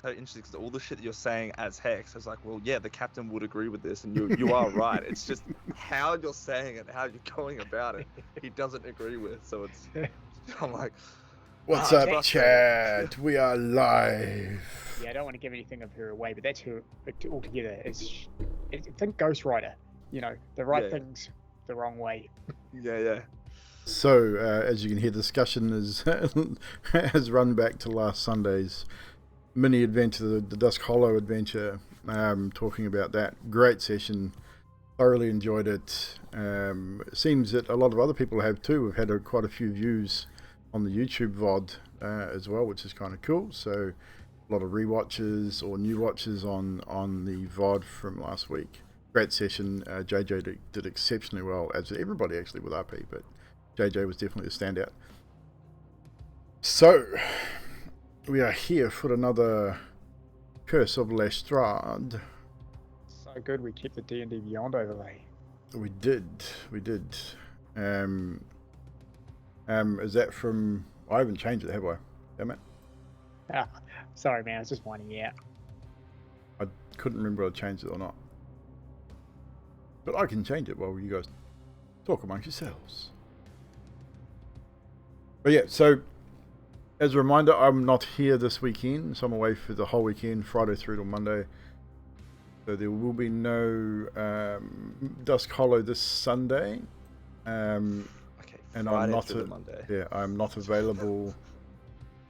so interesting because all the shit that you're saying as Hex, I was like, well, yeah, the captain would agree with this, and you are right. It's just how you're saying it, how you're going about it, he doesn't agree with. So it's, I'm like, What's it's up, frustrating. chat? We are live. Yeah, I don't want to give anything of her away, but that's her altogether. Think Ghost Rider. You know, the right Yeah. things the wrong way. Yeah. So, as you can hear, the discussion has run back to last Sunday's mini adventure, the Dusk Hollow adventure. Talking about that great session, thoroughly enjoyed it. It seems that a lot of other people have too. We've had quite a few views on the YouTube VOD as well, which is kind of cool. So, a lot of rewatches or new watches on the VOD from last week. Great session. JJ did exceptionally well, as did everybody actually with RP, but JJ was definitely a standout. So, we are here for another Curse of STrahd. So good, we kept the D&D Beyond overlay. We did. Is that from... I haven't changed it, have I? Damn it. Ah, sorry, man, I was just winding you out. I couldn't remember if I changed it or not. But I can change it while you guys talk amongst yourselves. But yeah, so as a reminder, I'm not here this weekend, so I'm away for the whole weekend, Friday through to Monday. So there will be no Dusk Hollow this Sunday. And I'm not I'm not available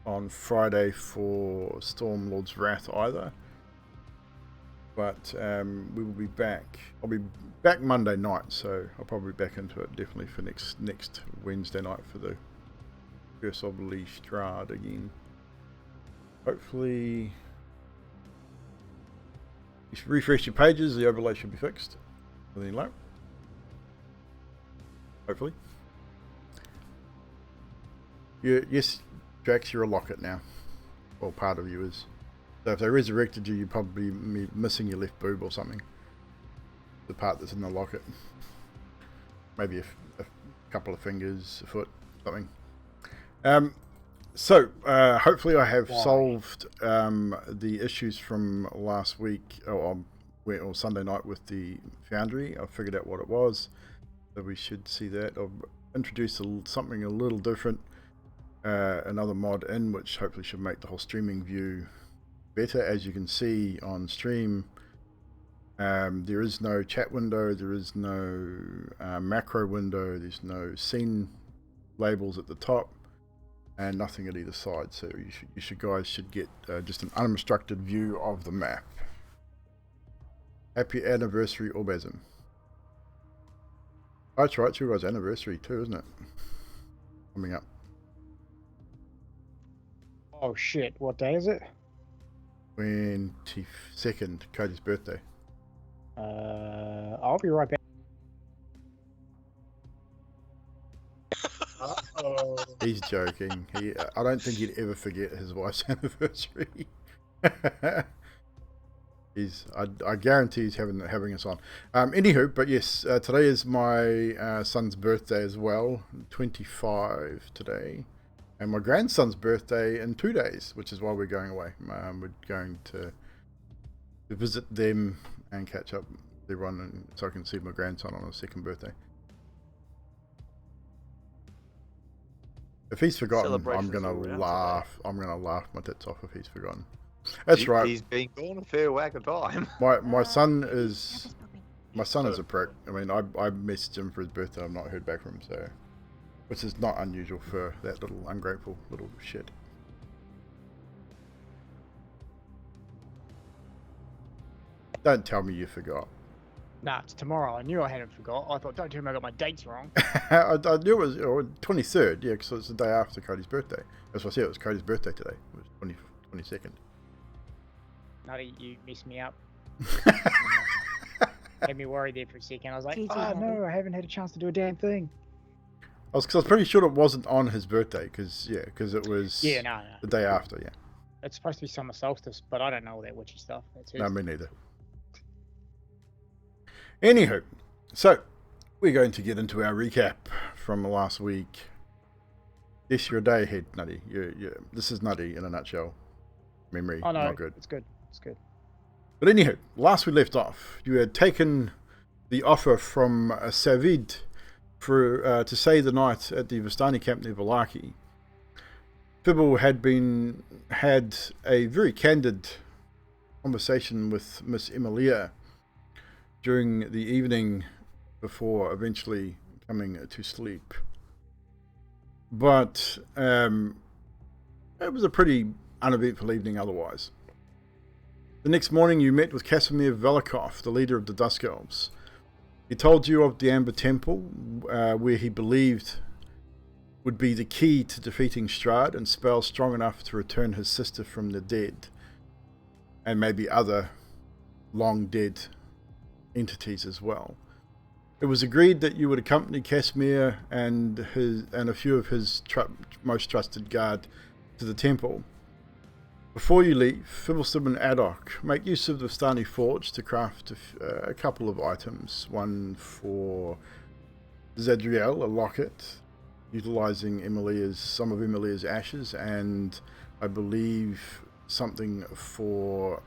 on Friday for Stormlord's Wrath either. But we will be back. I'll be back Monday night, so I'll probably be back into it definitely for next Wednesday night for the Curse of STrahd again. Hopefully, you should refresh your pages. The overlay should be fixed. Everything low. Hopefully. Yes, Drax, you're a locket now. Well, part of you is. So if they resurrected you, you'd probably be missing your left boob or something. The part that's in the locket. Maybe a couple of fingers, a foot, something. So hopefully I have solved the issues from last week or Sunday night with the Foundry. I figured out what it was. So we should see that. I've introduced something a little different. Another mod in, which hopefully should make the whole streaming view better. As you can see on stream, there is no chat window, there is no macro window, there's no scene labels at the top, and nothing at either side. So you guys should get just an unobstructed view of the map. Happy anniversary, Orbasm. Oh, that's right, it's your guys' anniversary too, isn't it? Coming up. Oh shit, what day is it? 22nd, Cody's birthday. I'll be right back. Uh-oh. He's joking. I don't think he'd ever forget his wife's anniversary. I guarantee he's having us on. Anywho, but yes, today is my son's birthday as well. 25 today. And my grandson's birthday in 2 days, which is why we're going away. We're going to visit them and catch up with everyone, and so I can see my grandson on his second birthday. If he's forgotten, I'm gonna laugh. I'm gonna laugh my tits off if he's forgotten. That's right. He's been gone a fair whack of time. My son is a prick. I mean, I messaged him for his birthday. I've not heard back from him, so. Which is not unusual for that little ungrateful little shit. Don't tell me you forgot. Nah, it's tomorrow. I knew I hadn't forgot. I thought, don't tell me I got my dates wrong. I knew it was 23rd, yeah, because it's the day after Cody's birthday. That's what I said, it was Cody's birthday today. It was 22nd. Nutty, you messed me up. Had me worried there for a second. I was like, oh no, I haven't had a chance to do a damn thing. I was pretty sure it wasn't on his birthday, because it was no. the day after, yeah. It's supposed to be summer solstice, but I don't know all that witchy stuff. No, me neither. Anywho, so we're going to get into our recap from last week. Yes, you're a day ahead, Nutty. This is Nutty in a nutshell. Memory, Oh no, not good. it's good. It's good. But anyhow, last we left off, you had taken the offer from Slavich for to stay the night at the Vistani camp near Vallaki. Fibble had a very candid conversation with Miss Emilia during the evening before eventually coming to sleep. But it was a pretty uneventful evening otherwise. The next morning you met with Casimir Velikov, the leader of the Dusk Elves. He told you of the Amber Temple, where he believed would be the key to defeating Strahd and spells strong enough to return his sister from the dead, and maybe other long dead entities as well. It was agreed that you would accompany Casimir and a few of his most trusted guard to the temple. Before you leave, Fibbleston and Adok make use of the Vistani Forge to craft a couple of items. One for Zadriel, a locket, utilizing some of Emilia's ashes, and I believe something for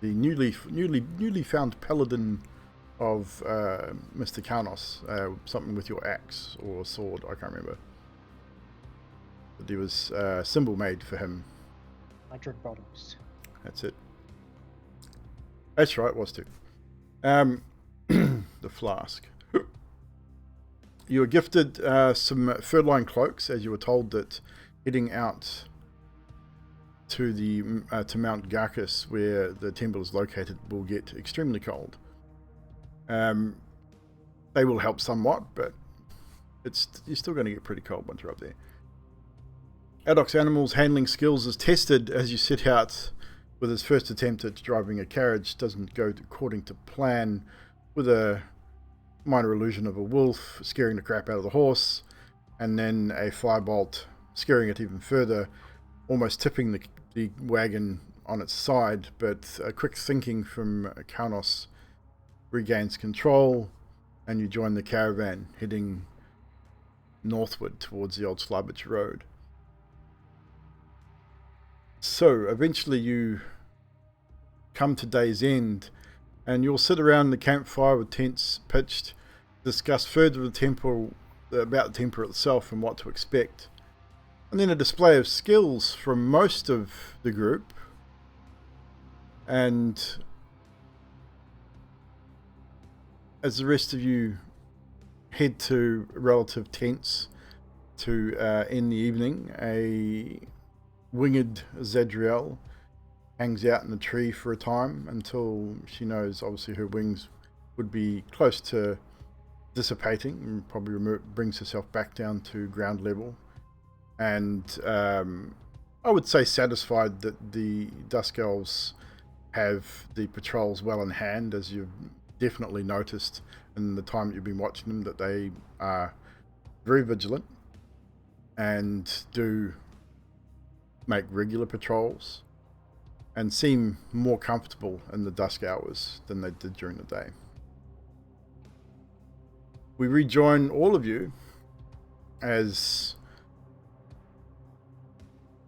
the newly found paladin of Mr. Karnos, something with your axe or sword, I can't remember. But there was a symbol made for him. 100 bottles. That's it. That's right, it was too. The flask. You were gifted some fur-lined cloaks, as you were told that heading out to Mount Garcus, where the temple is located, will get extremely cold. They will help somewhat, but you're still going to get pretty cold once you're up there. Adok's animals handling skills is tested as you set out with his first attempt at driving a carriage. Doesn't go according to plan, with a minor illusion of a wolf scaring the crap out of the horse, and then a firebolt scaring it even further, almost tipping the wagon on its side. But a quick thinking from Karnos regains control, and you join the caravan heading northward towards the old Slavich road. So eventually you come to day's end, and you'll sit around the campfire with tents pitched, discuss further about the temple itself and what to expect, and then a display of skills from most of the group. And as the rest of you head to relative tents to end the evening, a winged Zadriel hangs out in the tree for a time until she knows obviously her wings would be close to dissipating, and probably brings herself back down to ground level, and I would say satisfied that the Dusk Elves have the patrols well in hand, as you've definitely noticed in the time that you've been watching them, that they are very vigilant and do make regular patrols and seem more comfortable in the dusk hours than they did during the day. We rejoin all of you as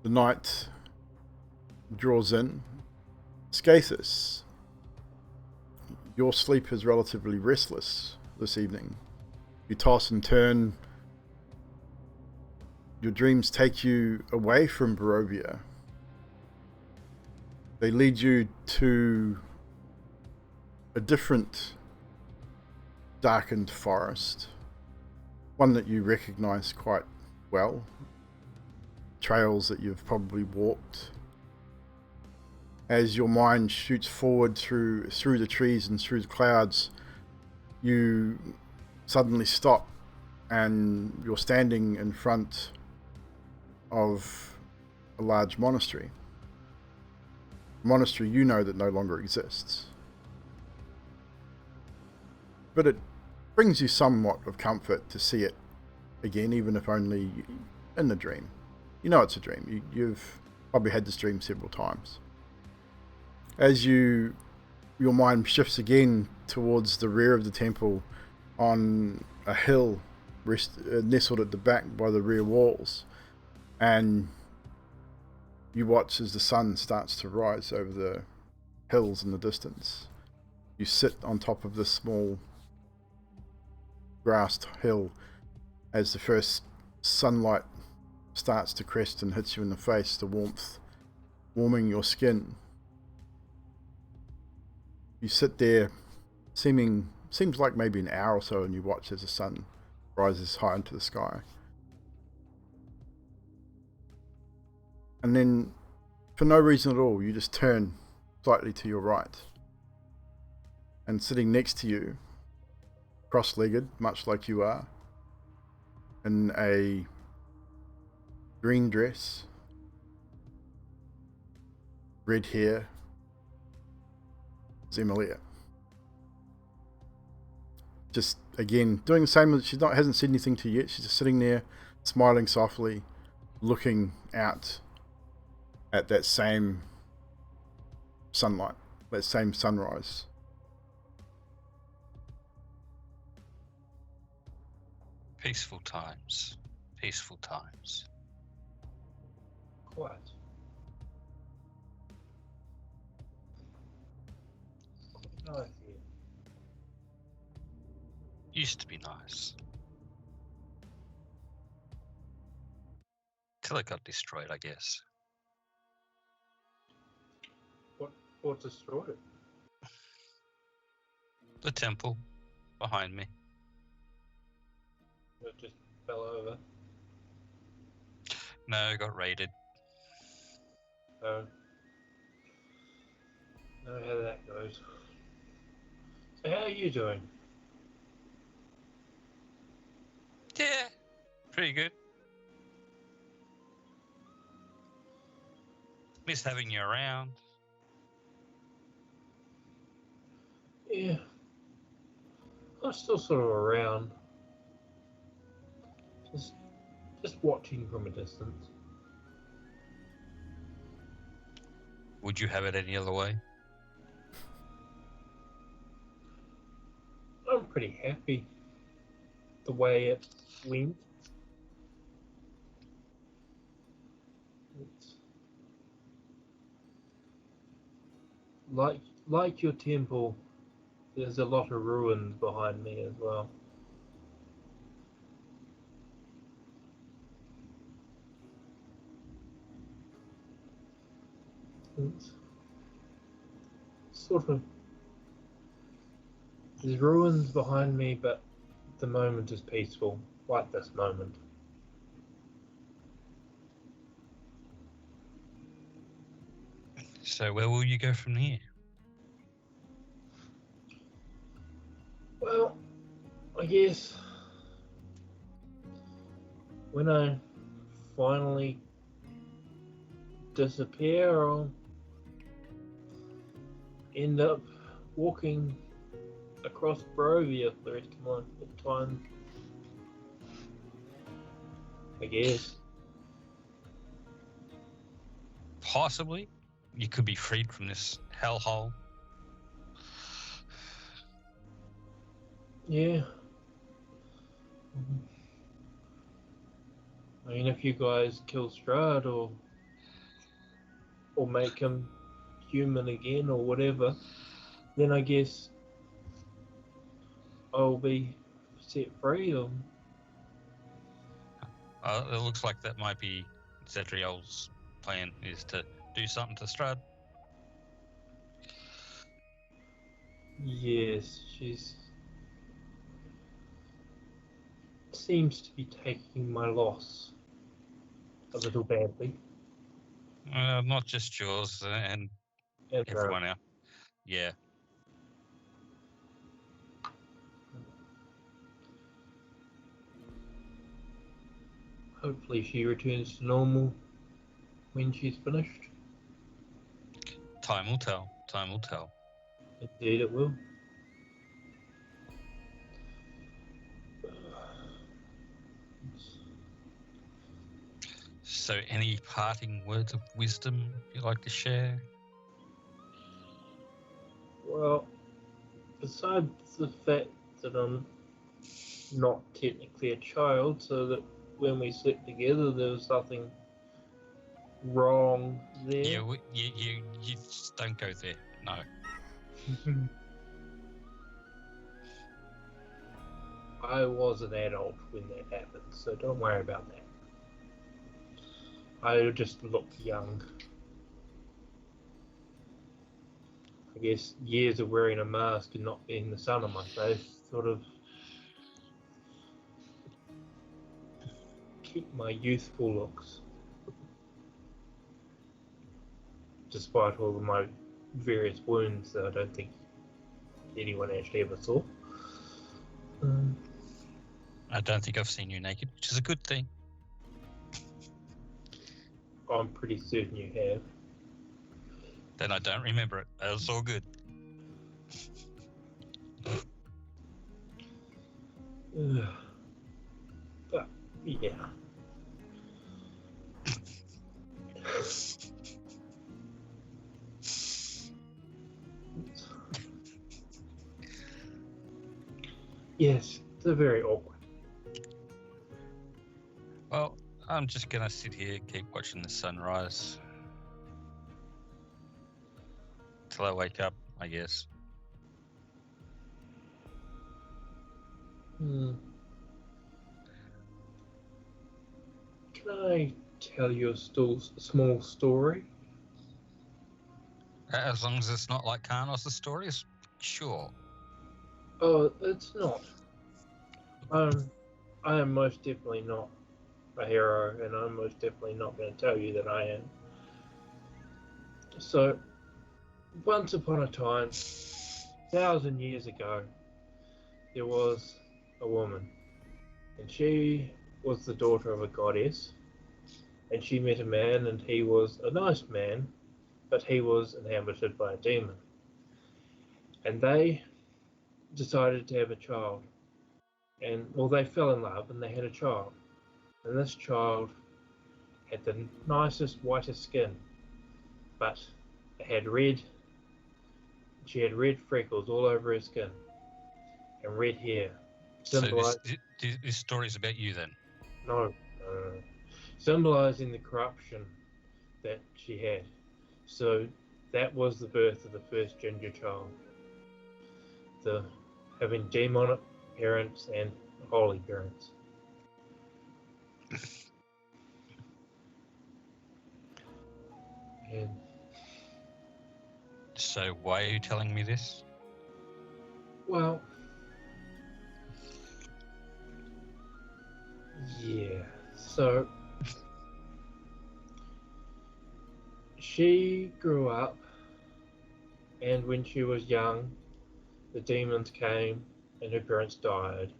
the night draws in. Scathus, your sleep is relatively restless this evening. You toss and turn. Your dreams take you away from Barovia. They lead you to a different darkened forest, one that you recognize quite well, trails that you've probably walked. As your mind shoots forward through the trees and through the clouds, you suddenly stop and you're standing in front of a large monastery. A monastery you know that no longer exists. But it brings you somewhat of comfort to see it again, even if only in a dream. You know it's a dream. You've probably had this dream several times. As your mind shifts again towards the rear of the temple on a hill nestled at the back by the rear walls, and You watch as the sun starts to rise over the hills in the distance. You sit on top of this small grassed hill as the first sunlight starts to crest and hits you in the face, the warmth warming your skin. You sit there, seems like maybe an hour or so, and you watch as the sun rises high into the sky. And then, for no reason at all, you just turn slightly to your right. And sitting next to you, cross-legged, much like you are, in a green dress, red hair, is Emilia. Just, again, doing the same. Hasn't said anything to you yet. She's just sitting there, smiling softly, looking out at that same sunlight, that same sunrise. Peaceful times. Peaceful times. Quiet. Nice here. Used to be nice. Till it got destroyed, I guess. What destroyed it? The temple behind me. It just fell over. No, it got raided. So, know how that goes. So how are you doing? Yeah, pretty good. Miss having you around. Yeah. I'm still sort of around. Just watching from a distance. Would you have it any other way? I'm pretty happy the way it went. It's like your temple, there's a lot of ruins behind me as well. It's sort of, there's ruins behind me, but the moment is peaceful, like this moment. So where will you go from here? Well, I guess when I finally disappear, I'll end up walking across Barovia for the rest of my time. I guess. Possibly. You could be freed from this hellhole. Yeah. I mean, if you guys kill Strahd or make him human again or whatever, then I guess I'll be set free. Or It looks like that might be Zedriel's plan, is to do something to Strahd. yes, she's seems to be taking my loss a little badly. Not just yours and And, everyone else. Yeah. hopefully she returns to normal when she's finished. Time will tell. Time will tell. Indeed it will. So any parting words of wisdom you'd like to share? Well, besides the fact that I'm not technically a child, so that when we slept together there was nothing wrong there. You just don't go there. No. I was an adult when that happened, so don't worry about that. I just look young. I guess years of wearing a mask and not being the sun on my face sort of keep my youthful looks. Despite all of my various wounds that I don't think anyone actually ever saw. I don't think I've seen you naked, which is a good thing. I'm pretty certain you have. Then I don't remember it. That's all good. But, yeah. Yes, they're very awkward. Well, I'm just gonna sit here, keep watching the sunrise till I wake up, I guess. Can I tell you a small story? As long as it's not like Karnos' stories, sure. Oh, it's not. I am most definitely not a hero, and I'm most definitely not going to tell you that I am. So, once upon a time, 1,000 years ago, there was a woman, and she was the daughter of a goddess, and she met a man, and he was a nice man, but he was inhabited by a demon. And they decided to have a child. And, well, they fell in love, and they had a child. And this child had the nicest, whitest skin, but it had she had red freckles all over her skin, and red hair. So this story's about you then? No. Symbolizing the corruption that she had. So that was the birth of the first ginger child. Having demonic parents and holy parents. And So why are you telling me this? well, yeah. So she grew up, and when she was young, the demons came and her parents died.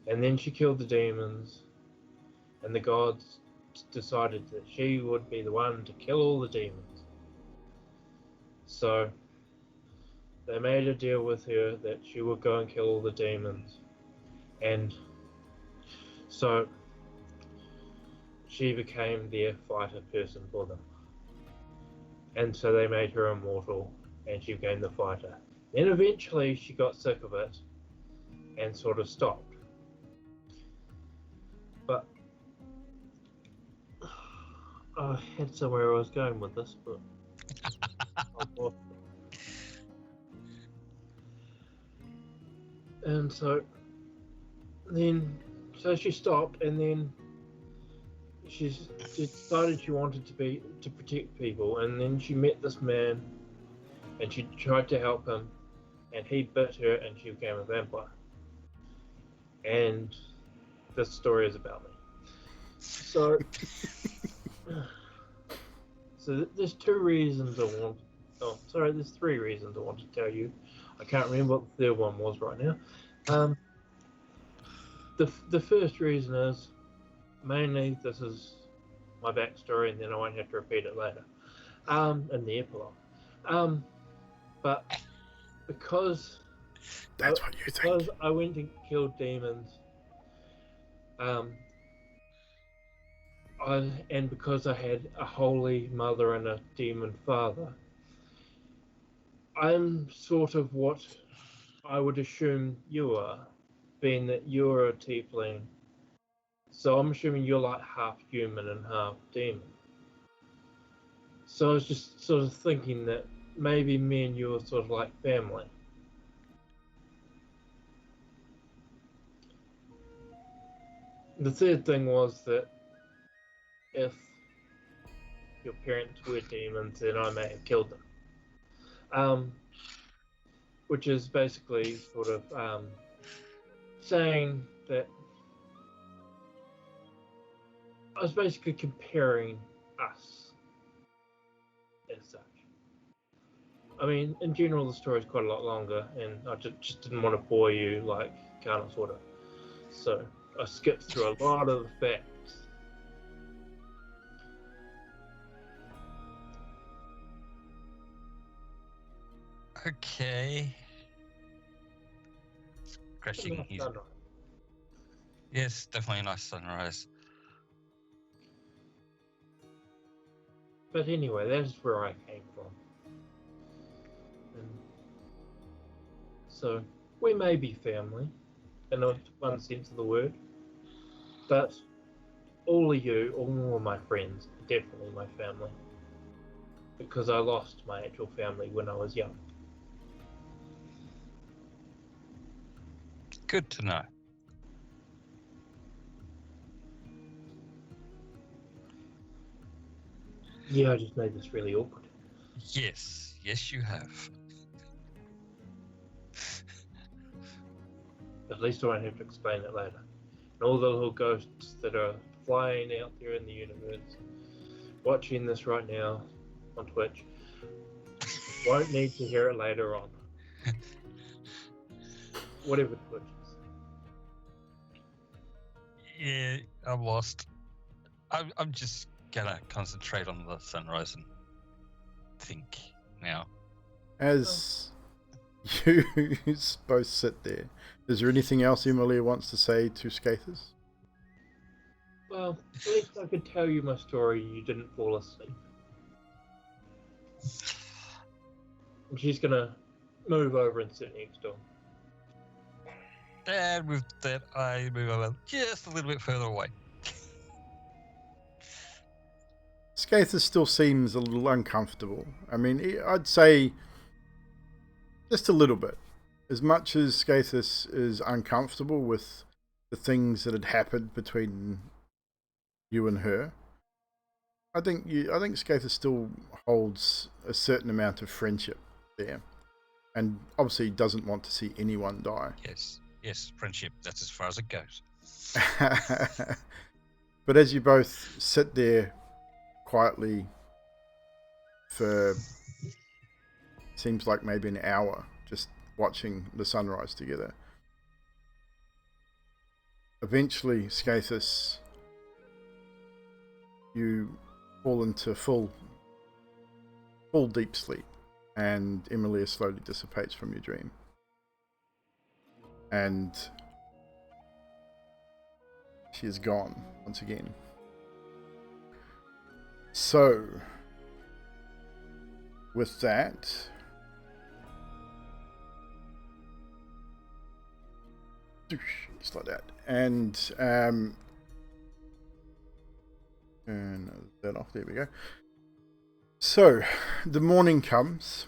And then she killed the demons, and the gods decided that she would be the one to kill all the demons. So they made a deal with her that she would go and kill all the demons. And so she became their fighter person for them. And so they made her immortal, and she became the fighter. Then eventually she got sick of it and sort of stopped. But I had somewhere I was going with this, but I lost it. And so she stopped, and then she decided she wanted to protect people, and then she met this man, and she tried to help him, and he bit her, and she became a vampire. And this story is about me. So, there's 2 reasons I want. Oh, sorry, there's 3 reasons I want to tell you. I can't remember what the third one was right now. The first reason is mainly this is my backstory, and then I won't have to repeat it later. In the epilogue. But because That's what you think. because I went and killed demons, and because I had a holy mother and a demon father, I'm sort of what I would assume you are, being that you're a tiefling. So I'm assuming you're like half human and half demon. So I was just sort of thinking that maybe me and you are sort of like family. The third thing was that if your parents were demons, then I may have killed them. Which is basically sort of saying that I was basically comparing us as such. I mean, in general, the story is quite a lot longer, and I just didn't want to bore you like kind of sort of. So I skipped through a lot of the facts. Okay. Crashing Enough his. sunrise. Yes, definitely a nice sunrise. But anyway, that's where I came from. And so we may be family, in one sense of the word, but all of my friends, are definitely my family. Because I lost my actual family when I was young. Good to know. Yeah, I just made this really awkward. Yes, yes, you have. At least I won't have to explain it later. And all the little ghosts that are flying out there in the universe, watching this right now on Twitch, won't need to hear it later on. Whatever Twitch is. Yeah, I'm lost. I'm just gonna concentrate on the sunrise and think now. As you both sit there, is there anything else Emilia wants to say to Skathis? Well, at least I could tell you my story and you didn't fall asleep. And she's gonna move over and sit next to him. And with that, I move over just a little bit further away. Skathis still seems a little uncomfortable. I mean, I'd say just a little bit. As much as Skathis is uncomfortable with the things that had happened between you and her, I think Skathis still holds a certain amount of friendship there, and obviously doesn't want to see anyone die. Yes, friendship. That's as far as it goes. But as you both sit there quietly for seems like maybe an hour, just watching the sunrise together, eventually, Skathis, you fall into full deep sleep, and Emilia slowly dissipates from your dream. And she is gone once again. So, with that, just like that, and turn that off. There we go. So, the morning comes.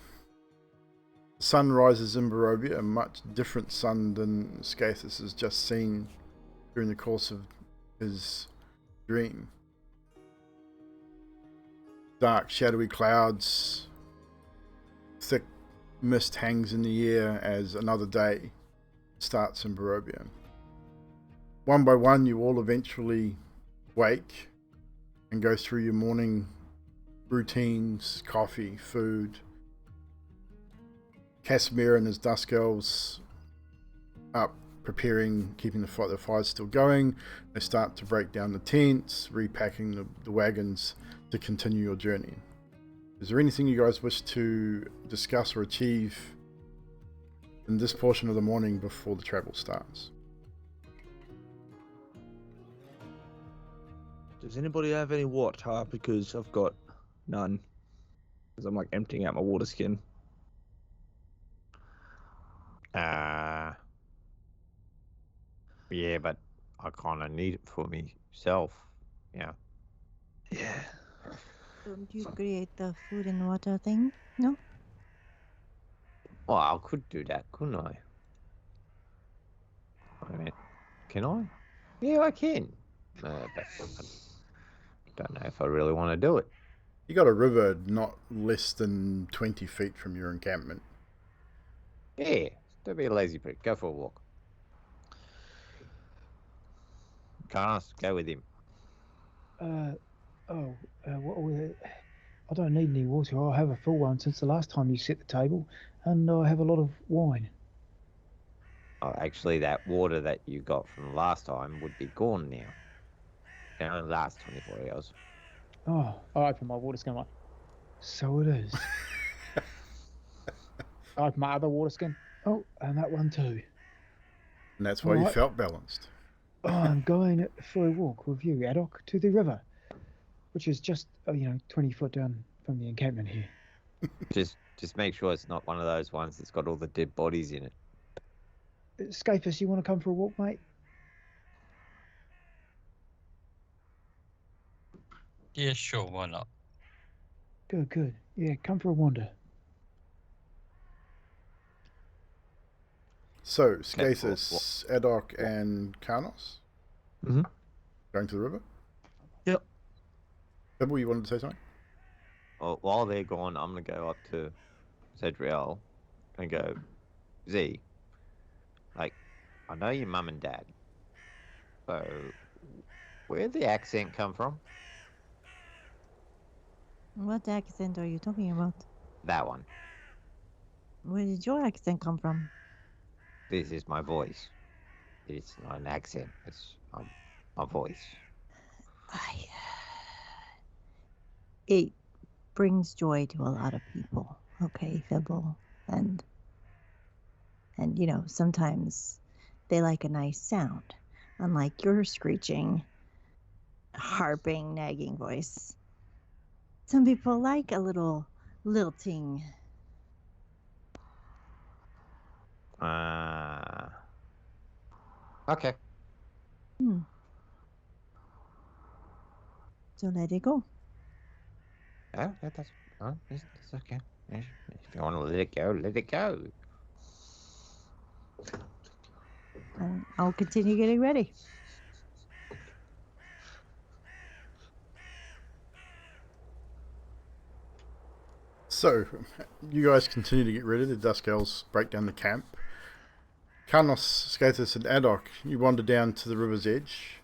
The sun rises in Barovia, a much different sun than Skathis has just seen during the course of his dream. Dark, shadowy clouds, thick mist hangs in the air as another day starts in Barovia. One by one, you all eventually wake and go through your morning routines, coffee, food. Casimir and his Dusk Elves up preparing, keeping the fire's still going. They start to break down the tents, repacking the wagons to continue your journey. Is there anything you guys wish to discuss or achieve in this portion of the morning before the travel starts? Does anybody have any water? Because I've got none. Because I'm like emptying out my water skin. Yeah, but I kind of need it for myself. Yeah. Yeah. Don't you create the food and water thing? No? Well, I could do that, couldn't I? I mean, can I? Yeah, I can. But I don't know if I really want to do it. You got a river not less than 20 feet from your encampment. Yeah, don't be a lazy prick. Go for a walk. Carlos, go with him. What were... I don't need any water. I have a full one since the last time you set the table, and I have a lot of wine. Oh, actually, that water that you got from the last time would be gone now. It only lasts 24 hours. Oh, I open my water skin like, so it is. I open my other water skin. Oh, and that one too. And that's why you Alright. felt balanced. I'm going for a walk with you, Adok, to the river, which is just 20 foot down from the encampment here. Just make sure it's not one of those ones that's got all the dead bodies in it. Scapus, you want to come for a walk, mate? Yeah, sure, why not? Good. Yeah, come for a wander. So, Skathis, Adok, and Karnos Mhm. going to the river? Yep. Pebble, you wanted to say something? Well, while they're gone, I'm going to go up to Zedriel and go, Z, like, I know your mum and dad, so where'd the accent come from? What accent are you talking about? That one. Where did your accent come from? This is my voice. It's not an accent. It's my voice. It brings joy to a lot of people. Okay, Fibble. And sometimes they like a nice sound. Unlike your screeching, harping, nagging voice. Some people like a little lilting. Okay. So let it go. Oh, that's okay. If you want to let it go, let it go. And I'll continue getting ready. So, you guys continue to get ready. The Dusk Elves break down the camp. Karnos, Skathis, and Adok, you wander down to the river's edge.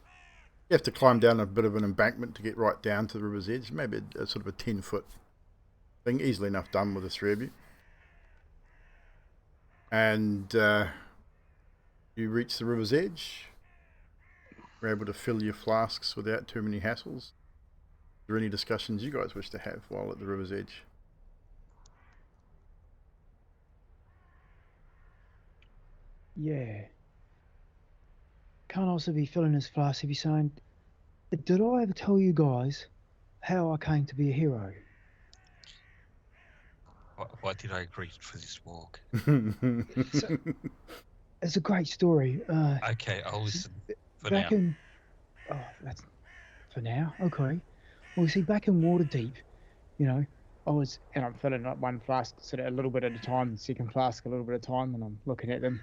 You have to climb down a bit of an embankment to get right down to the river's edge. Maybe a sort of a 10-foot thing. Easily enough done with the three of you. And you reach the river's edge. You're able to fill your flasks without too many hassles. Are there any discussions you guys wish to have while at the river's edge? Yeah. Can't also be filling his flask if he's saying, did I ever tell you guys how I came to be a hero? Why did I agree for this walk? It's a great story. Okay, I'll listen for now. Back in... Oh, that's... For now? Okay. Well, you see, back in Waterdeep, I was... And I'm filling up one flask sort of a little bit at a time, the second flask a little bit at a time, and I'm looking at them.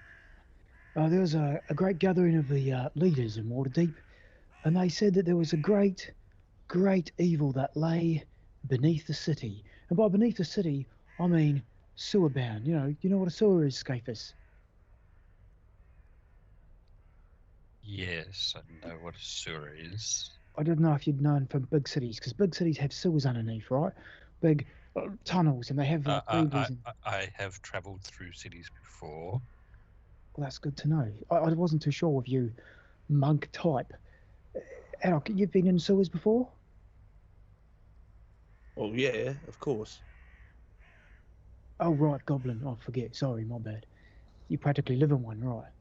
There was a great gathering of the leaders in Waterdeep, and they said that there was a great evil that lay beneath the city. And by beneath the city, I mean sewer bound. You know what a sewer is, Skathis? Yes, I know what a sewer is. I didn't know if you'd known from big cities, because big cities have sewers underneath, right? Big tunnels, and they have freeways. I have travelled through cities before. Well, that's good to know. I wasn't too sure with you, monk type. Adok, you've been in sewers before? Well, yeah, of course. Oh, right, goblin. I forget. Sorry, my bad. You practically live in one, right?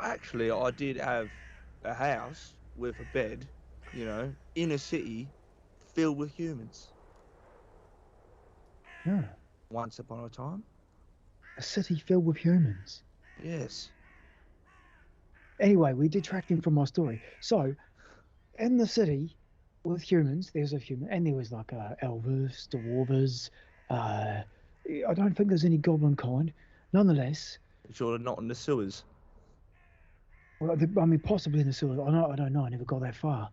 Actually, I did have a house with a bed, in a city filled with humans. Yeah. Once upon a time. A city filled with humans. Yes. Anyway, we detracting from my story. So, in the city, with humans, there's a human, and there was like elves, dwarves. I don't think there's any goblin kind. Nonetheless, You sure they're not in the sewers? well, I mean, possibly in the sewers. I don't know. I never got that far.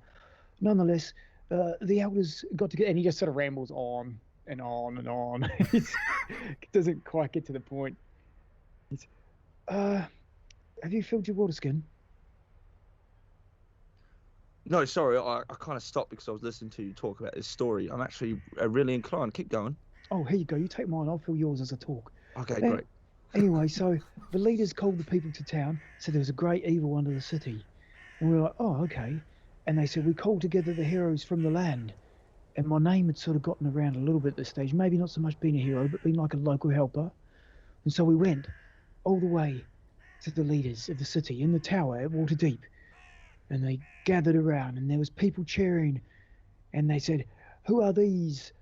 Nonetheless, the elders got to get, and he just sort of rambles on and on and on. He doesn't quite get to the point. It's, have you filled your water skin? No, sorry, I kind of stopped because I was listening to you talk about this story. I'm actually really inclined. Keep going. Oh, here you go. You take mine. I'll fill yours as I talk. Okay, Eh, great. Anyway, so the leaders called the people to town, said there was a great evil under the city. And we were like, oh, okay. And they said, we called together the heroes from the land. And my name had sort of gotten around a little bit at this stage. Maybe not so much being a hero, but being like a local helper. And so we went all the way to the leaders of the city in the tower at Waterdeep. And they gathered around, and there was people cheering. And they said, who are these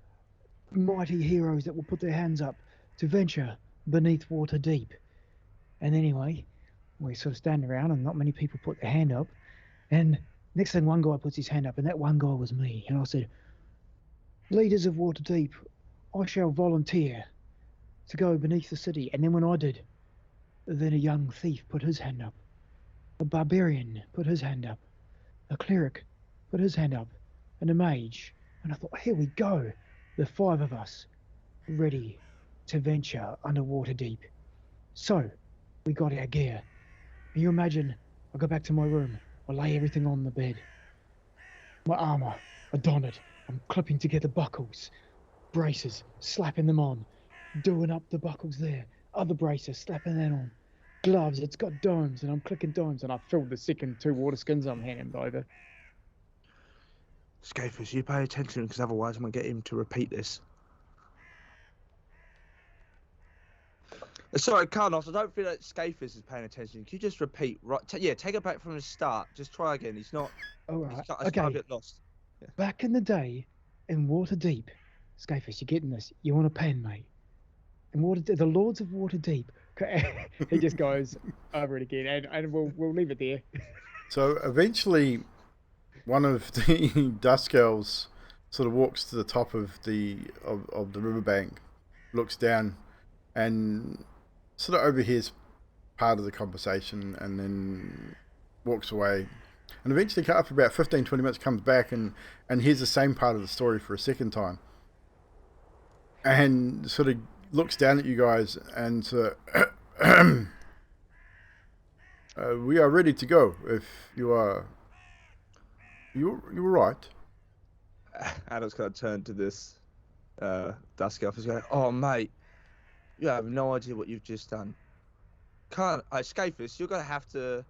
mighty heroes that will put their hands up to venture beneath Waterdeep? And anyway, we sort of stand around, and not many people put their hand up. And next thing, one guy puts his hand up, and that one guy was me. And I said, leaders of Waterdeep, I shall volunteer to go beneath the city. And then when I did, then a young thief put his hand up. A barbarian put his hand up. A cleric put his hand up. And a mage. And I thought, here we go. The 5 of us, ready to venture under Waterdeep. So, we got our gear. And you imagine, I go back to my room. I lay everything on the bed. My armour, I don it. I'm clipping together buckles, braces, slapping them on, doing up the buckles there. Other braces, slapping that on. Gloves, it's got domes, and I'm clicking domes, and I filled the second 2 water skins I'm handing over. Scafus, you pay attention because otherwise I'm going to get him to repeat this. Sorry, Carlos, I don't feel like Scafus is paying attention. Can you just repeat? Right? Yeah, take it back from the start. Just try again. He's not. All right, He's okay. a bit lost. Yeah. Back in the day, in Waterdeep, Scafus, you're getting this. You want a pen, mate? In the Lords of Waterdeep. He just goes over it again, and we'll leave it there. So eventually, one of the Dusk Elves sort of walks to the top of the riverbank, looks down, and sort of overhears part of the conversation, and then walks away. And eventually, after about 15-20 minutes, comes back and hears the same part of the story for a second time, and sort of looks down at you guys and we are ready to go if you are. You're right. Adam's going to turn to this Dusk Elf and go, oh, mate, you have no idea what you've just done. Scafus, you're going to have to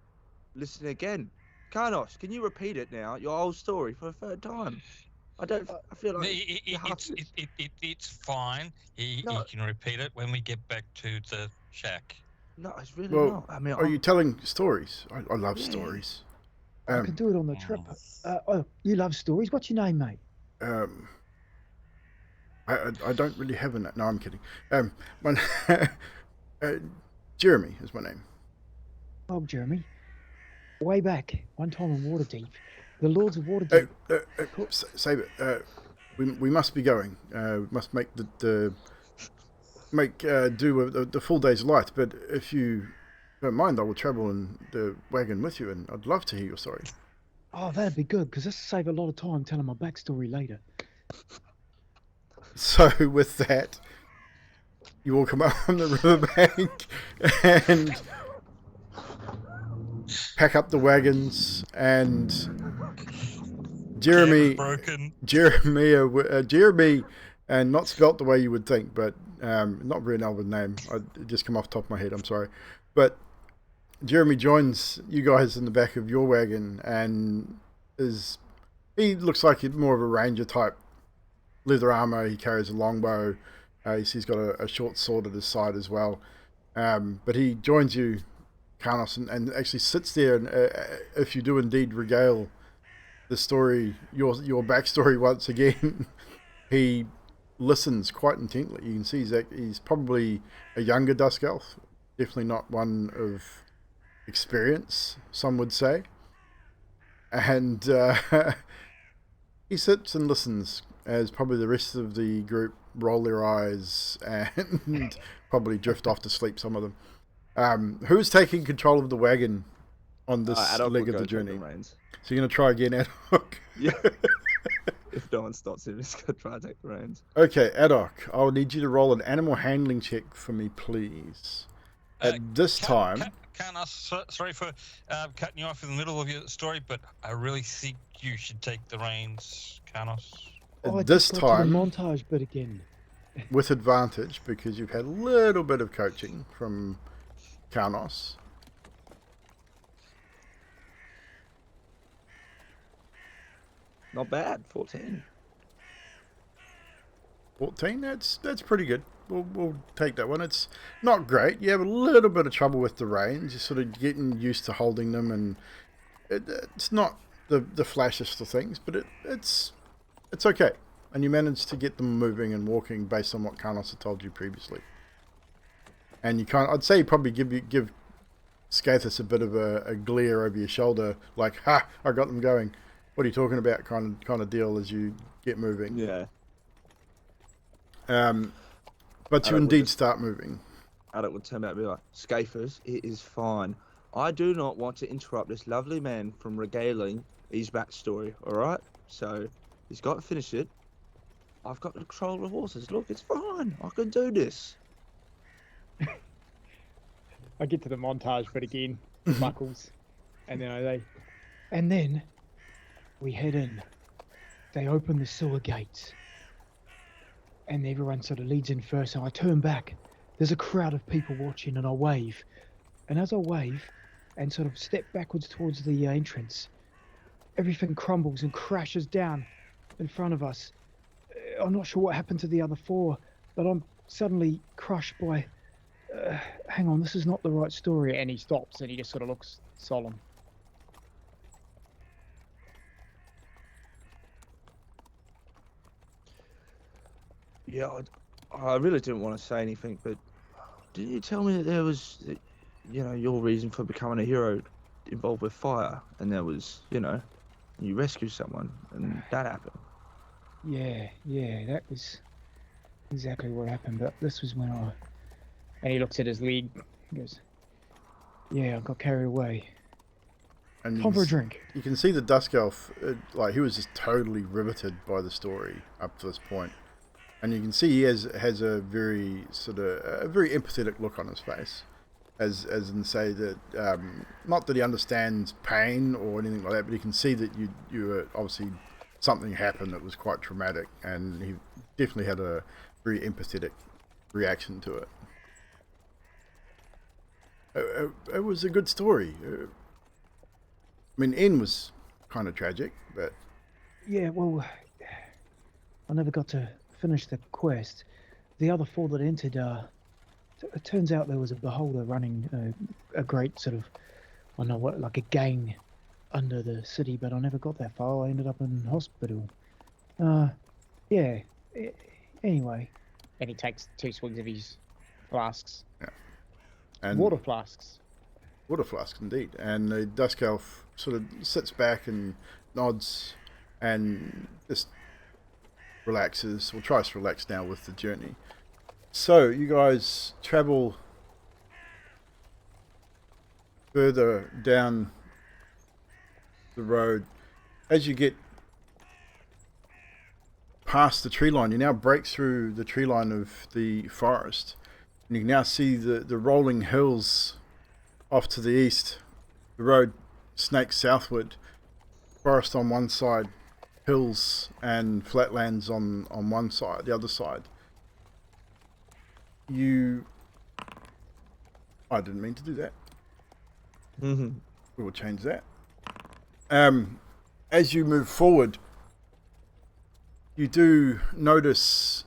listen again. Carnos, can you repeat it now? Your whole story for the 3rd time. I feel like it's fine. He can repeat it when we get back to the shack. No, it's really Well, not. I mean, are you telling stories? I love stories. I can do it on the trip. Oh, you love stories? What's your name, mate? I don't really have a name. No, I'm kidding. Jeremy is my name. Oh, Jeremy. Way back, one time in Waterdeep, the Lords of Waterdeep. Save it. We must be going. We must make do with the full day's light. But if you don't mind, I will travel in the wagon with you, and I'd love to hear your story. Oh, that'd be good, because this will save a lot of time telling my backstory later. So with that, you all come up on the riverbank and pack up the wagons, and Jeremy, and not spelt the way you would think, but not really an Elven name. I just come off the top of my head. I'm sorry, but Jeremy joins you guys in the back of your wagon, and he looks like more of a ranger type. Leather armor. He carries a longbow. He's got a short sword at his side as well. But he joins you, Carnos, and actually sits there. And if you do indeed regale the story, your backstory once again, he listens quite intently. You can see he's probably a younger Dusk Elf, definitely not one of experience, some would say. And He sits and listens as probably the rest of the group roll their eyes and probably drift off to sleep, some of them. Who's taking control of the wagon on this Adok leg will of the go take journey? reins. So you're going to try again, Adok? Yeah. If no one stops him, he's gonna try to take the reins. Okay, Adok, I'll need you to roll an animal handling check for me, please. At this time... Sorry for cutting you off in the middle of your story, but I really think you should take the reins, Carnos. I this just got to the time, montage bit again. with advantage, because you've had a little bit of coaching from Carnos. Not bad, 14. 14, that's pretty good. We'll take that one. It's not great. You have a little bit of trouble with the reins. You're sort of getting used to holding them, and it's not the flashiest of things, but it's okay. And you manage to get them moving and walking based on what Carlos had told you previously. And I'd say you probably give Scathus a bit of a glare over your shoulder, like, ha, I got them going. What are you talking about? Kind of deal as you get moving. Yeah. But you indeed start moving. Adok would turn back and be like, Scathus, it is fine. I do not want to interrupt this lovely man from regaling his backstory, alright? So, he's got to finish it. I've got to control the horses. Look, it's fine. I can do this. I get to the montage bit again, buckles, and then we head in. They open the sewer gates, and everyone sort of leads in first. So I turn back. There's a crowd of people watching, and I wave. And as I wave, and sort of step backwards towards the entrance, everything crumbles and crashes down in front of us. I'm not sure what happened to the other four, but I'm suddenly crushed by... hang on, this is not the right story. And he stops and he just sort of looks solemn. Yeah, I really didn't want to say anything, but didn't you tell me that there was, your reason for becoming a hero involved with fire, and there was, you rescued someone, and that happened? Yeah, that was exactly what happened, but this was when I... And he looks at his leg and goes, yeah, I got carried away. And Time for a drink. You can see the Dusk Elf, he was just totally riveted by the story up to this point. And you can see he has a very very empathetic look on his face, as in say that not that he understands pain or anything like that, but he can see that you were obviously something happened that was quite traumatic, and he definitely had a very empathetic reaction to it. It was a good story. I mean, N was kind of tragic, but Yeah, well, I never got to finish the quest. The other four that entered, it turns out there was a beholder running a great sort of, I don't know what, like a gang under the city, but I never got that far. I ended up in hospital. Yeah. Anyway, and he takes 2 swigs of his flasks. yeah, and Water flasks. Water flask indeed. And the Dusk Elf sort of sits back and nods and just relaxes, or tries to relax now with the journey. So you guys travel further down the road. As you get past the tree line, you now break through the tree line of the forest, and you can now see the rolling hills off to the east. The road snakes southward, forest on one side, hills and flatlands on one side, the other side. I didn't mean to do that. Mm-hmm. We will change that. As you move forward, you do notice...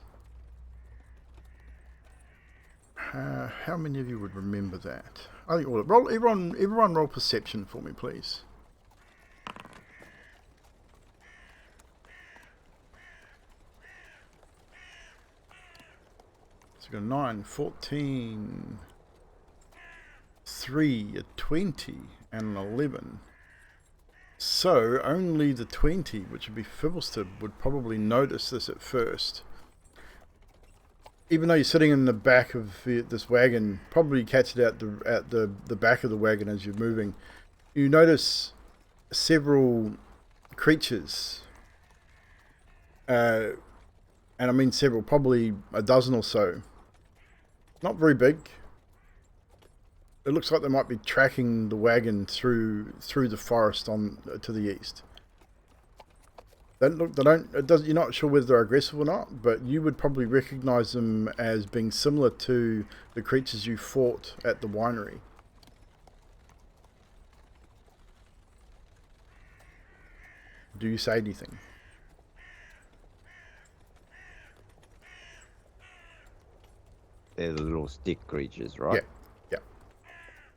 how many of you would remember that? I think everyone roll perception for me, please. So we got 9, 14, 3, a 20, and an 11. So only the 20, which would be Fibbleston, would probably notice this at first. Even though you're sitting in the back of this wagon, probably catch it at the back of the wagon as you're moving. You notice several creatures, and I mean several, probably a dozen or so. Not very big. It looks like they might be tracking the wagon through the forest on to the east. You're not sure whether they're aggressive or not, but you would probably recognize them as being similar to the creatures you fought at the winery. Do you say anything? They're the little stick creatures, right? Yeah.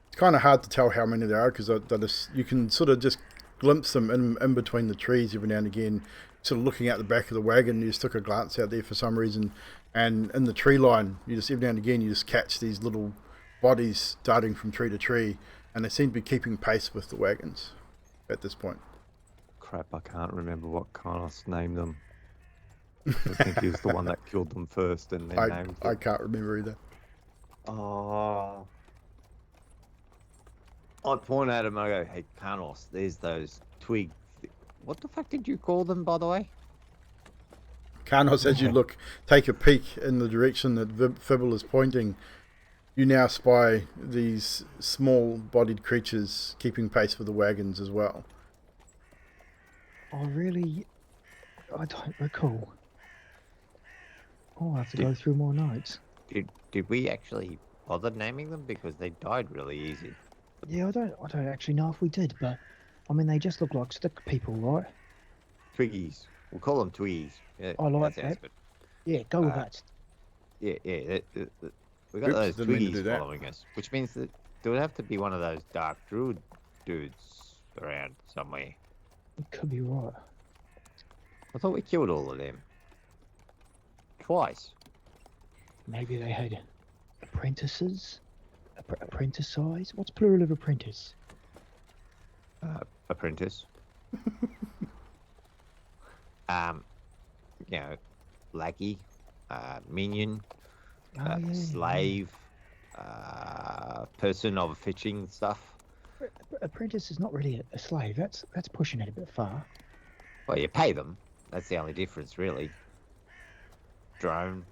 It's kind of hard to tell how many there are because you can sort of just glimpse them in between the trees every now and again, sort of looking out the back of the wagon. You just took a glance out there for some reason, and in the tree line, you just every now and again you just catch these little bodies darting from tree to tree, and they seem to be keeping pace with the wagons at this point. Crap, I can't remember what Carlos named them. I think he was the one that killed them first, and then named them. I can't remember either. Oh. I point at him, I go, hey, Carlos, there's those twig. What the fuck did you call them, by the way? Carnos, as you take a peek in the direction that Fibble is pointing, you now spy these small-bodied creatures keeping pace with the wagons as well. I don't recall. I'll have to go through my notes. Did we actually bother naming them? Because they died really easy. Yeah, I don't actually know if we did, but I mean they just look like stick people, right? Twiggies. We'll call them Twiggies. Yeah, I like sounds that. good. Yeah, go with that. Yeah. We got those didn't mean to Twiggies do that. following us, which means that there would have to be one of those dark druid dudes around somewhere. It could be right. I thought we killed all of them. Twice. Maybe they had apprentices? Apprentice-size? What's plural of apprentice? Apprentice. Lackey, minion, Oh, yeah, slave, person of fetching stuff. Apprentice is not really a slave. That's pushing it a bit far. Well, you pay them. That's the only difference, really. Drone.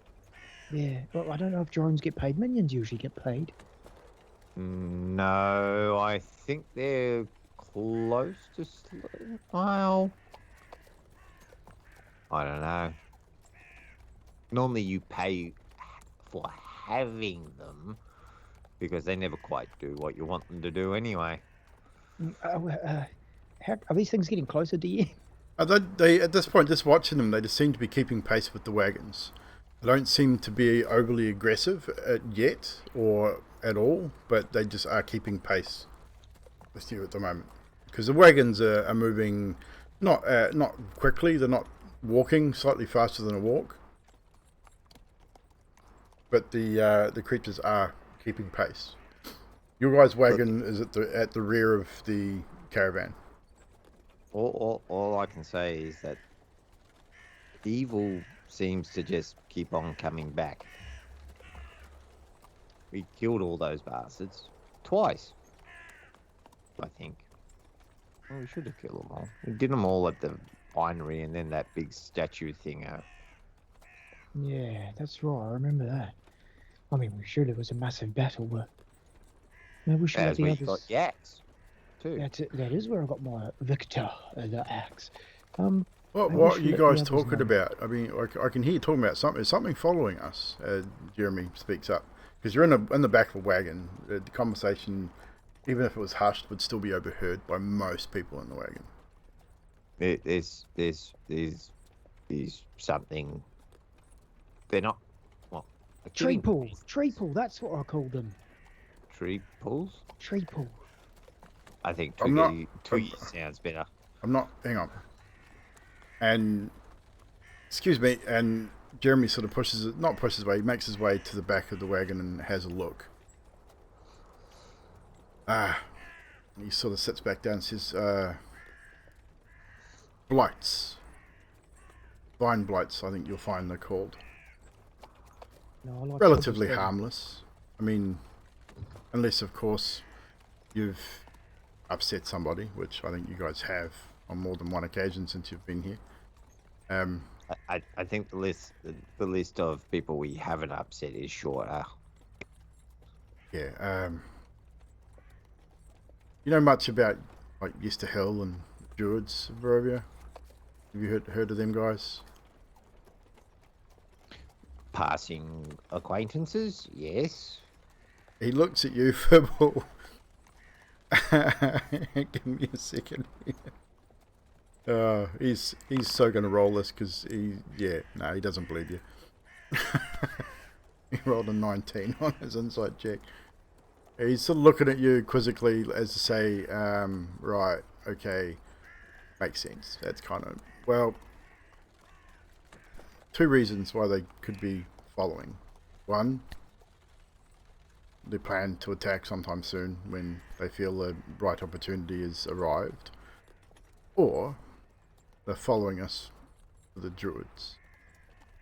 Yeah, well, I don't know if drones get paid. Minions usually get paid. No, I think they're close to... Well... I don't know. Normally you pay for having them, because they never quite do what you want them to do anyway. Are these things getting closer to you? They at this point, just watching them, they just seem to be keeping pace with the wagons. They don't seem to be overly aggressive yet, or at all, but they just are keeping pace with you at the moment. Because the wagons are moving not quickly, they're not walking, slightly faster than a walk. But the creatures are keeping pace. Your guys' wagon is at the rear of the caravan. All I can say is that evil seems to just keep on coming back. We killed all those bastards twice, I think. Well, we should have killed them all. We did them all at the winery and then that big statue thing out. Yeah, that's right. I remember that. I mean, we should. It was a massive battle, but maybe we should let As the we others. got the axe, too. That is where I got my Victor, the axe. What Maybe we are should you let the guys others talking know. about? I mean, I can hear you talking about something. Is something following us? Jeremy speaks up. Because you're in the back of a wagon. The conversation, even if it was hushed, would still be overheard by most people in the wagon. There's something. They're not. Well, a Tree killing pool. beast. Tree pool. That's what I called them. Tree pools. Tree pool. I think I'm not- Twiggy sounds better. Hang on. And, excuse me, and Jeremy sort of not pushes away, he makes his way to the back of the wagon and has a look. He sort of sits back down and says, blights. Vine blights, I think you'll find they're called. No, I like Relatively Silver Stone. harmless. I mean, unless, of course, you've upset somebody, which I think you guys have on more than one occasion since you've been here. I think the list of people we haven't upset is shorter. Yeah. You know much about like Yester Hill and Druids of Barovia? Have you heard of them guys? Passing acquaintances, yes. He looks at you, Fibble. Give me a second. He's so gonna roll this because he doesn't believe you. He rolled a 19 on his insight check. He's sort of looking at you quizzically as to say, right, okay, makes sense. That's kind of, well, two reasons why they could be following. One, they plan to attack sometime soon when they feel the right opportunity has arrived. Or they're following us for the Druids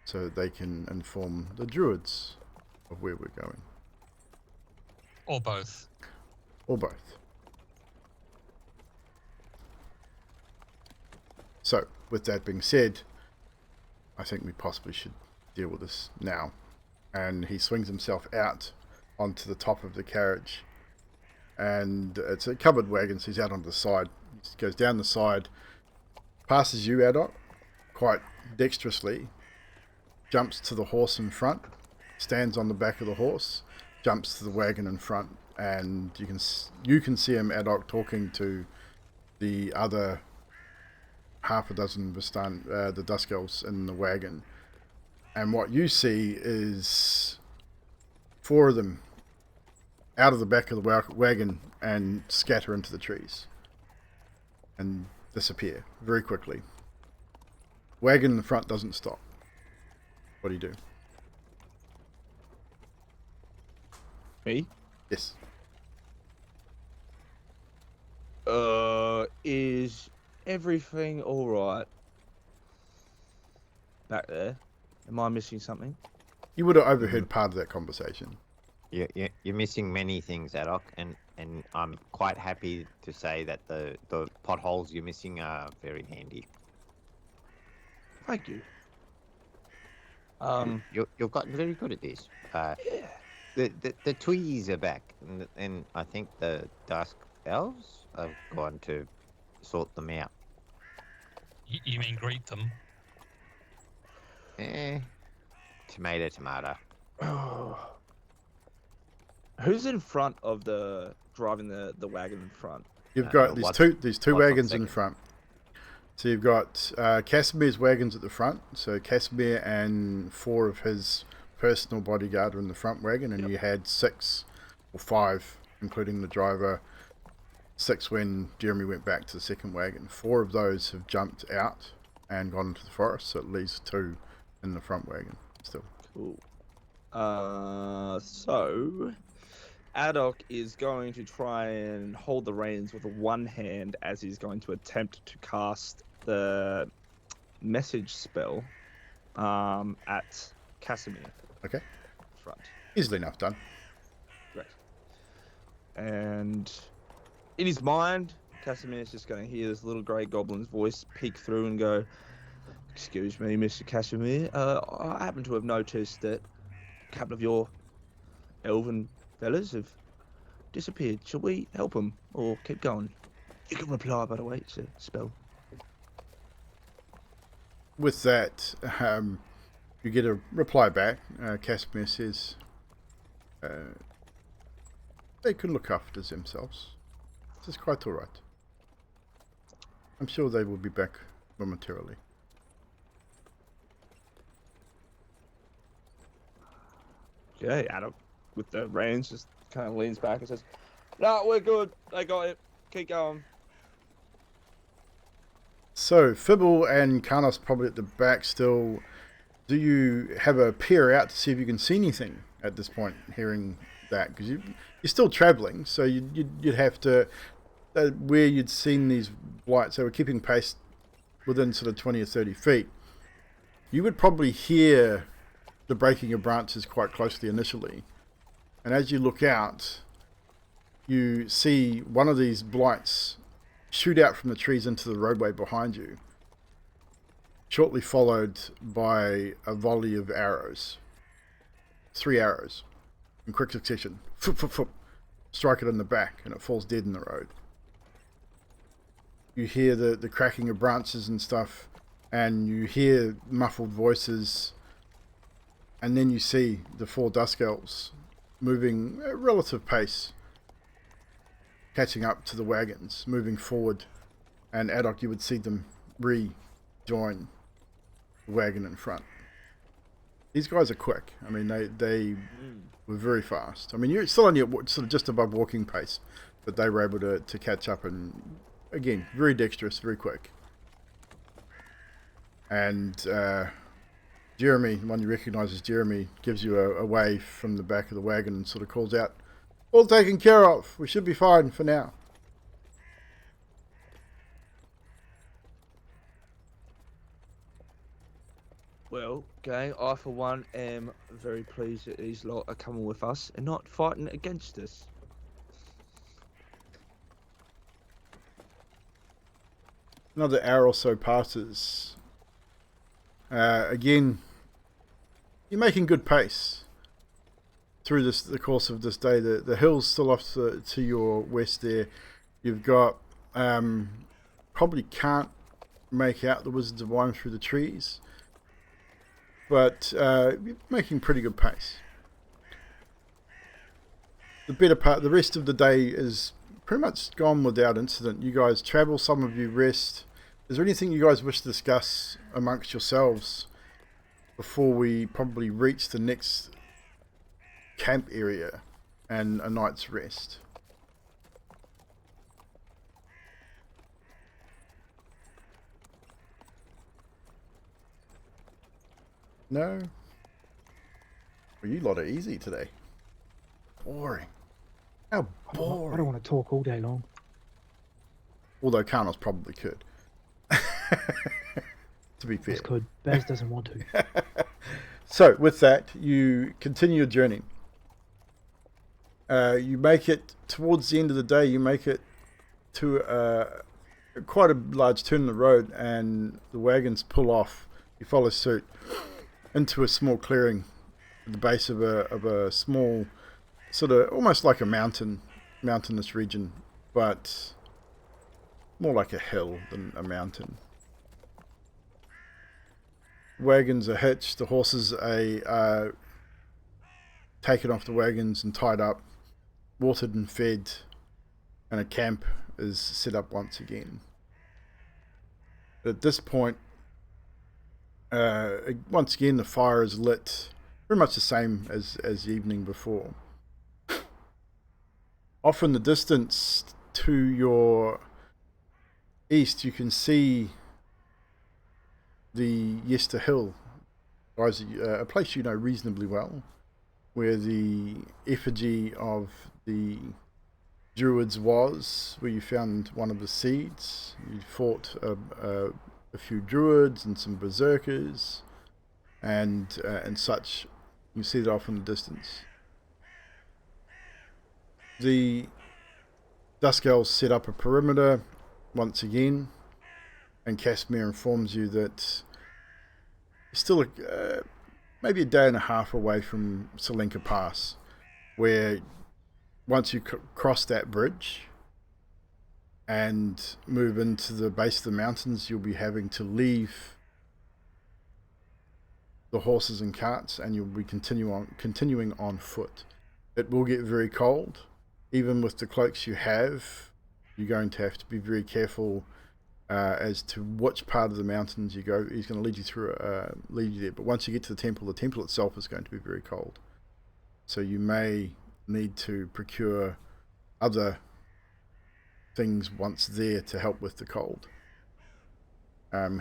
so they can inform the Druids of where we're going. Or both. Or both. So, with that being said, I think we possibly should deal with this now. And he swings himself out onto the top of the carriage. And it's a covered wagon, so he's out on the side. He goes down the side, passes you, Adok, quite dexterously, jumps to the horse in front, stands on the back of the horse, jumps to the wagon in front, and you can see him, Adok, talking to the other half a dozen the Dusk Elves in the wagon. And what you see is 4 of them out of the back of the wagon and scatter into the trees and disappear very quickly. Wagon in the front doesn't stop. What do you do? Me? Yes. Is everything alright back there? Am I missing something? You would have overheard part of that conversation. You're missing many things, Adok, and I'm quite happy to say that the potholes you're missing are very handy. Thank you. You've gotten very good at this. Yeah. The Twees are back, and I think the Dusk Elves have gone to sort them out. You mean greet them? Tomato, tomato. Who's in front of driving the wagon in front? You've got these two what's on wagons in second? front. So you've got Casimir's wagons at the front. So Casimir and 4 of his personal bodyguard are in the front wagon, and you had 6 or 5, including the driver. 6 when Jeremy went back to the second wagon. 4 of those have jumped out and gone into the forest, so it leaves 2 in the front wagon still. Cool. So Adok is going to try and hold the reins with one hand as he's going to attempt to cast the message spell at Casimir. Okay. Front. Easily enough done. Great. And in his mind, Casimir's just going to hear this little grey goblin's voice peek through and go, "Excuse me, Mr. Casimir. I happen to have noticed that a couple of your elven fellas have disappeared. Shall we help them or keep going?" You can reply, by the way. It's a spell. With that, you get a reply back. Casimir says, they can look after themselves. This is quite all right. I'm sure they will be back momentarily. Okay, Adam, with the reins, just kind of leans back and says, "No, we're good. They got it. Keep going." So, Fibble and Karnos probably at the back still. Do you have a peer out to see if you can see anything at this point, hearing that? Because you're still travelling, so you'd have to... where you'd seen these blights, they were keeping pace within sort of 20 or 30 feet, you would probably hear the breaking of branches quite closely initially. And as you look out, you see one of these blights shoot out from the trees into the roadway behind you, shortly followed by a volley of arrows. 3 arrows in quick succession. Foop, foop, foop. Strike it in the back and it falls dead in the road. You hear the cracking of branches and stuff, and you hear muffled voices, and then you see the 4 Dusk Elves moving at a relative pace, catching up to the wagons, moving forward, and Adok, you would see them rejoin the wagon in front. These guys are quick. I mean, they were very fast. I mean, you're still only at sort of just above walking pace, but they were able to catch up, and again, very dexterous, very quick. And Jeremy, the one you recognise as Jeremy, gives you a wave from the back of the wagon and sort of calls out, "All taken care of. We should be fine for now." Well, gang, I for one am very pleased that these lot are coming with us and not fighting against us. Another hour or so passes. Again, you're making good pace through the course of this day. The hill's still off to your west there. You've got probably can't make out the Wizards of Wine through the trees, but you're making pretty good pace. The rest of the day is pretty much gone without incident. You guys travel, some of you rest. Is there anything you guys wish to discuss amongst yourselves before we probably reach the next camp area and a night's rest? No? Well, you lot are easy today. Boring. How boring. I don't want to talk all day long. Although Karnos probably could. To be fair. That's good. Baz doesn't want to. So, with that, you continue your journey. You make it, towards the end of the day, you make it to quite a large turn in the road, and the wagons pull off. You follow suit into a small clearing at the base of a small, sort of almost like a mountainous region, but more like a hill than a mountain. Wagons are hitched, the horses are taken off the wagons and tied up, watered and fed, and a camp is set up once again. At this point, once again the fire is lit, very much the same as the evening before. Off in the distance to your east, you can see the Yester Hill, guys, a place you know reasonably well, where the effigy of the Druids was, where you found one of the seeds. You fought a few Druids and some Berserkers and such. You see that off in the distance. The Dusk Elves set up a perimeter once again, and Casimir informs you that you're still maybe a day and a half away from Tsolenka Pass, where once you cross that bridge and move into the base of the mountains, you'll be having to leave the horses and carts, and you'll be continuing on foot. It will get very cold. Even with the cloaks you have, you're going to have to be very careful as to which part of the mountains you go. He's going to lead you through, lead you there. But once you get to the temple itself is going to be very cold. So you may need to procure other things once there to help with the cold.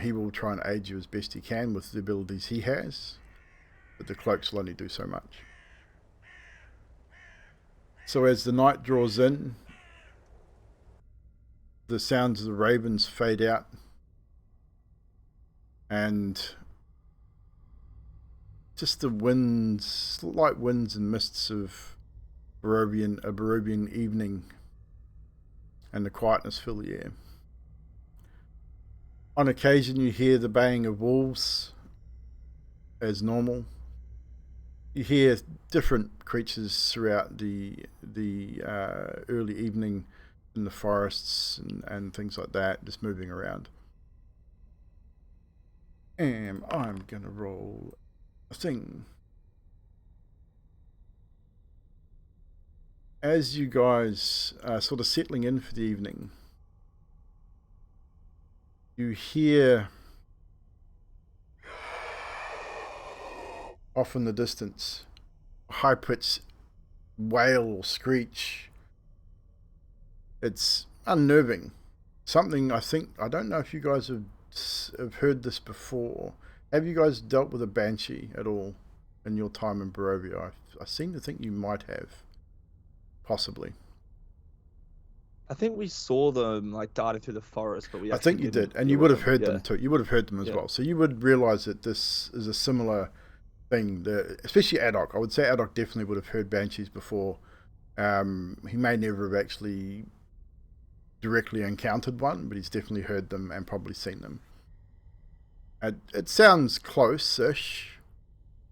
He will try and aid you as best he can with the abilities he has, but the cloaks will only do so much. So as the night draws in, the sounds of the ravens fade out, and just the winds, light winds and mists of a Barovian evening, and the quietness fill the air. On occasion you hear the baying of wolves as normal. You hear different creatures throughout the early evening in the forests and things like that, just moving around. And I'm going to roll a thing. As you guys are sort of settling in for the evening, you hear off in the distance a high-pitched wail or screech. It's unnerving. Something I don't know if you guys have heard this before. Have you guys dealt with a banshee at all in your time in Barovia? I seem to think you might have. Possibly. I think we saw them like darting through the forest, but we I actually think you didn't did, and you deal would with have heard yeah. them too. You would have heard them as Yeah. well. So you would realise that this is a similar thing. Especially Adok. I would say Adok definitely would have heard banshees before. He may never have actually directly encountered one, but he's definitely heard them and probably seen them. It sounds close-ish.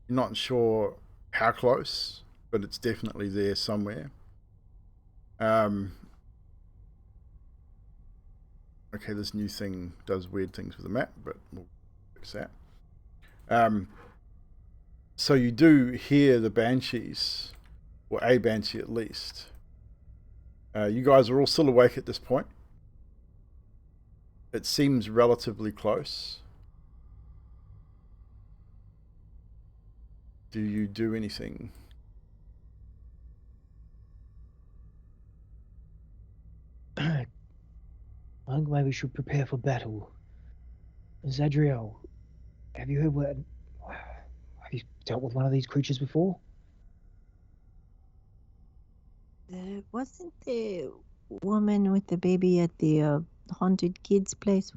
You're not sure how close, but it's definitely there somewhere. Okay, this new thing does weird things with the map, but we'll fix that. So you do hear the banshees, or a banshee at least. You guys are all still awake at this point. It seems relatively close. Do you do anything? I think maybe we should prepare for battle. Zadriel, have you dealt with one of these creatures before? Wasn't the woman with the baby at the haunted kids place,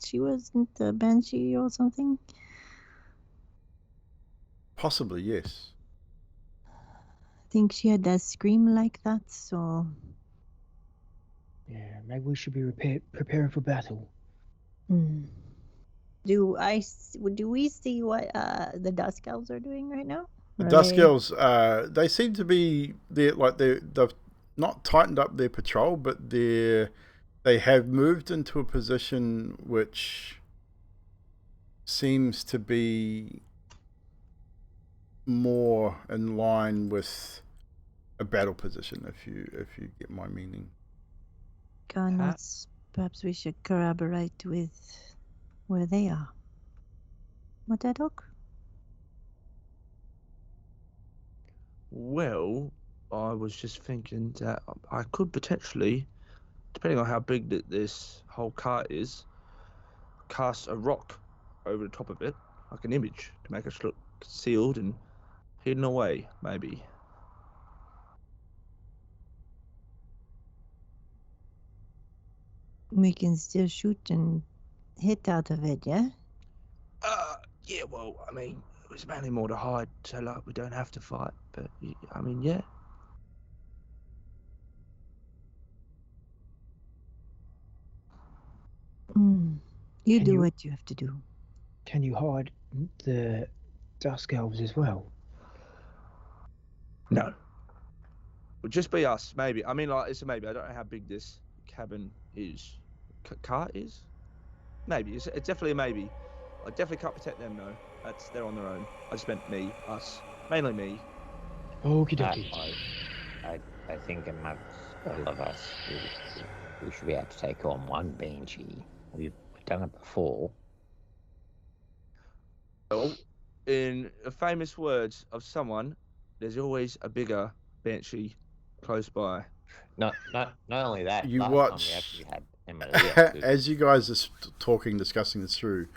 she wasn't a banshee or something? Possibly, yes. I think she had that scream like that, so... Yeah, maybe we should be preparing for battle. Do we see what the Dusk Elves are doing right now? The Dusk Elves, they seem to be they've not tightened up their patrol, but they have moved into a position which seems to be more in line with a battle position, if you get my meaning. Perhaps we should corroborate with where they are. What, Adok? Well, I was just thinking that I could potentially, depending on how big this whole cart is, cast a rock over the top of it, like an image, to make us look concealed and hidden away, maybe. We can still shoot and hit out of it, yeah? Yeah, well, I mean, it was mainly more to hide, so like we don't have to fight, but I mean, yeah. You do what you have to do. Can you hide the Dusk Elves as well? No. It'll just be us, maybe. I mean, like, it's a maybe. I don't know how big this cabin is. Cart is? Maybe. It's definitely a maybe. I definitely can't protect them, though. They're on their own. I just meant me, us. Mainly me. Okie dokie. I think amongst all of us, we should be able to take on one banshee. We've done it before. Well, in the famous words of someone, there's always a bigger banshee close by. Not only that. You last watch time we actually had Emily as you guys are discussing this through.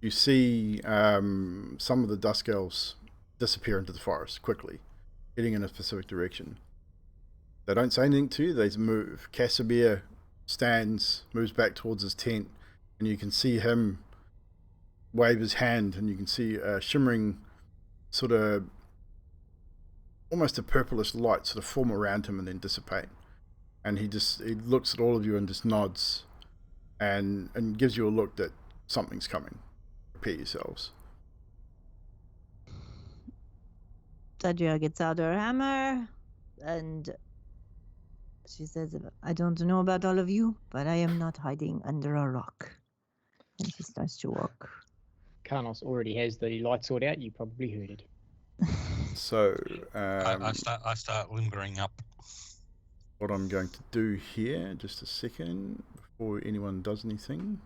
You see some of the Dusk Elves disappear into the forest quickly, heading in a specific direction. They don't say anything to you, they move. Casimir moves back towards his tent, and you can see him wave his hand, and you can see a shimmering sort of almost a purplish light sort of form around him and then dissipate. And he looks at all of you and just nods and gives you a look that something's coming. Prepare yourselves. Tadria gets out her hammer and she says, I don't know about all of you, but I am not hiding under a rock. And she starts to walk. Karnos already has the light sword out. You probably heard it. So, I start limbering up. what I'm going to do here, just a second, before anyone does anything.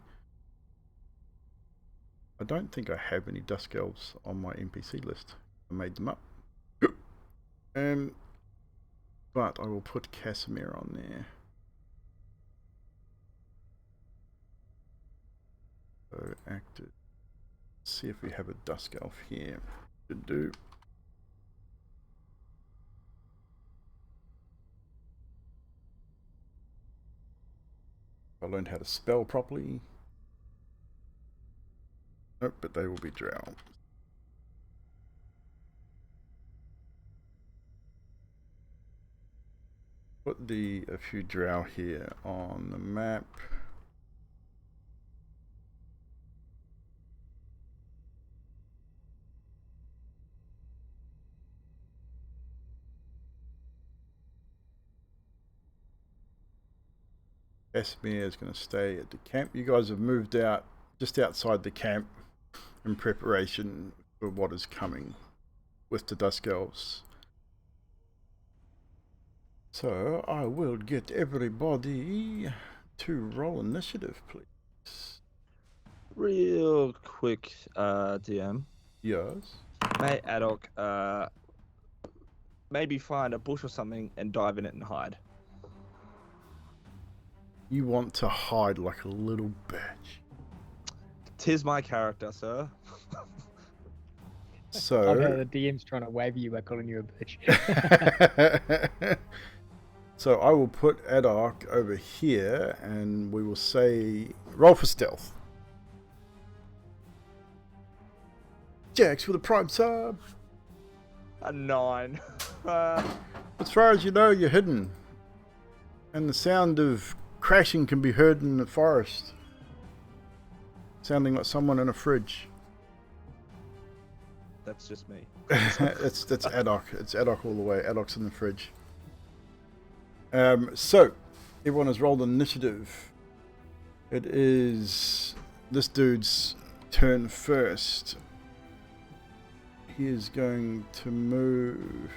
I don't think I have any Dusk Elves on my NPC list. I made them up. But I will put Casimir on there. So active. See if we have a Dusk Elf here. Should do. I learned how to spell properly. Nope, but they will be drow. Put a few drow here on the map. Casimir is going to stay at the camp. You guys have moved out just outside the camp in preparation for what is coming with the Dusk Elves. So I will get everybody to roll initiative, please. Real quick, DM. Yes. May Adok maybe find a bush or something and dive in it and hide. You want to hide like a little bitch. Tis my character, sir. So I've heard the DM's trying to wave you by calling you a bitch. So I will put Adok over here and we will say roll for stealth. Jax with a prime sub. A 9. As far as you know, you're hidden. And the sound of crashing can be heard in the forest. Sounding like someone in a fridge. That's just me. That's Adok. It's Adok all the way. Adok's in the fridge. So, everyone has rolled initiative. It is this dude's turn first. He is going to move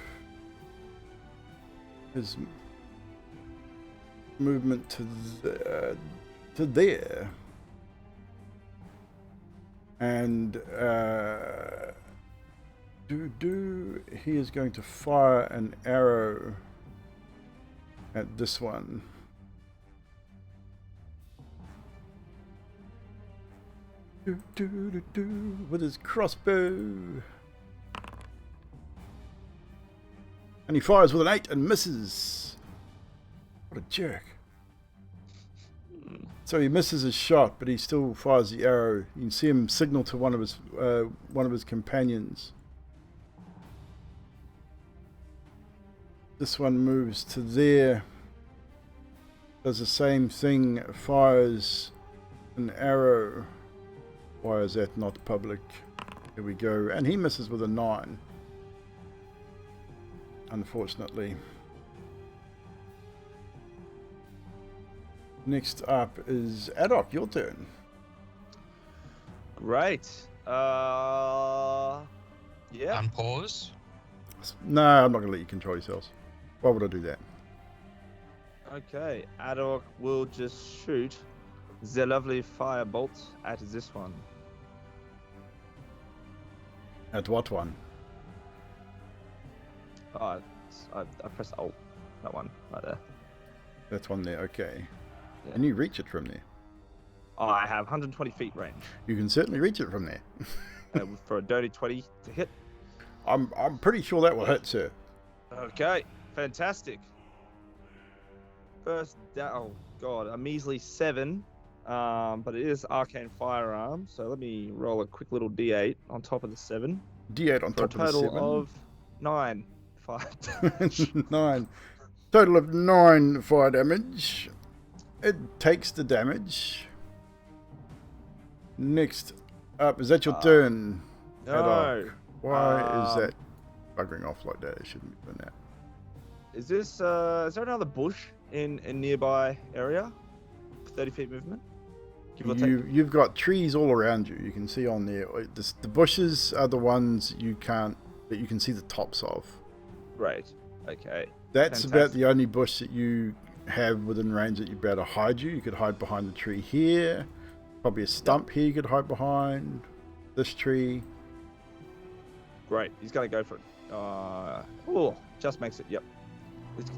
his movement to there. And he is going to fire an arrow at this one. With his crossbow. And he fires with an 8 and misses. What a jerk. So he misses his shot, but he still fires the arrow. You can see him signal to one of his companions. This one moves to there. Does the same thing, fires an arrow. Why is that not public? Here we go. And he misses with a 9. Unfortunately. Next up is Adok, your turn. Great. Yeah. Unpause. No, I'm not going to let you control yourselves. Why would I do that? Okay, Adok will just shoot the lovely firebolt at this one. At what one? Oh, I pressed Alt. That one, right there. That one there, okay. Yeah. And you reach it from there. Oh, I have 120 feet range. You can certainly reach it from there. For a dirty 20 to hit. I'm pretty sure that will hit, sir. Okay, fantastic. First down, oh god, a measly 7 But it is arcane firearm, so let me roll a quick little d8 on top of the 7 D8 on for a top of the total 7. of 9 fire damage. 9. Total of 9 fire damage. It takes the damage. Next up, is that your turn? No. Adok? Why is Um, that buggering off like that? It shouldn't be doing that. Is there another bush in nearby area? 30 feet movement? Give or take? You've got trees all around you. You can see on there. The bushes are the ones that you can see the tops of. Right. Okay. That's about Fantastic. the only bush that you have within range that you'd be able to hide you. You could hide behind the tree here. Probably a stump here you could hide behind. This tree. Great. He's going to go for it. Oh, just makes it. Yep.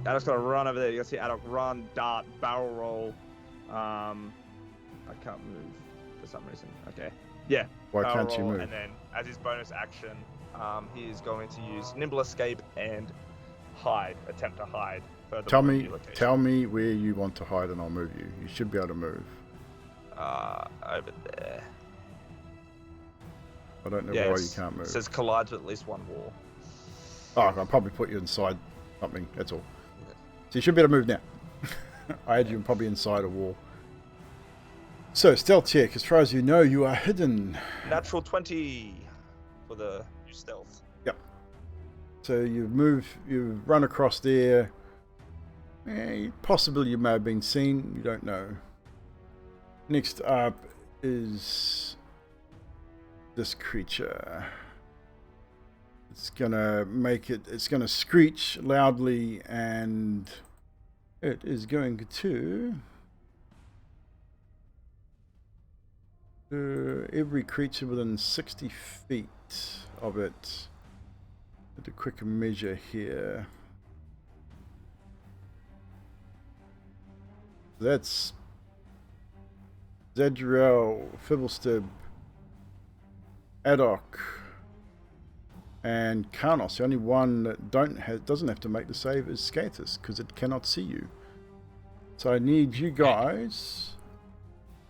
Adok's going to run over there. You can see Adok run, dart, barrel roll. I can't move for some reason. Okay. Yeah. Why barrel can't you roll, move? And then as his bonus action, he is going to use nimble escape and hide. Attempt to hide. Further Tell from me, your location. tell me where you want to hide, and I'll move you. You should be able to move. Over there. I don't know Yeah, why you can't move. It says collides with at least one wall. Oh, I'll probably put you inside something. That's all. So you should be able to move now. I had you probably inside a wall. So stealth check. As far as you know, you are hidden. Natural 20 for the new stealth. Yep. So you've run across there. Possibly you may have been seen. You don't know. Next up is this creature. It's gonna screech loudly, and it is going to every creature within 60 feet of it. At a quicker measure here. That's Zedrel, Fibblestib, Adok, and Karnos. The only one that doesn't have to make the save is Skathis, because it cannot see you. So I need you guys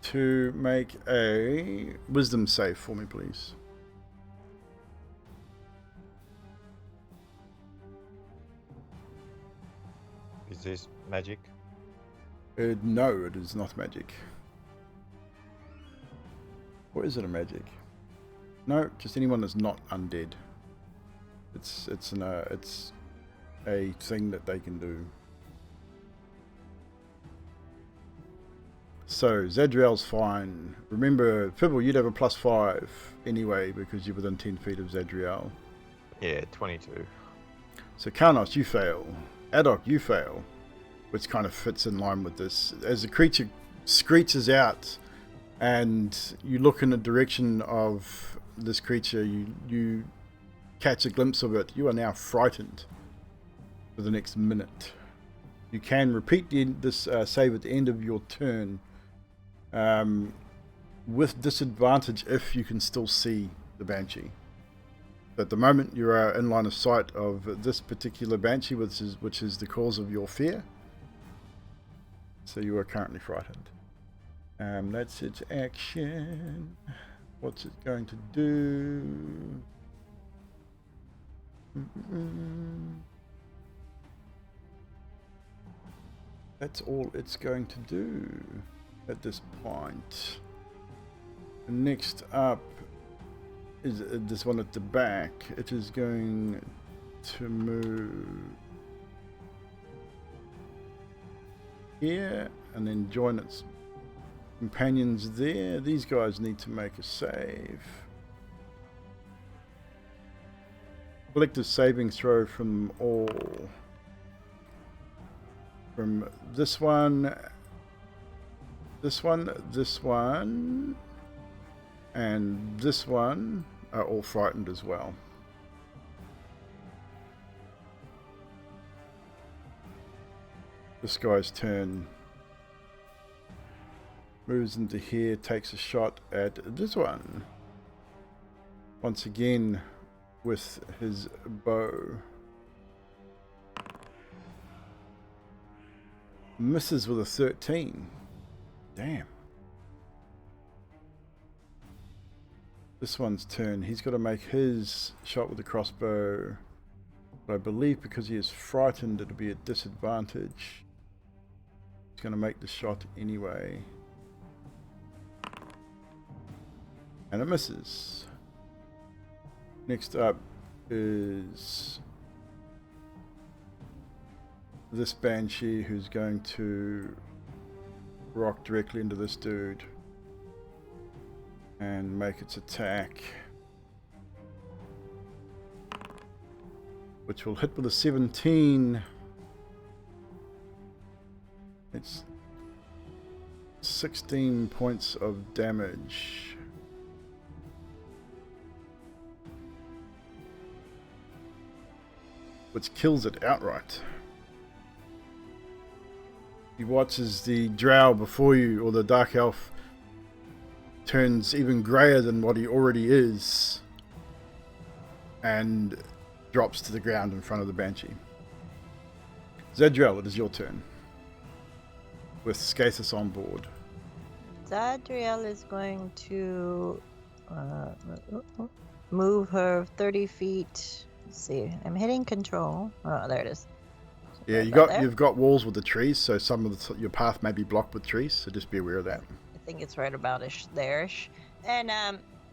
to make a wisdom save for me, please. Is this magic? No, it is not magic. Or is it a magic? No, just anyone that's not undead. It's a thing that they can do. So Zadriel's fine. Remember, Fibble, you'd have a +5 anyway because you're within 10 feet of Zadriel. Yeah, 22. So Karnos, you fail. Adok, you fail, which kind of fits in line with this. As the creature screeches out, and you look in the direction of this creature, you catch a glimpse of it. You are now frightened for the next minute. You can repeat this save at the end of your turn, with disadvantage if you can still see the Banshee. At the moment, you are in line of sight of this particular Banshee, which is the cause of your fear. So you are currently frightened. That's its action. What's it going to do? That's all it's going to do at this point. Next up is this one at the back. It is going to move here and then join its companions there. These guys need to make a save. Collective saving throw from all. From this one, and this one are all frightened as well. This guy's turn. Moves into here, takes a shot at this one. Once again with his bow. Misses with a 13. Damn. this one's turn. He's got to make his shot with the crossbow. But I believe because he is frightened, it'll be a disadvantage. He's going to make the shot anyway. And it misses. Next up is this Banshee, who's going to rock directly into this dude and make its attack, which will hit with a 17. It's 16 points of damage. Which kills it outright. You watch as the drow before you, or the dark elf, turns even greyer than what he already is and drops to the ground in front of the Banshee. Zadriel, it is your turn. With Skathis on board. Zadriel is going to move her 30 feet. Let's see, I'm hitting control. Oh, there it is. Yeah, you've got walls with the trees, so some of your path may be blocked with trees, so just be aware of that. I think it's right about there-ish. And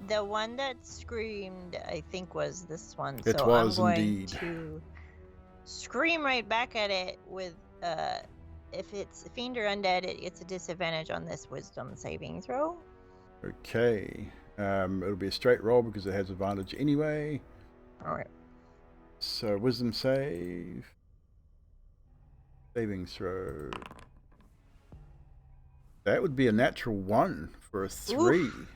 the one that screamed, I think, was this one. It so was I'm going indeed. to scream right back at it with, if it's fiend or undead, it's a disadvantage on this wisdom saving throw. Okay. It'll be a straight roll because it has advantage anyway. Alright. So, wisdom save. Saving throw. That would be a natural 1 for a 3. Oof.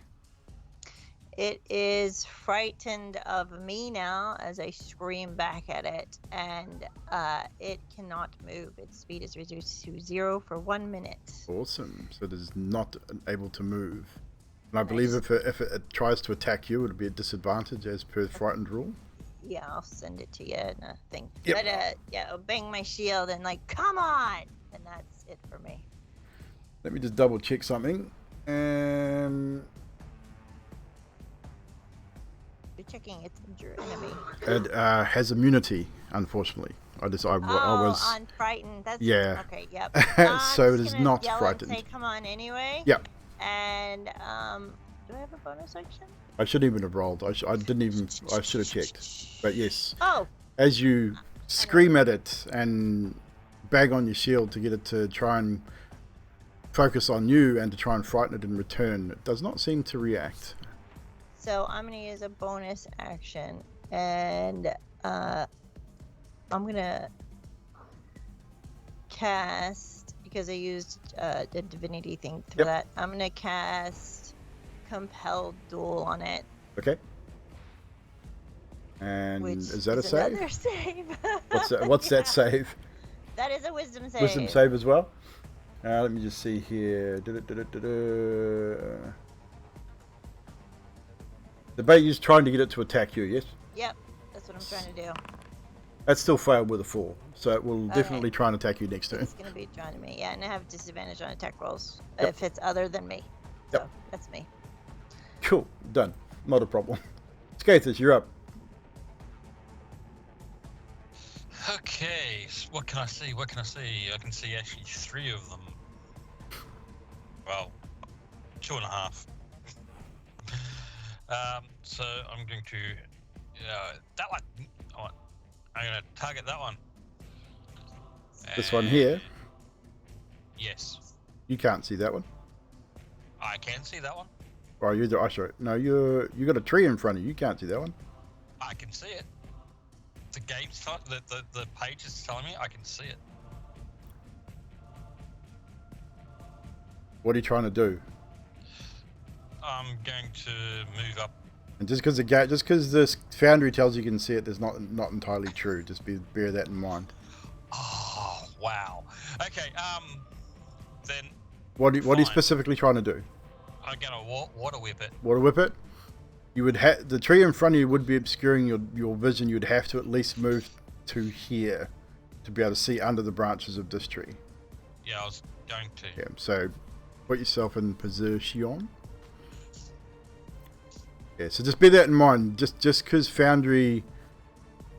It is frightened of me now as I scream back at it, and it cannot move. Its speed is reduced to 0 for 1 minute. Awesome. So it is not able to move. And I believe if it tries to attack you, it would be a disadvantage as per frightened rule. Yeah, I'll send it to you in a thing. Yep. But yeah, I'll bang my shield and like, come on! And that's it for me. Let me just double check something. You're checking its your enemy. It has immunity, unfortunately. I was on frightened. That's yeah. Okay, yep. So it is not frightened. Say, come on anyway. Yep. And do I have a bonus action? I shouldn't even have rolled. I should have checked. But yes. Oh. As you scream at it and bang on your shield to get it to try and focus on you and to try and frighten it in return, it does not seem to react. So I'm going to use a bonus action, and I'm going to cast, because I used the divinity thing for that, I'm going to cast Compelled Duel on it. Okay. And Which is that a is save? another save. What's that save? That is a wisdom save. Wisdom save as well? Let me just see here. The bait is trying to get it to attack you, yes? Yep, that's what I'm trying to do. That still failed with a 4, so it will definitely try and attack you next turn. It's going to be trying to me, yeah, and I have disadvantage on attack rolls Yep. if it's other than me. Yep. So that's me. Cool, done. Not a problem. Skathis, you're up. Okay, so what can I see? What can I see? I can see actually 3 of them. Well, 2.5. So I'm going to that one. I'm going to target that one. This one here. Yes, You can't see that one. I can see that one. Oh, you got a tree in front of you. You can't see that one. I can see it. The game's the page is telling me I can see it. What are you trying to do? I'm going to move up. And just because this foundry tells you can see it, that's not entirely true. Just bear that in mind. Oh wow. Okay. Then. What are you specifically trying to do? I'm gonna water whip it. Water whip it. You would have the tree in front of you would be obscuring your vision. You'd have to at least move to here to be able to see under the branches of this tree. Yeah, I was going to. Yeah. So put yourself in position. Yeah, so just bear that in mind. Just because Foundry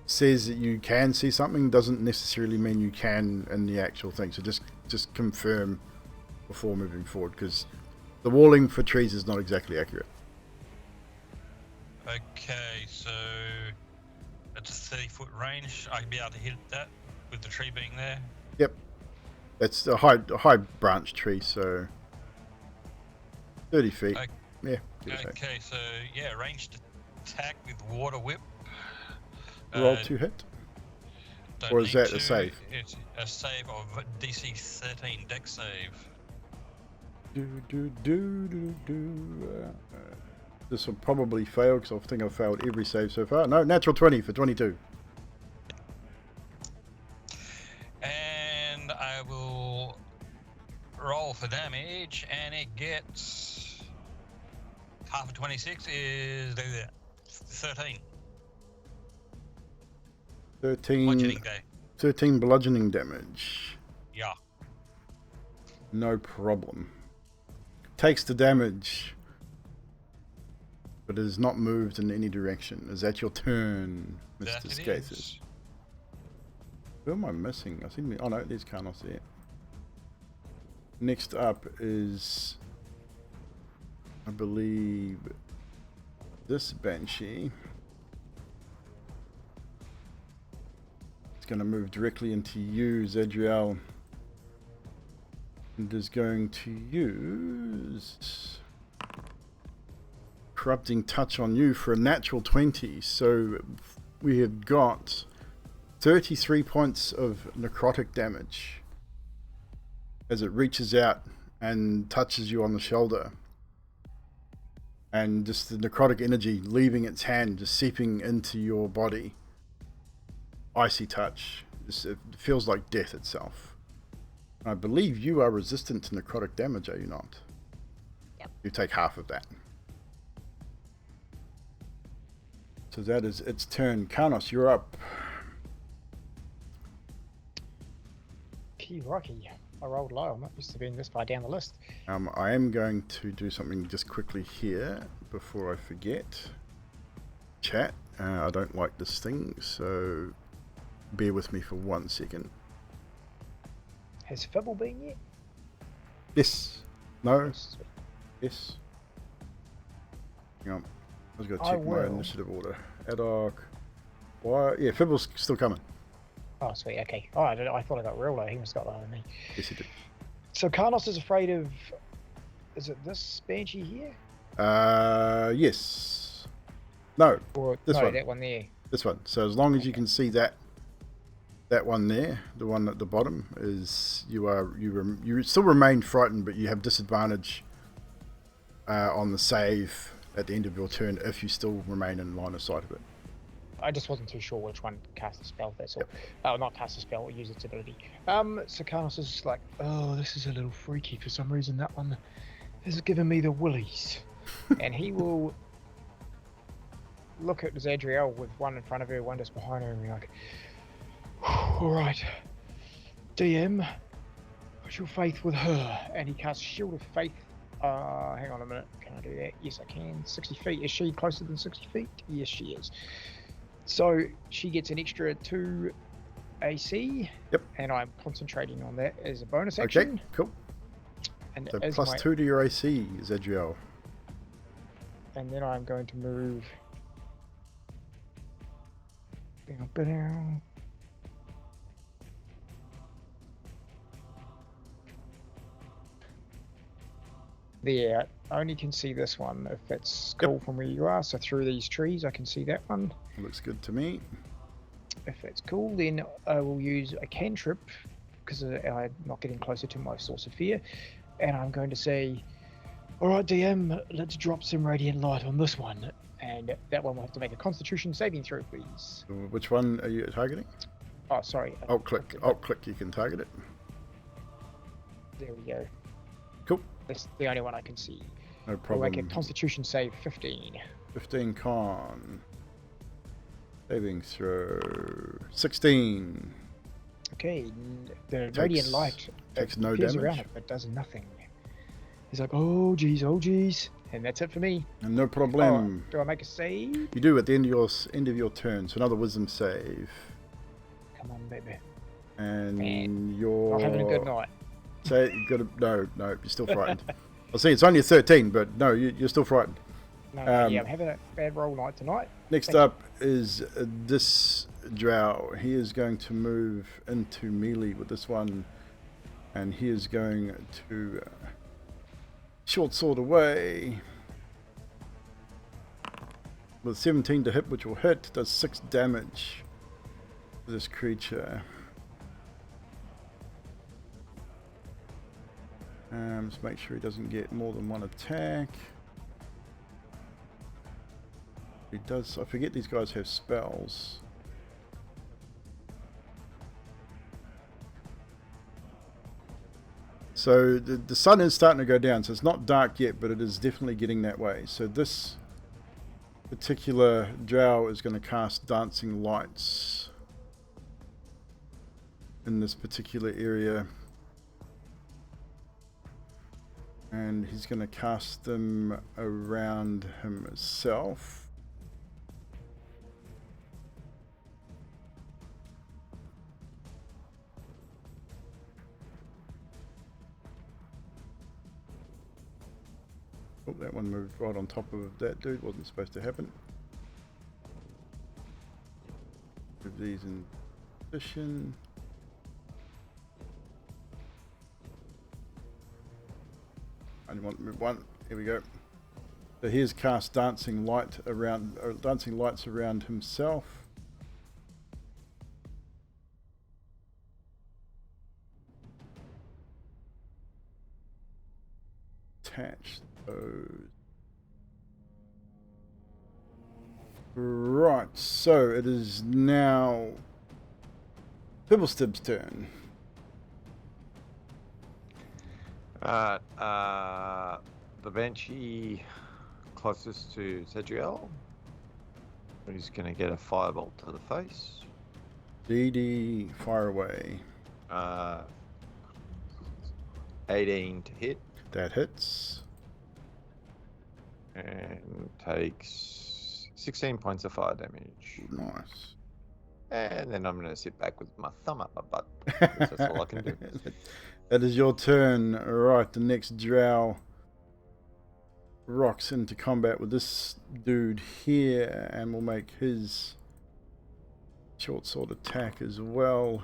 says that you can see something doesn't necessarily mean you can in the actual thing. So just confirm before moving forward, because the walling for trees is not exactly accurate. Okay, so it's a 30-foot range. I'd be able to hit that with the tree being there. Yep, it's a high branch tree, so 30 feet. Okay. Yeah. give or take. Okay, so yeah, ranged attack with water whip. Roll to hit. Don't Or is need that a save? It's a save of DC 13 deck save. This will probably fail because I think I've failed every save so far. No, natural 20 for 22. And I will roll for damage, and it gets half of 26 is 13. 13 day. 13 bludgeoning damage. Yeah. No problem. Takes the damage, but is not moved in any direction. Is that your turn, That Mr. it Skaters? is. Who am I missing? I think. Oh no, there's Karnos there. Next up is, I believe, this Banshee. It's going to move directly into you, Zadriel. And is going to use Corrupting Touch on you for a natural 20. So we have got 33 points of necrotic damage as it reaches out and touches you on the shoulder. And just the necrotic energy leaving its hand, just seeping into your body. Icy touch. It feels like death itself. I believe you are resistant to necrotic damage, are you not? Yep. You take half of that. So that is its turn. Karnos, you're up. Key Rocky. I rolled low. I'm not used to being this far down the list. I am going to do something just quickly here before I forget. Chat. I don't like this thing, so bear with me for 1 second. Has Fibble been yet? Yes. No. Sweet. Yes. Hang on. I was going to I check my will. initiative order. Ad hoc. Why? Yeah, Fibble's still coming. Oh, sweet. Okay. Oh, I thought I got real low. He must got lower than me. Yes, he did. So Karnos is afraid of. Is it this Banshee here? Yes. No, Or This no, one. that one there. this one. So as long as you can see that one there, the one at the bottom, is you still remain frightened, but you have disadvantage on the save at the end of your turn if you still remain in line of sight of it. I just wasn't too sure which one cast the spell. That's all. Oh, not cast the spell, or use its ability. So Karnos is like, oh, this is a little freaky for some reason. That one has given me the willies, and he will look at Zadriel with one in front of her, one just behind her, and be like, all right, DM, what's your faith with her? And he casts Shield of Faith. Hang on a minute. Can I do that? Yes, I can. 60 feet. Is she closer than 60 feet? Yes, she is. So she gets an extra 2 AC. Yep. And I'm concentrating on that as a bonus Okay, action. cool. And So as plus my, 2 to your AC, Zadriel. And then I'm going to move. There, I only can see this one if it's cool from where you are. So through these trees, I can see that one. Looks good to me. If it's cool, then I will use a cantrip because I'm not getting closer to my source of fear. And I'm going to say, all right, DM, let's drop some radiant light on this one. And that one will have to make a constitution saving throw, please. Which one are you targeting? Oh, sorry. Alt click, you can target it. There we go. Cool. That's the only one I can see. No I'll problem. make a constitution save 15. 15 con. Saving throw. 16. Okay, the radiant light takes no appears damage. around it, but does nothing. He's like, oh geez, And that's it for me. And no Oh, problem. do I make a save? You do at the end of your turn. So another wisdom save. Come on, baby. And you're I'm having a good night. Say you got to no, you're still frightened. I see it's only a 13, but no, you're still frightened. No, yeah, I'm having a bad roll night tonight. Next Thank up is this drow. He is going to move into melee with this one, and he is going to short sword away with 17 to hit, which will hit. Does 6 damage to this creature. Just make sure he doesn't get more than one attack. He does. I forget these guys have spells. So the sun is starting to go down, so it's not dark yet, but it is definitely getting that way. So this particular drow is going to cast dancing lights in this particular area. And he's going to cast them around himself. Oh, that one moved right on top of that dude. Wasn't supposed to happen. Move these in position. I only want to move one. Here we go. So here's cast dancing lights around himself. Attach those. Right, so it is now Pibblestib's turn. The Banshee closest to Zedriel. He's going to get a firebolt to the face. DD, fire away. 18 to hit. That hits. And takes 16 points of fire damage. Nice. And then I'm going to sit back with my thumb up my butt. Because that's all I can do. That is your turn. Alright, the next drow rocks into combat with this dude here and will make his short sword attack as well.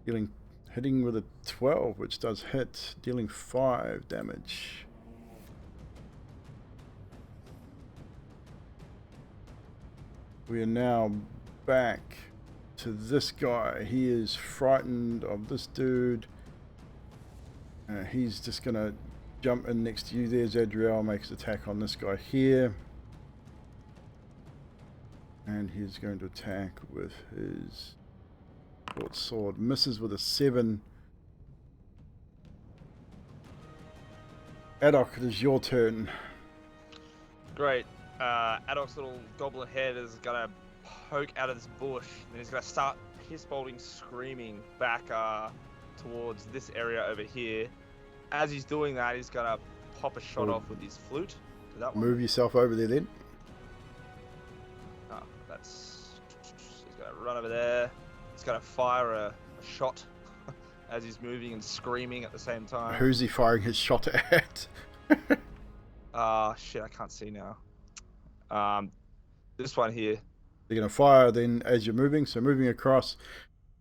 Hitting with a 12, which does hit, dealing 5 damage. We are now back to this guy. He is frightened of this dude. He's just going to jump in next to you there. Zadriel makes attack on this guy here. And he's going to attack with his short sword. Misses with a 7. Adok, it is your turn. Great. Adok's little goblin head is gonna poke out of this bush, and he's gonna start piss-bolting, screaming back towards this area over here. As he's doing that, he's gonna pop a shot off with his flute. To that one. Move yourself over there then. Oh, that's. He's gonna run over there. He's gonna fire a shot as he's moving and screaming at the same time. Who's he firing his shot at? Shit, I can't see now. This one here. You're going to fire then as you're moving, so moving across.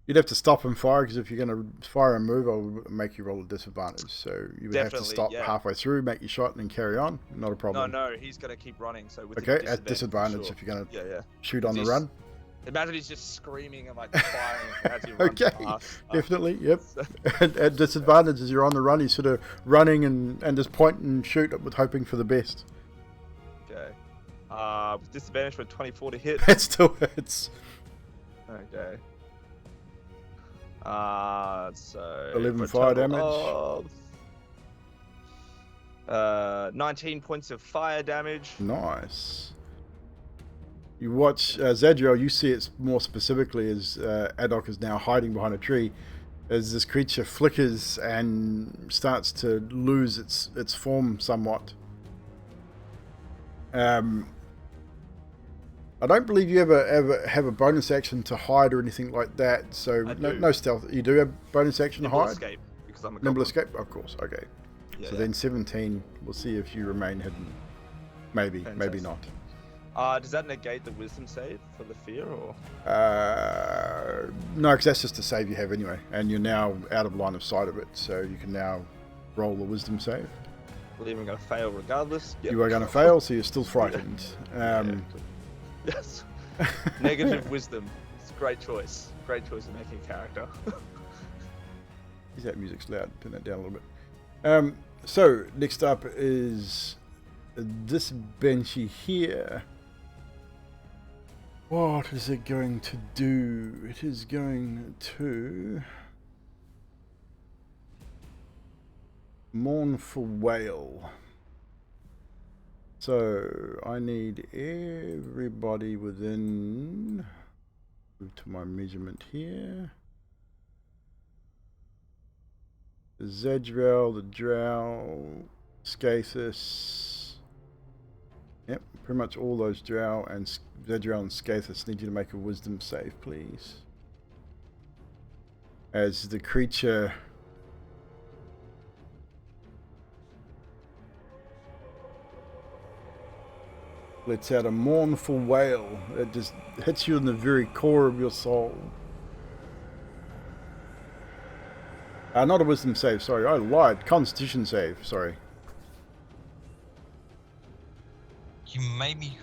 You'd have to stop and fire, because if you're going to fire and move, I'll make you roll a disadvantage. So you would have to stop halfway through, make your shot, and then carry on. Not a problem. No, he's going to keep running. So with okay, at disadvantage if you're going to shoot on the run. Imagine he's just screaming and like firing as he runs past. Definitely, yep. At disadvantage as you're on the run, he's sort of running and just point and shoot with hoping for the best. Okay. With disadvantage for 24 to hit. That still hits. Okay. So 11 fire damage. 19 points of fire damage. Nice. You watch Zadriel, you see it more specifically as Adok is now hiding behind a tree as this creature flickers and starts to lose its form somewhat. I don't believe you ever have a bonus action to hide or anything like that. So I no, do. no stealth. You do have bonus action to Nimble hide. escape because I'm a Nimble goblin. escape, of course. Okay. Yeah, So yeah. then 17. We'll see if you remain hidden. Maybe, maybe not. Does that negate the wisdom save for the fear, or? No, because that's just a save you have anyway, and you're now out of line of sight of it, so you can now roll the wisdom save. Believe I'm going to fail regardless. Yep. You are going to fail, so you're still frightened. Yes. Negative wisdom. It's a great choice. Great choice of making a character. That music's loud. Turn that down a little bit. So next up is this Banshee here. What is it going to do? It is going to Mournful Whale. So I need everybody within. Move to my measurement here. The Zedrel, the Drow, Skathis. Yep, pretty much all those Drow and Zedrel and Skathis need you to make a wisdom save, please. As the creature lets out a mournful wail that just hits you in the very core of your soul. Not a wisdom save, sorry, I lied. Constitution save, sorry. You made me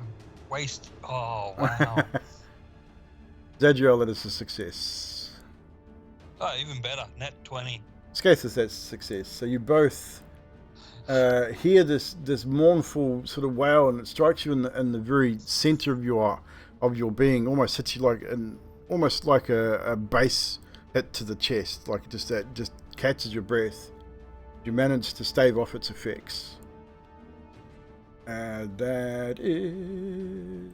waste. Oh, wow. Zedrel, that is a success. Oh, even better. Net 20. Skathis, that's a success. So you both hear this mournful sort of wail, and it strikes you in the very center of your being. Almost hits you almost like a base hit to the chest, like just catches your breath. You manage to stave off its effects. That is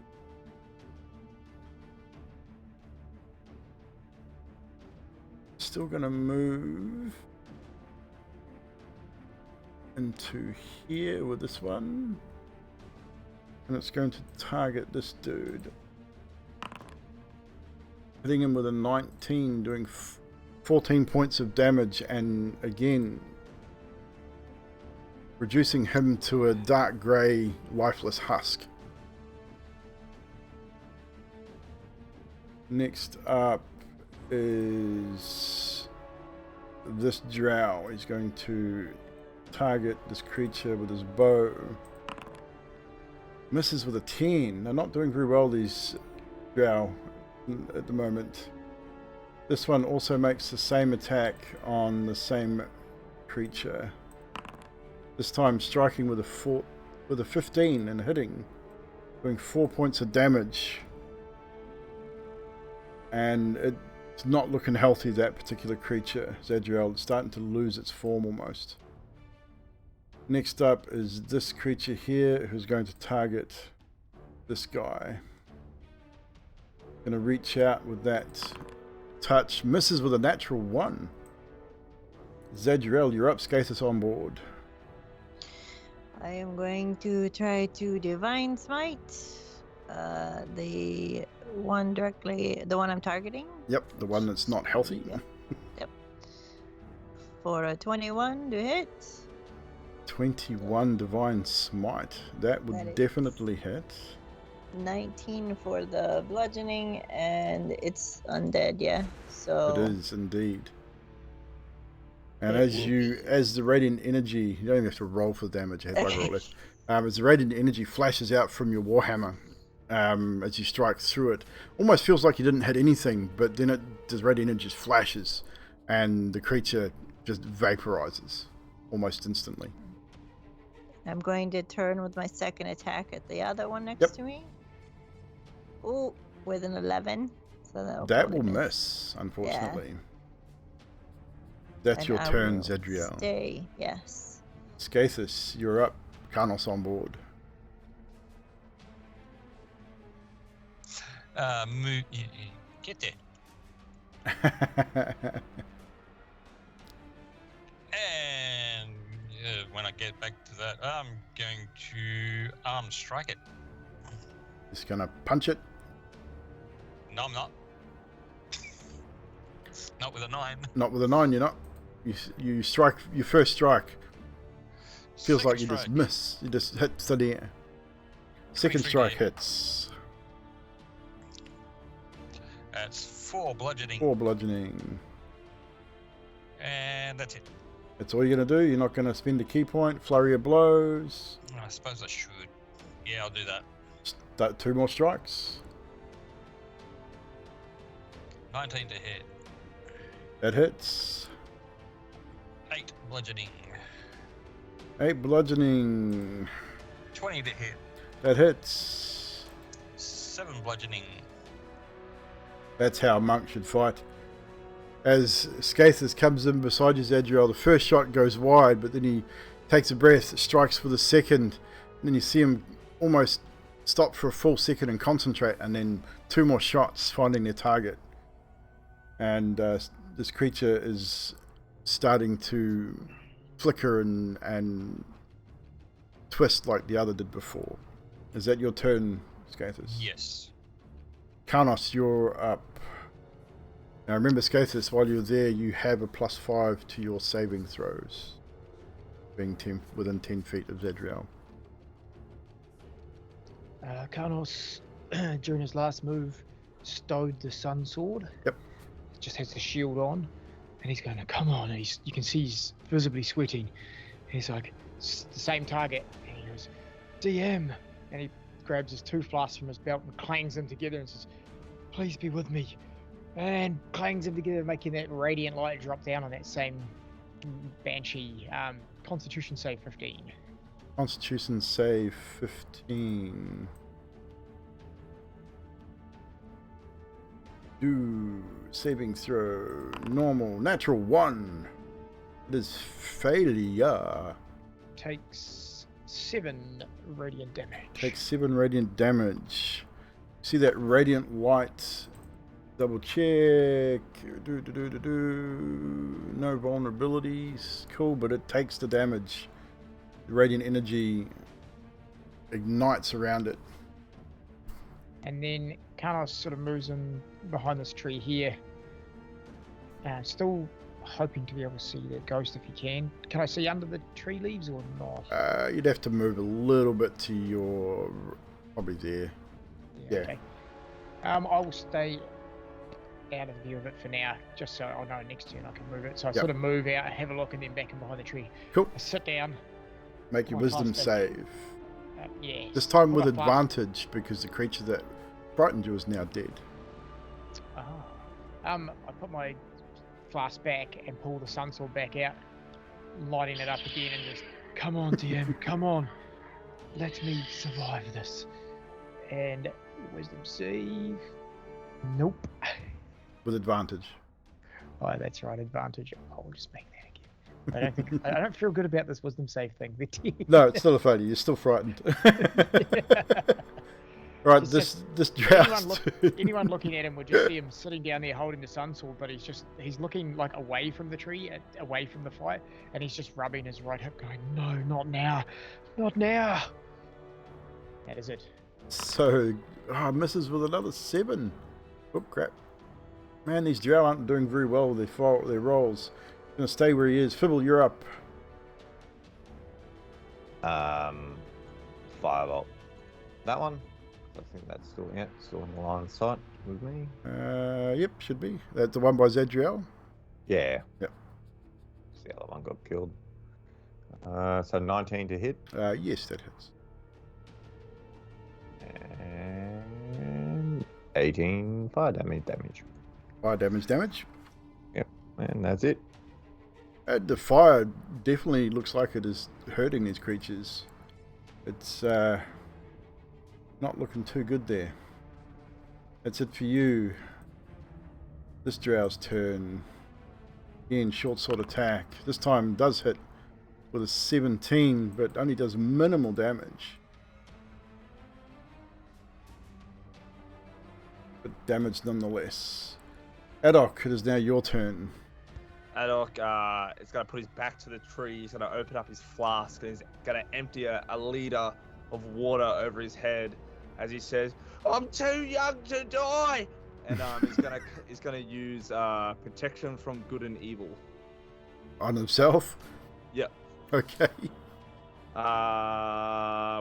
still gonna move into here with this one, and it's going to target this dude, hitting him with a 19, doing 14 points of damage, and again reducing him to a dark grey lifeless husk. Next up is this drow. He's going to target this creature with his bow. Misses with a 10. They're not doing very well, these drow, at the moment. This one also makes the same attack on the same creature. This time striking with a 15 and hitting, doing 4 points of damage. And it's not looking healthy, that particular creature, Zedrel. It's starting to lose its form almost. Next up is this creature here, who's going to target this guy. Going to reach out with that touch. Misses with a natural 1. Zedrel, you're up. Skathis on board. I am going to try to Divine Smite. The one I'm targeting. Yep, the one that's not healthy. Yep. For a 21 to hit. 21 Divine Smite. That would definitely hit. 19 for the bludgeoning, and it's undead, yeah. So it is indeed. And as the radiant energy, you don't even have to roll for damage. You have bugger all left. As the radiant energy flashes out from your warhammer, as you strike through it, almost feels like you didn't hit anything, but then the radiant energy just flashes, and the creature just vaporizes almost instantly. I'm going to turn with my second attack at the other one next to me. Ooh, with an 11. So that will miss, unfortunately. Yeah. That's your turn, Zedrel. Stay, yes. Skathis, you're up. Karnos on board. Get there. And when I get back to that. I'm going to strike it. Just gonna punch it. No, I'm not. Not with a 9. Not with a 9, you're not. You strike your first strike. Feels Second like you just strike. miss. You just hit the air. Second 23 strike hit. hits. That's 4 bludgeoning. 4 bludgeoning. And that's it. That's all you're going to do? You're not going to spend a key point, flurry of blows. I suppose I should. Yeah, I'll do that. Start 2 more strikes. 19 to hit. That hits. 8 bludgeoning. 8 bludgeoning. 20 to hit. That hits. 7 bludgeoning. That's how a monk should fight. As Skathis comes in beside you, Zadriel, the first shot goes wide, but then he takes a breath, strikes for the second, and then you see him almost stop for a full second and concentrate, and then 2 more shots finding their target. And this creature is starting to flicker and twist like the other did before. Is that your turn, Skathis? Yes. Karnos, you're up. Now remember, Skathis, while you're there, you have a +5 to your saving throws, being within 10 feet of Zadriel. Karnos, during his last move, stowed the sun sword. Yep. Just has the shield on, and he's going to come on. And you can see he's visibly sweating. And he's like, it's the same target. And he goes, DM. And he grabs his 2 flasks from his belt and clangs them together and says, please be with me. And clangs them together, making that radiant light drop down on that same banshee. Constitution save 15. Constitution save 15. Do saving throw. Normal. Natural 1. It is failure. Takes 7 radiant damage. Takes 7 radiant damage. See that radiant light. Double check. No vulnerabilities. Cool, but it takes the damage. The radiant energy ignites around it. And then Karnos sort of moves in behind this tree here. Still hoping to be able to see that ghost if he can. Can I see under the tree leaves or not? You'd have to move a little bit to your... probably there. Yeah. Okay. I will stay out of view of it for now, just so I know next turn I can move it. So I sort of move out, have a look, and then back in behind the tree. Cool. I sit down. Make your My wisdom fast save. Yeah. This time Put with my flask- advantage because the creature that frightened you is now dead. I put my flask back and pull the sunsword back out, lighting it up again, and just, come on, DM, come on. Let me survive this. And wisdom save. Nope. With advantage. Oh, that's right, advantage. I'll just make that again. I don't feel good about this wisdom save thing. No, it's still a failure. You're still frightened. Right, It's this drows. anyone looking at him would just see him sitting down there holding the sun sword, but he's looking like away from the tree, away from the fire, and he's just rubbing his right hip, going, "No, not now, not now." That is it. So, misses with another 7. Oh crap! Man, these drow aren't doing very well with their rolls. Gonna stay where he is. Fibble, you're up. Firebolt. That one? I think that's still in the line of sight with me. Yep, should be. That's the one by Zadriel. Yeah. Yep. The other one got killed. So 19 to hit. Yes, that hits. And 18 fire damage. Fire damage. Yep, and that's it. The fire definitely looks like it is hurting these creatures. It's not looking too good there. That's it for you. This drow's turn. Again, short sword attack. This time does hit with a 17, but only does minimal damage. But damage nonetheless. Adok, it is now your turn. Adok is going to put his back to the tree. He's going to open up his flask and he's going to empty a liter of water over his head as he says, "I'm too young to die." And he's gonna use protection from good and evil On himself? Yep. Okay.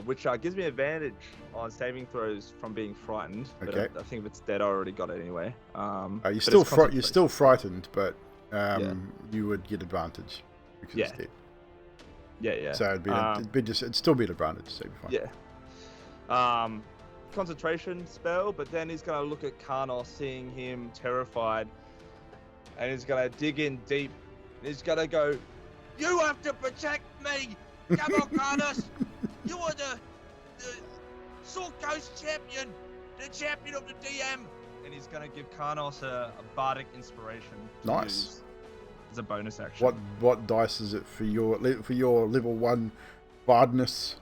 Which gives me advantage on saving throws from being frightened. But Okay. I think if it's dead, I already got it anyway. You're still frightened, but Yeah. you would get advantage because Yeah. it's dead. Yeah. So it'd still be an advantage, so you'd be fine. Yeah. Concentration spell, but then he's gonna look at Karnos, seeing him terrified, and he's gonna dig in deep. He's gonna go, "You have to protect me! Come on, Karnos! You are the Salt Coast champion, the champion of the DM!" And he's gonna give Karnos a bardic inspiration. to Nice. use as a bonus action. What dice is it for your level 1 bardness?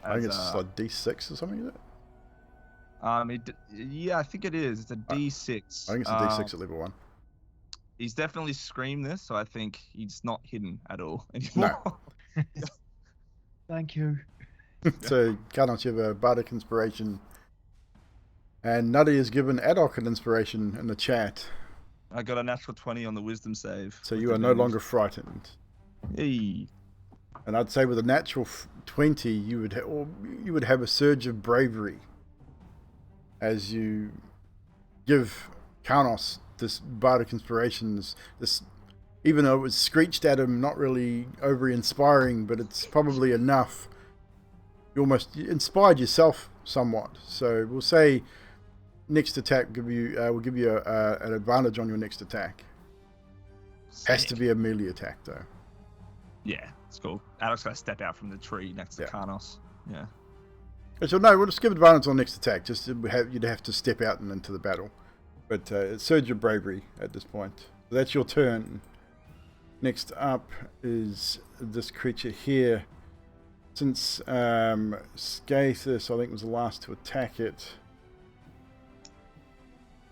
I think it's like D6 or something, is it? Yeah, I think it is. It's a D6. I think it's a D6 at level 1. He's definitely screamed this, so I think he's not hidden at all anymore. Thank you. So, Karnos, you have a bardic inspiration. And Nutty has given Adok an inspiration in the chat. I got a natural 20 on the wisdom save. So with you are no advantage. longer frightened. Hey. And I'd say with a natural 20, you would have a surge of bravery as you give Karnos this bardic inspirations. This, even though it was screeched at him, not really over inspiring, but it's probably enough. You almost inspired yourself somewhat. So we'll say next attack will give you an advantage on your next attack. Has to be a melee attack though. Yeah, it's cool. Adok's gonna step out from the tree next to Yeah. Karnos. Yeah. So no, we'll just give advantage on next attack. Just you'd have to step out and into the battle. But it's surge of bravery at this point. So that's your turn. Next up is this creature here. Since Scathus, I think, was the last to attack it,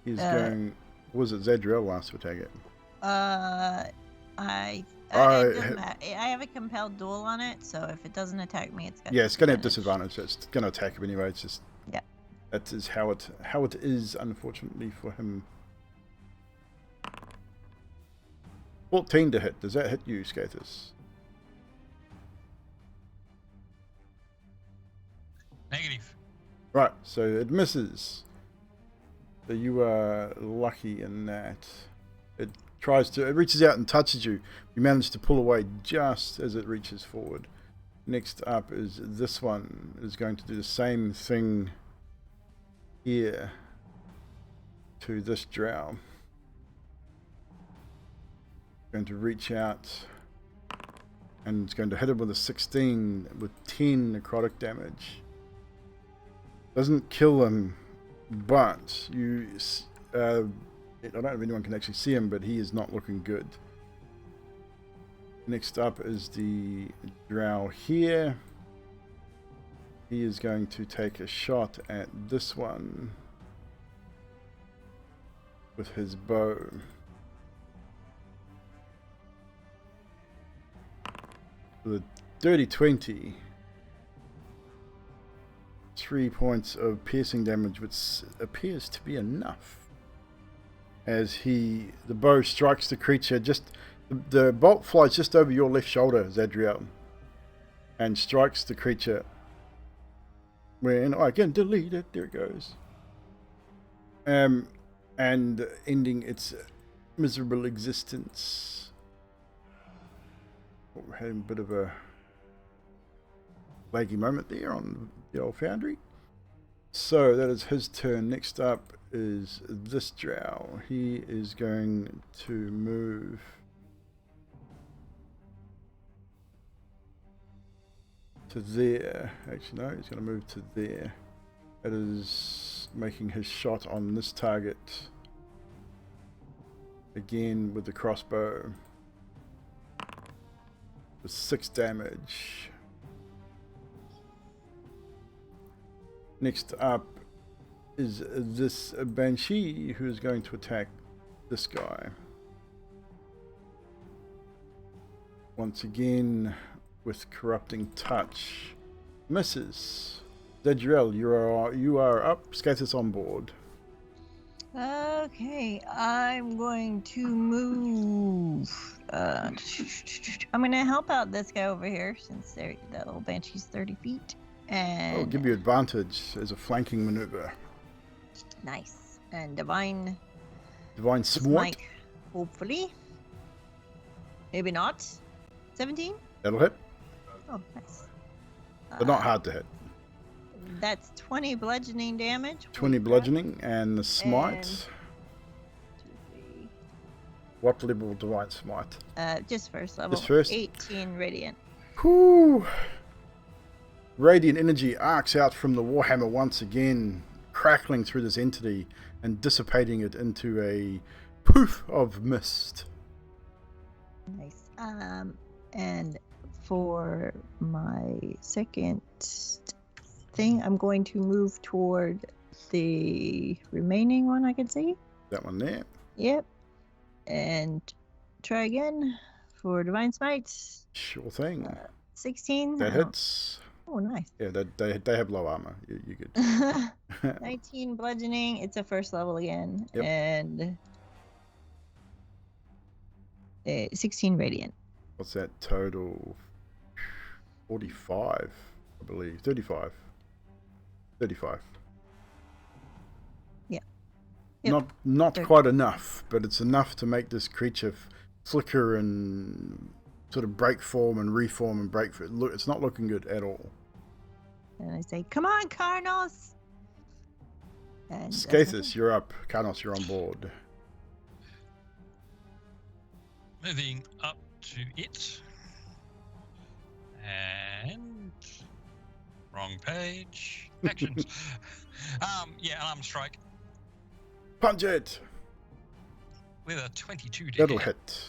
he's going... Was it Zadriel last to attack it? It doesn't matter. I have a compelled duel on it, so if it doesn't attack me, it's got Yeah, it's going to have disadvantage. It's going to attack him anyway. It's just... Yeah. That is how it is, unfortunately, for him. 14 to hit. Does that hit you, Scathus? Negative. Right, so it misses. So you are lucky in that. It reaches out and touches you. You manage to pull away just as it reaches forward. Next up is this one. Is going to do the same thing here to this drow. Going to reach out and it's going to hit him with a 16 with 10 necrotic damage. Doesn't kill him, but you I don't know if anyone can actually see him, but he is not looking good. Next up is the drow here. He is going to take a shot at this one with his bow. With a dirty 20. 3 points of piercing damage, which appears to be enough. As the bow strikes the creature, the bolt flies just over your left shoulder, Zadriel, and strikes the creature. When I can delete it, there it goes. And ending its miserable existence. We're having a bit of a laggy moment there on the old foundry. So that is his turn. Next up is this drow. He is going to move to there. Actually, no, he's going to move to there. That is making his shot on this target. Again with the crossbow. With 6 damage. Next up is this Banshee who is going to attack this guy. once again with corrupting touch. Misses. Zadriel, you are up. Skathis on board. Okay, I'm going to move. I'm going to help out this guy over here since the little banshee's 30 feet. And I'll give you advantage as a flanking maneuver. nice. And divine Divine Smite. smite, hopefully. Maybe not. 17? That'll hit, Oh, nice. but not hard to hit. That's 20 bludgeoning damage. 20 Holy crap. bludgeoning and the smite. And 2, 3. What level Divine Smite? Just first level. Just first? 18 radiant. Whew. Radiant energy arcs out from the Warhammer once again, crackling through this entity and dissipating it into a poof of mist. Nice. And for my second thing, I'm going to move toward the remaining one I can see. That one there. Yep. And try again for Divine Smite. Sure thing. 16. That hits. Oh, nice. Yeah, they have low armor. You're good. 19 bludgeoning. It's a first level again. Yep. And 16 radiant. What's that total? 45, I believe. 35. 35. Yeah. Yep. Not 30. quite enough, but it's enough to make this creature flicker and sort of break form and reform and break. Look, it's not looking good at all. And I say, come on, Carnos! And Skathis, you're up. Karnos, you're on board. Moving up to it. And wrong page. Actions. Unarmed strike Punch it! with a 22 to That'll hit. hit.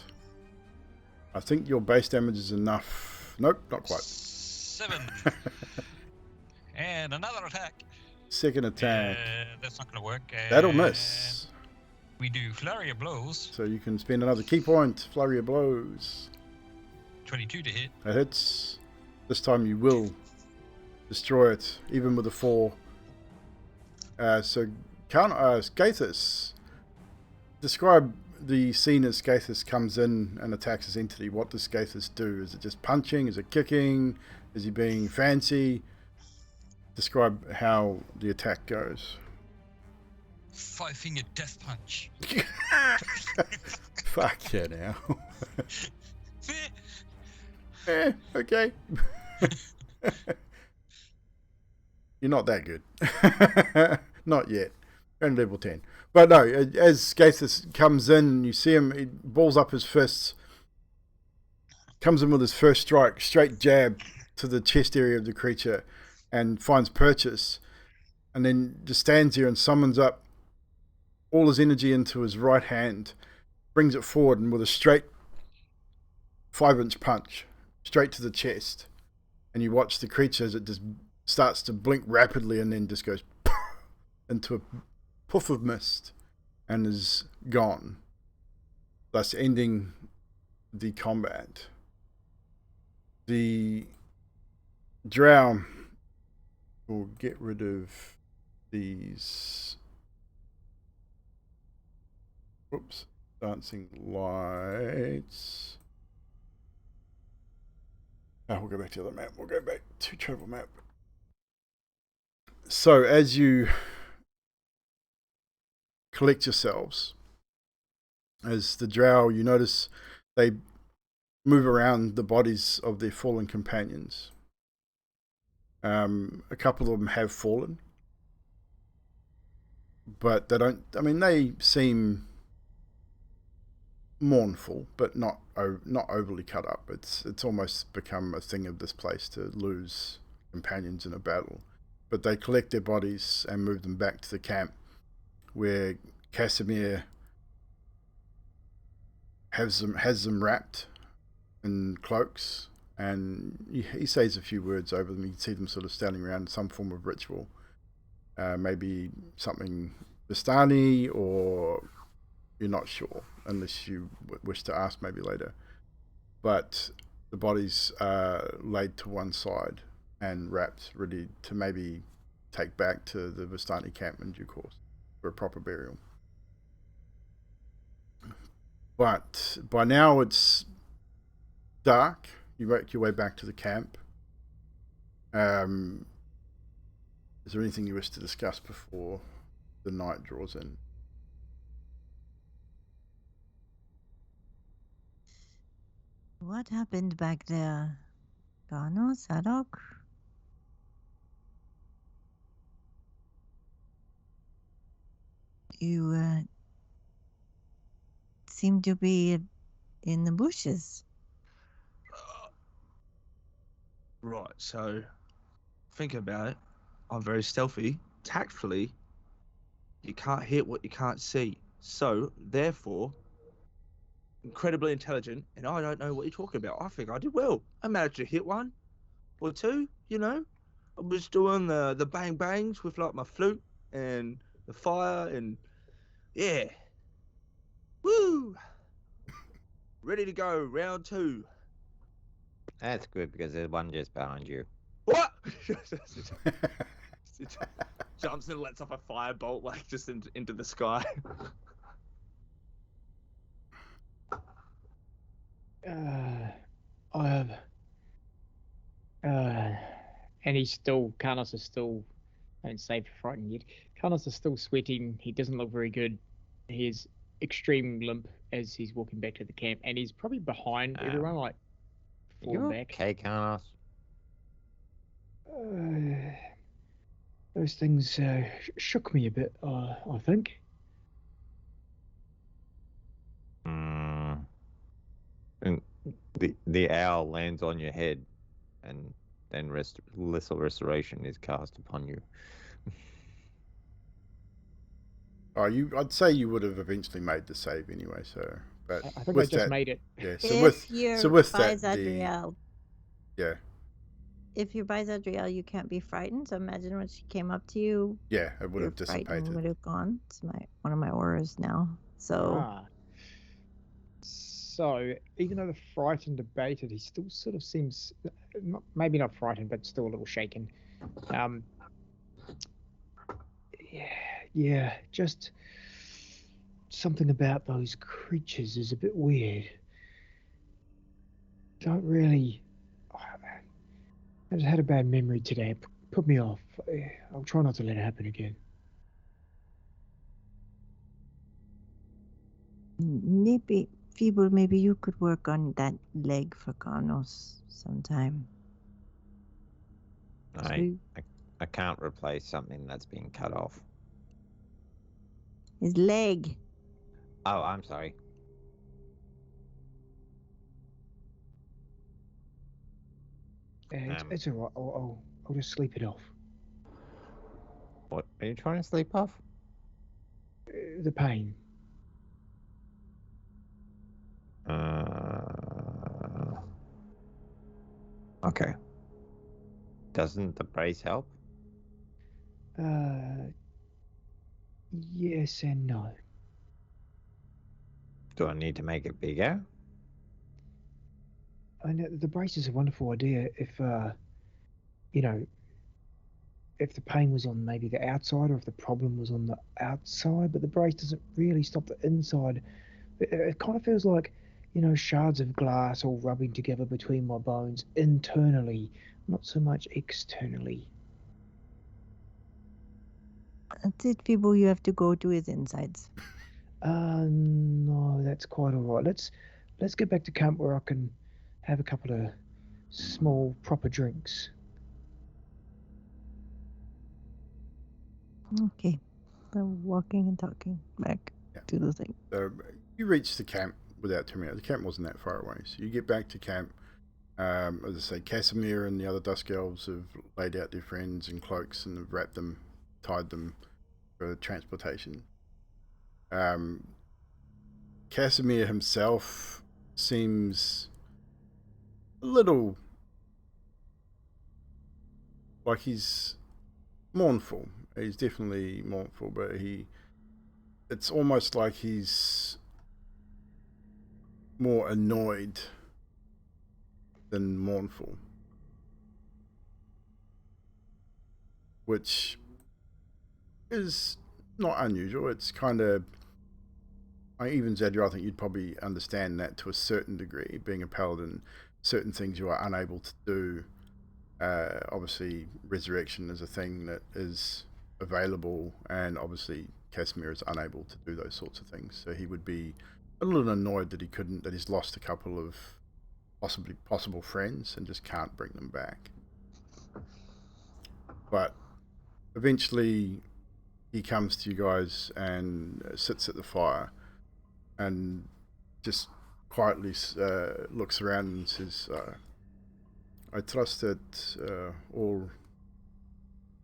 I think your base damage is enough. Nope, not quite. 7. And another attack. Second attack. That's not going to work. That'll And miss. We do flurry of blows. So you can spend another key point. Flurry of blows. 22 to hit. That hits. This time you will destroy it, even with a 4. So, Skathis, describe the scene as Skathis comes in and attacks his entity. What does Skathis do? Is it just punching? Is it kicking? Is he being fancy? Describe how the attack goes. 5-finger death punch. Fuck yeah now. Okay. You're not that good. Not yet. Only level 10. But no, as Skathis comes in, you see him, he balls up his fists, comes in with his first strike, straight jab to the chest area of the creature, and finds purchase, and then just stands here and summons up all his energy into his right hand, brings it forward, and with a straight 5-inch punch, straight to the chest. And you watch the creature as it just starts to blink rapidly and then just goes into a puff of mist and is gone, thus ending the combat. The drow will get rid of these dancing lights. We'll go back to the other map. We'll go back to travel map. So as you collect yourselves, as the drow, you notice they move around the bodies of their fallen companions. A couple of them have fallen, but they don't. I mean, they seem mournful, but not overly cut up. It's almost become a thing of this place to lose companions in a battle. But they collect their bodies and move them back to the camp, where Casimir has them wrapped in cloaks, and he says a few words over them. You can see them sort of standing around in some form of ritual, maybe something Vistani, or you're not sure, unless you wish to ask maybe later. But the bodies are laid to one side and wrapped, ready to maybe take back to the Vistani camp in due course for a proper burial. But by now it's dark. You make your way back to the camp. Is there anything you wish to discuss before the night draws in? What happened back there? Gano, Sadok? You seem to be in the bushes. Right, so think about it. I'm very stealthy. Tactfully, you can't hit what you can't see. So, therefore, incredibly intelligent, and I don't know what you're talking about. I think I did well. I managed to hit one or two, you know. I was doing the bang bangs with like my flute and the fire and yeah. Woo! Ready to go, round 2. That's good because there's one just behind you. What? Jumps and lets off a firebolt like just into the sky. I have. And he's still. Karnos is still. I don't say frightened yet. Karnos is still sweating. He doesn't look very good. He's extreme limp as he's walking back to the camp, and he's probably behind everyone, like You falling back. okay, Carlos? Those things shook me a bit. I think. And the owl lands on your head, and then lesser restoration is cast upon you. I'd say you would have eventually made the save anyway. So, but I think I with just that, made it. yeah. If you're with by that, Zadriel, yeah, if you're by Zadriel, you can't be frightened. So imagine when she came up to you, yeah, it would your have dissipated. frightened would have gone. It's one of my auras now. So So even though the frightened debated, he still sort of seems maybe not frightened, but still a little shaken. Yeah, just something about those creatures is a bit weird. Don't really. I just had a bad memory today. It put me off. I'll try not to let it happen again. maybe, Feeble, maybe you could work on that leg for Carnos sometime. I can't replace something that's been cut off. His leg. Oh, I'm sorry. It's all right. I'll just sleep it off. What are you trying to sleep off? The pain. Okay. Doesn't the brace help? Yes and no. Do I need to make it bigger? I know the brace is a wonderful idea if if the pain was on maybe the outside or if the problem was on the outside, but the brace doesn't really stop the inside. It kind of feels like, shards of glass all rubbing together between my bones internally, not so much externally. That's it, Feeble. You have to go to his insides. No, that's quite all right. Let's get back to camp where I can have a couple of small proper drinks. Okay. So walking and talking back to the thing. So you reach the camp without too many. The camp wasn't that far away, so you get back to camp. As I say, Casimir and the other Dusk Elves have laid out their friends in cloaks and have wrapped them, tied them for transportation. Casimir himself seems a little like he's mournful. He's definitely mournful, but it's almost like he's more annoyed than Mournful, which is not unusual. It's kind of, even Zadra, I think you'd probably understand that to a certain degree. Being a paladin, certain things you are unable to do. Obviously, resurrection is a thing that is available, and obviously Casimir is unable to do those sorts of things. So he would be a little annoyed that he couldn't, that he's lost a couple of possible friends and just can't bring them back. But eventually he comes to you guys and sits at the fire and just quietly looks around and says, I trust that all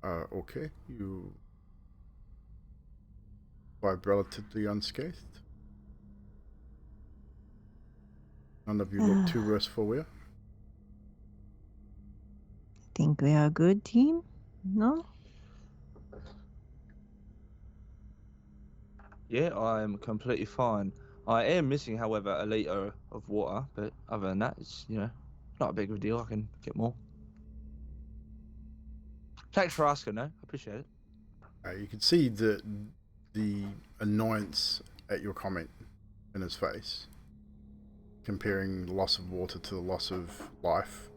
are okay. You survived relatively unscathed. None of you look too worse for wear. Think we are a good team? No? Yeah, I am completely fine. I am missing, however, a litre of water, but other than that, it's, not a big of a deal. I can get more. Thanks for asking, though. I appreciate it. You can see the annoyance at your comment in his face, comparing the loss of water to the loss of life,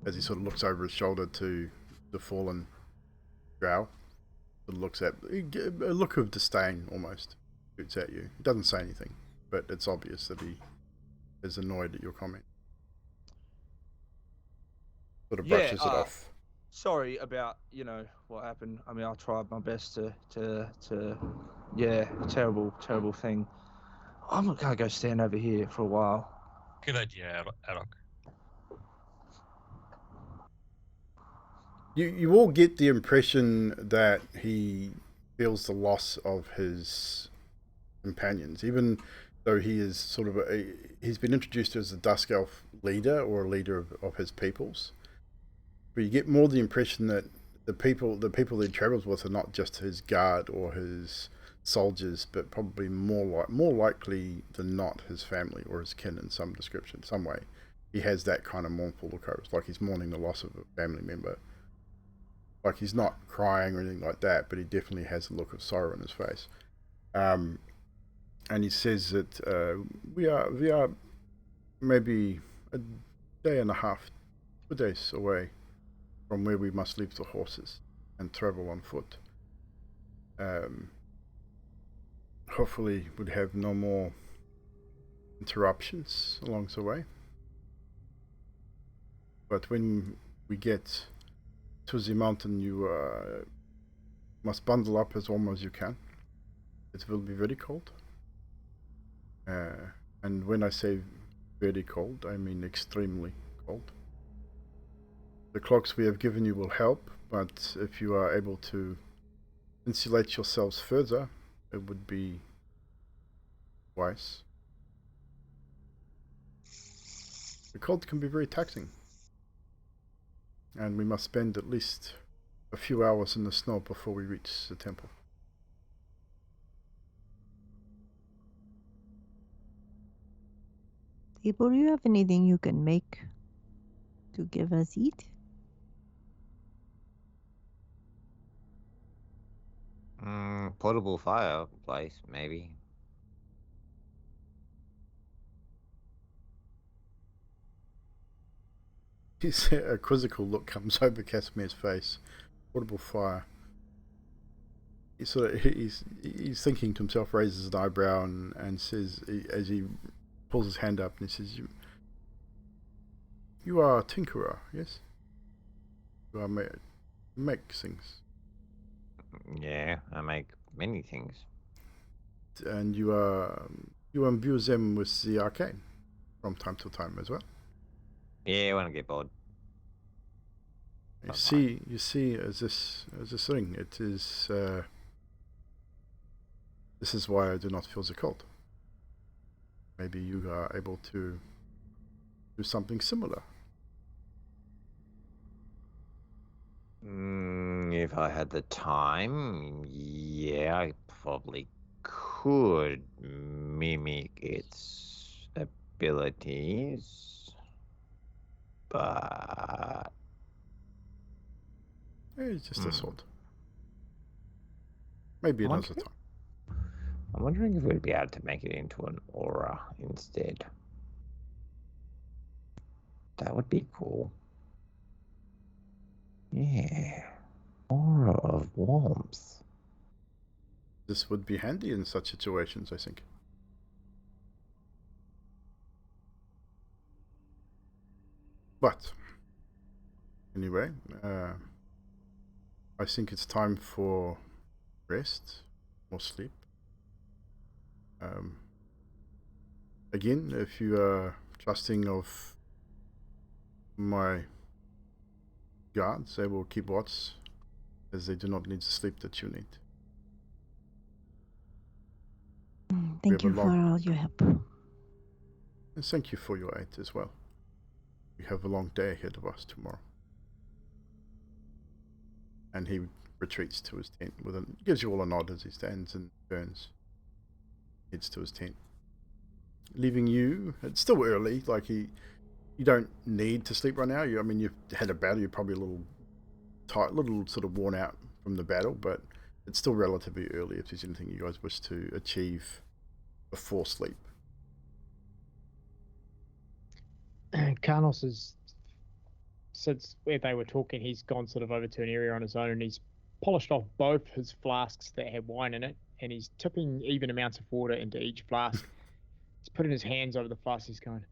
as he sort of looks over his shoulder to the fallen drow. It looks at a look of disdain almost shoots at you. He doesn't say anything, but it's obvious that he is annoyed at your comment. Sort of brushes it off. Sorry about what happened. I mean, I tried my best to terrible thing. I'm not gonna go stand over here for a while. Good idea, Adok. You all get the impression that he feels the loss of his companions, even though he is sort of he's been introduced as a Dusk Elf leader or a leader of his peoples. But you get more the impression that the people that he travels with are not just his guard or his soldiers, but probably more likely than not his family or his kin in some description, some way. He has that kind of mournful look over. It's like he's mourning the loss of a family member. Like he's not crying or anything like that, but he definitely has a look of sorrow in his face. And he says that we are maybe a day and a half, 2 days away from where we must leave the horses and travel on foot. Hopefully we'd have no more interruptions along the way. But when we get to the mountain, you must bundle up as warm as you can. It will be very cold. And when I say very cold, I mean extremely cold. The cloaks we have given you will help, but if you are able to insulate yourselves further, it would be wise. The cold can be very taxing, and we must spend at least a few hours in the snow before we reach the temple. People, do you have anything you can make to give us eat? Portable fireplace, maybe. A quizzical look comes over Casimir's face. Portable fire. He's thinking to himself, raises an eyebrow, and says, as he pulls his hand up, and he says, "You are a tinkerer, yes? You are make things. Yeah, I make many things. And you imbue them with the arcane from time to time as well. Yeah, when I get bored. You see, as this thing, it is. This is why I do not feel the cold. Maybe you are able to do something similar. If I had the time, yeah, I probably could mimic its abilities. But It's just a thought. Maybe another Okay. time. I'm wondering if we'd be able to make it into an aura instead. That would be cool. Yeah. Aura of warmth. This would be handy in such situations, I think. But anyway, I think it's time for rest or sleep. Again, if you are trusting of my guards, they will keep watch, as they do not need the sleep that you need. Thank have a you for long- all your help. And thank you for your aid as well. We have a long day ahead of us tomorrow. And he retreats to his tent gives you all a nod as he stands and turns, heads to his tent, leaving you. It's still early. Like you don't need to sleep right now. I mean, you've had a battle. You're probably a little tired, little sort of worn out from the battle, but it's still relatively early. If there's anything you guys wish to achieve before sleep. Carnos has, since where they were talking, he's gone sort of over to an area on his own and he's polished off both his flasks that had wine in it and he's tipping even amounts of water into each flask. He's putting his hands over the flask. He's going,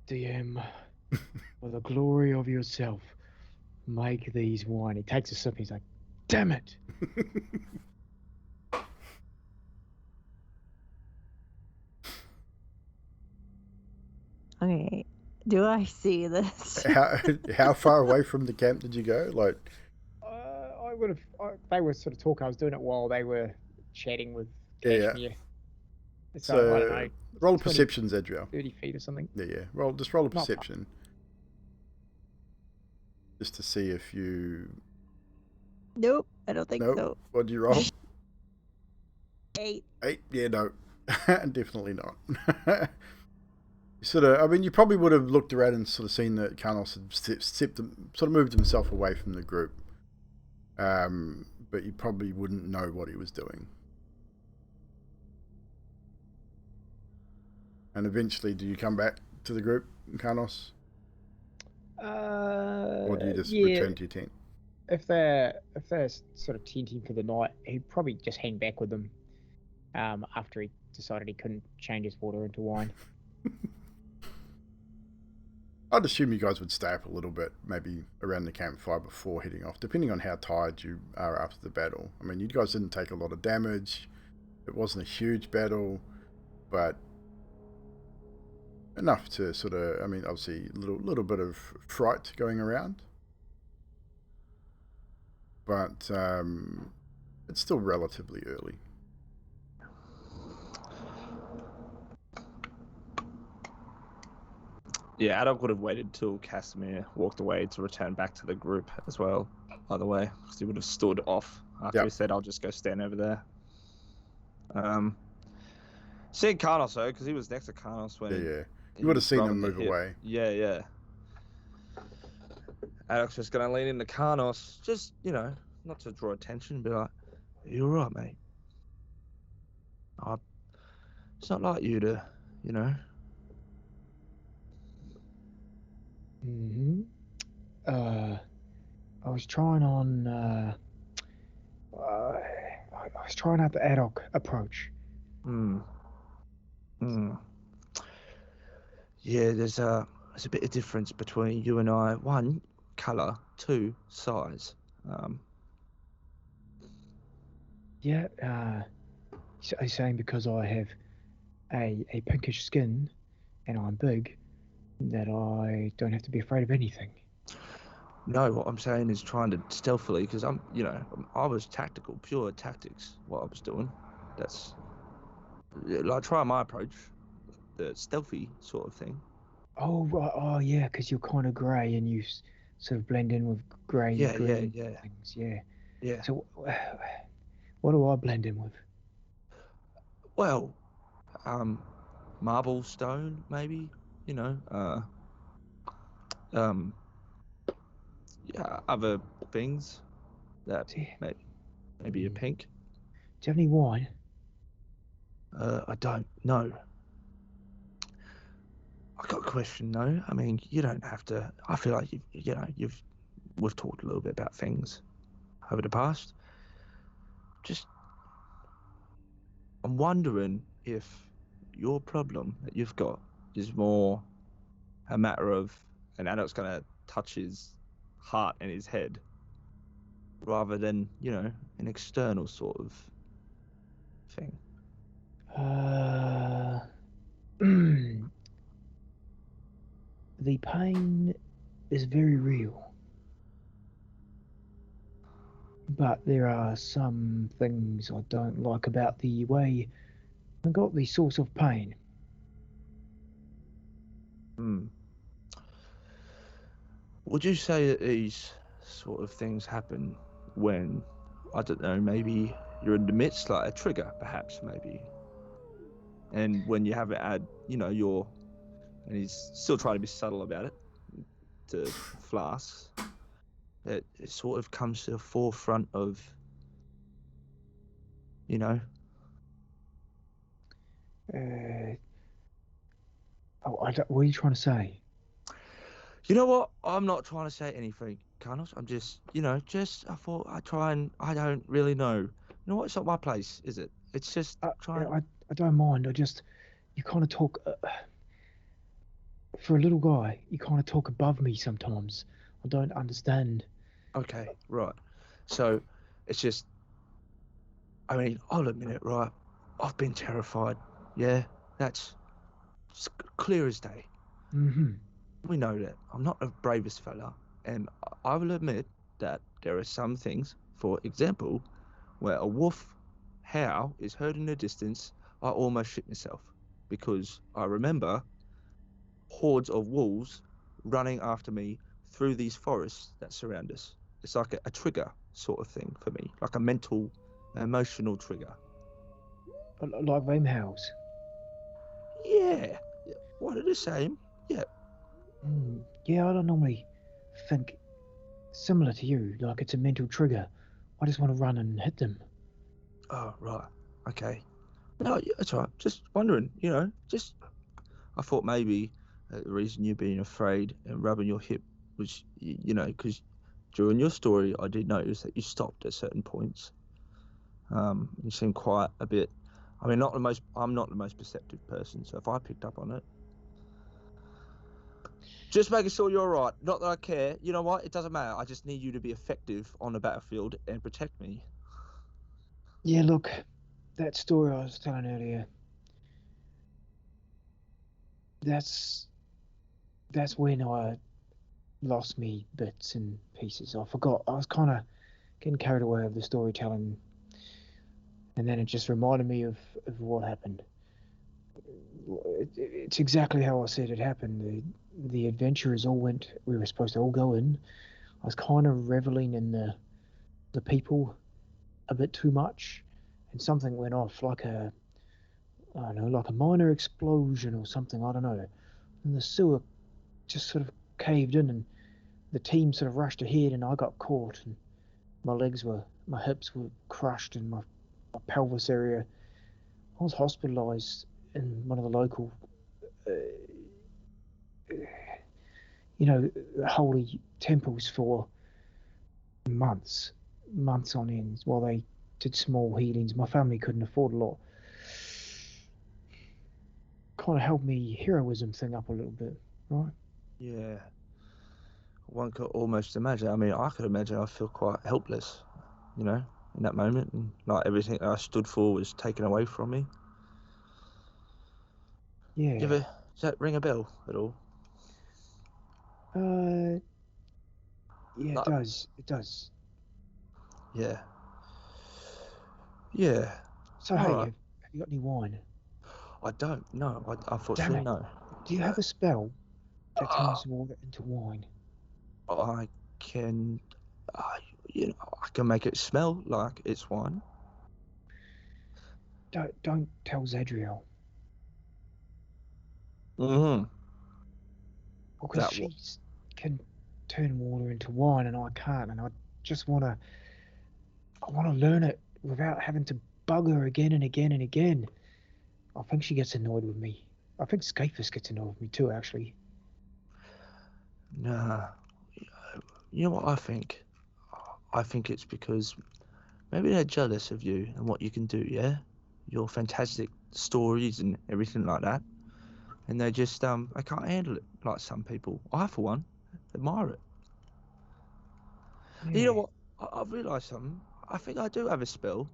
DM, for the glory of yourself, make these wine. He takes a sip. He's like, damn it. Okay, do I see this? How far away from the camp did you go? Like, I would have. They were sort of talking. I was doing it while they were chatting with Yeah. Kashmir. So I don't know, roll a 20, perception, Zedriel. 30 feet or something. Yeah. Roll a Not far. perception, just to see if you. Nope, I don't think Nope. so. What do you roll? 8. 8? Yeah, no. Definitely not. You sort of, I mean, you probably would have looked around and sort of seen that Carnos had sort of moved himself away from the group. But you probably wouldn't know what he was doing. And eventually, do you come back to the group, Carnos? Or do you just return to your tent? If they're sort of tenting for the night, he'd probably just hang back with them. After he decided he couldn't change his water into wine. I'd assume you guys would stay up a little bit, maybe around the campfire before heading off, depending on how tired you are after the battle. I mean, you guys didn't take a lot of damage. It wasn't a huge battle, but enough to sort of, I mean, obviously a little bit of fright going around. But it's still relatively early. Yeah, Adolf would have waited till Casimir walked away to return back to the group as well, by the way, because he would have stood off after he said, I'll just go stand over there. Seeing Carnos, though, because he was next to Carnos when... Yeah. You would have seen him move away. Yeah. Adolf's just going to lean into Carnos, just, not to draw attention, but like, are you alright, mate? It's not like you to, Mm-hmm. I was trying on. I was trying out the ad hoc approach. Yeah, there's a bit of difference between you and I. 1, colour. 2, size. Yeah. He's saying because I have a pinkish skin and I'm big, that I don't have to be afraid of anything. No, what I'm saying is trying to stealthily, because I was tactical, pure tactics, what I was doing. That's, like, try my approach, the stealthy sort of thing. Oh, right. Oh, yeah, because you're kind of grey and you sort of blend in with grey and green things. Yeah. So, what do I blend in with? Well, marble stone, maybe, yeah, other things that Yeah. maybe a pink. Do you have any wine? I don't know. I got a question though. I mean, you don't have to. I feel like we've talked a little bit about things over the past. Just, I'm wondering if your problem that you've got is more a matter of an adult's gonna touch his heart and his head, rather than an external sort of thing. The pain is very real, but there are some things I don't like about the way I got the source of pain. Would you say that these sort of things happen when, I don't know, maybe you're in the midst, like a trigger, perhaps, maybe, and when you haven't had, and he's still trying to be subtle about it, to flasks, it sort of comes to the forefront of, What are you trying to say? You know what? I'm not trying to say anything, Carlos. I'm just, I thought I don't really know. You know what? It's not my place, is it? It's just trying. I don't mind. You kind of talk, for a little guy, you kind of talk above me sometimes. I don't understand. Okay, right. So, it's just, I mean, I'll admit it, right? I've been terrified. Yeah, that's clear as day. Mm-hmm. We know that. I'm not the bravest fella, and I will admit that there are some things, for example, where a wolf howl is heard in the distance, I almost shit myself, because I remember hordes of wolves running after me through these forests that surround us. It's like a trigger sort of thing for me, like a mental, emotional trigger. Like them howls. Yeah, one and the same. Yeah. Yeah, I don't normally think similar to you. Like it's a mental trigger. I just want to run and hit them. Oh, right. Okay. No, yeah, that's right. Just wondering, I thought maybe the reason you're being afraid and rubbing your hip was, because during your story, I did notice that you stopped at certain points. You seem quite a bit. I mean, I'm not the most perceptive person, so if I picked up on it, just making sure you're all right. Not that I care. You know what? It doesn't matter. I just need you to be effective on the battlefield and protect me. Yeah, look, that story I was telling earlier. That's when I lost me bits and pieces. I forgot. I was kind of getting carried away with the storytelling, and then it just reminded me of what happened. It's exactly how I said it happened. The adventurers all went. We were supposed to all go in. I was kind of reveling in the people a bit too much, and something went off, like I don't know, like a minor explosion or something. I don't know. And the sewer just sort of caved in, and the team sort of rushed ahead, and I got caught, and my hips were crushed, and my pelvis area. I was hospitalised in one of the local, holy temples for months on end, while they did small healings. My family couldn't afford a lot. Kind of held me heroism thing up a little bit, right? Yeah. One could almost imagine. I mean, I could imagine I feel quite helpless, in that moment, and like everything that I stood for was taken away from me. Yeah. Does that ring a bell at all? Yeah, Like, it does. It does. yeah. Yeah. So, All hey, right. have you got any wine? I don't know. I Damn unfortunately it. no. Do you have a spell that Uh, turns water into wine? I can, I can make it smell like it's wine. Don't tell Zadriel. Mm-hmm. Because That what? she's can turn water into wine and I can't, and I just want to learn it without having to bug her again and again and again. I think she gets annoyed with me. I think Scapus gets annoyed with me too, actually. Nah. You know what I think? I think it's because maybe they're jealous of you and what you can do, yeah? Your fantastic stories and everything like that. And they just, I can't handle it like some people. I, for one, admire it. Yeah. You know what? I've realised something. I think I do have a spell.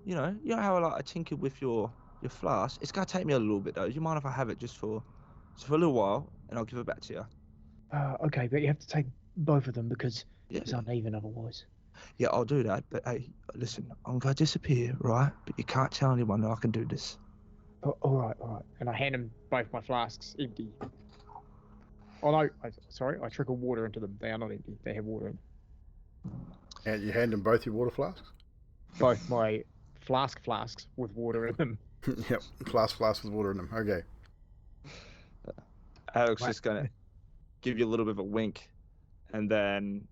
You know how I tinkered with your flask? It's going to take me a little bit, though. Do you mind if I have it just for a little while, and I'll give it back to you? Okay, but you have to take both of them because Yeah. it's uneven otherwise. Yeah, I'll do that. But hey, listen, I'm going to disappear, right? But you can't tell anyone that I can do this. Oh, all right. And I hand him both my flasks empty. Oh no, I trickle water into them. They are not empty. They have water in them. And you hand them both your water flasks? Both my flasks with water in them. Yep, flask with water in them. Okay. Alex just going to give you a little bit of a wink, and then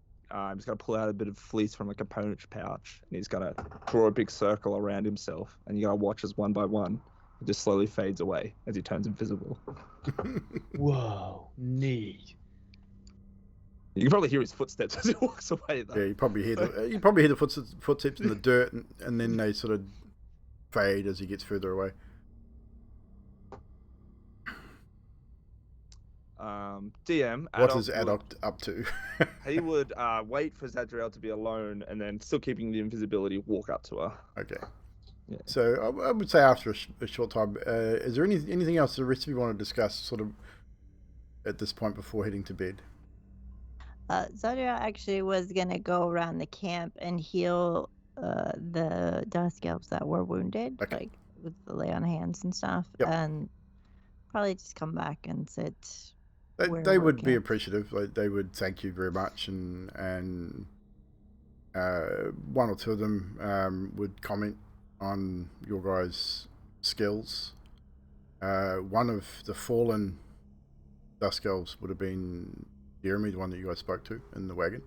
he's going to pull out a bit of fleece from a component's pouch, and he's going to draw a big circle around himself, and you're going to watch as one by one it just slowly fades away as he turns invisible. Whoa, neat. You can probably hear his footsteps as he walks away, though. Yeah, you probably hear the footsteps in the dirt, and then they sort of fade as he gets further away. DM. What is Adok up to? He would wait for Zadriel to be alone, and then, still keeping the invisibility, walk up to her. Okay. Yeah. So I would say after a short time, is there anything else the rest of you want to discuss, sort of, at this point before heading to bed? Zadriel actually was gonna go around the camp and heal the Dusk Elves that were wounded, Okay. like with the lay on hands and stuff, Yep. and probably just come back and sit. They would be appreciative. Like, they would thank you very much, and one or two of them would comment on your guys' skills. One of the fallen Dusk Elves would have been Jeremy, the one that you guys spoke to in the wagon.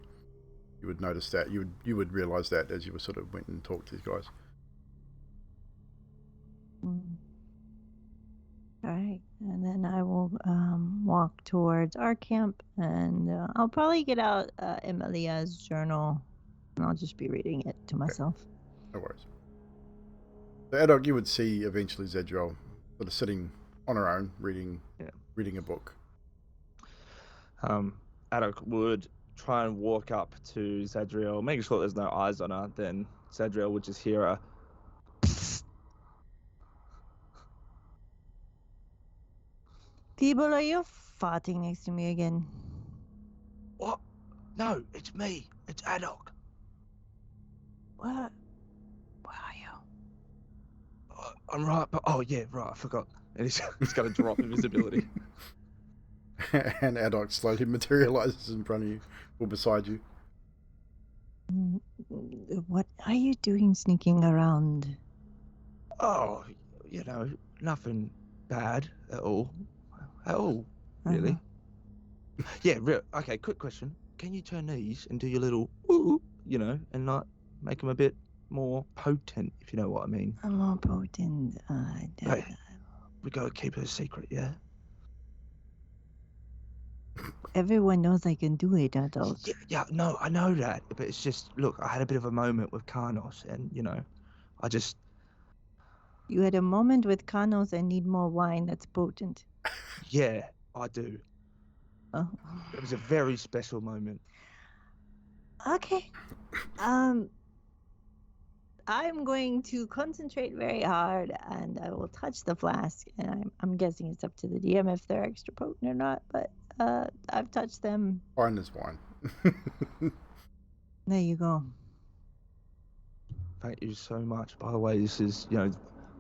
You would notice that. You would realise that as you were sort of went and talked to these guys. All right, and then I will walk towards our camp, and I'll probably get out Emilia's journal, and I'll just be reading it to myself. No worries. So, Adok, you would see eventually Zadriel sort of sitting on her own, reading a book. Adok would try and walk up to Zadriel, making sure there's no eyes on her. Then Zadriel would just hear her. Feeble, are you farting next to me again? What? No, it's me. It's Adok. What? Where are you? I'm right, but oh yeah, right. I forgot. And he's going to drop invisibility. And Adok slowly materializes in front of you or beside you. What are you doing sneaking around? Oh, nothing bad at all. At all, really. Yeah, okay, quick question. Can you turn these and do your little ooh, and like make them a bit more potent, if you know what I mean? More potent. Hey, we gotta keep it a secret, yeah? Everyone knows I can do it, adult. Yeah, no, I know that, but it's just, look, I had a bit of a moment with Karnos, and, I just... You had a moment with Karnos and need more wine that's potent. Yeah, I do. Oh. It was a very special moment. Okay. I'm going to concentrate very hard, and I will touch the flask, and I'm guessing it's up to the DM if they're extra potent or not, but I've touched them. Wine is wine. There you go. Thank you so much. By the way, this is,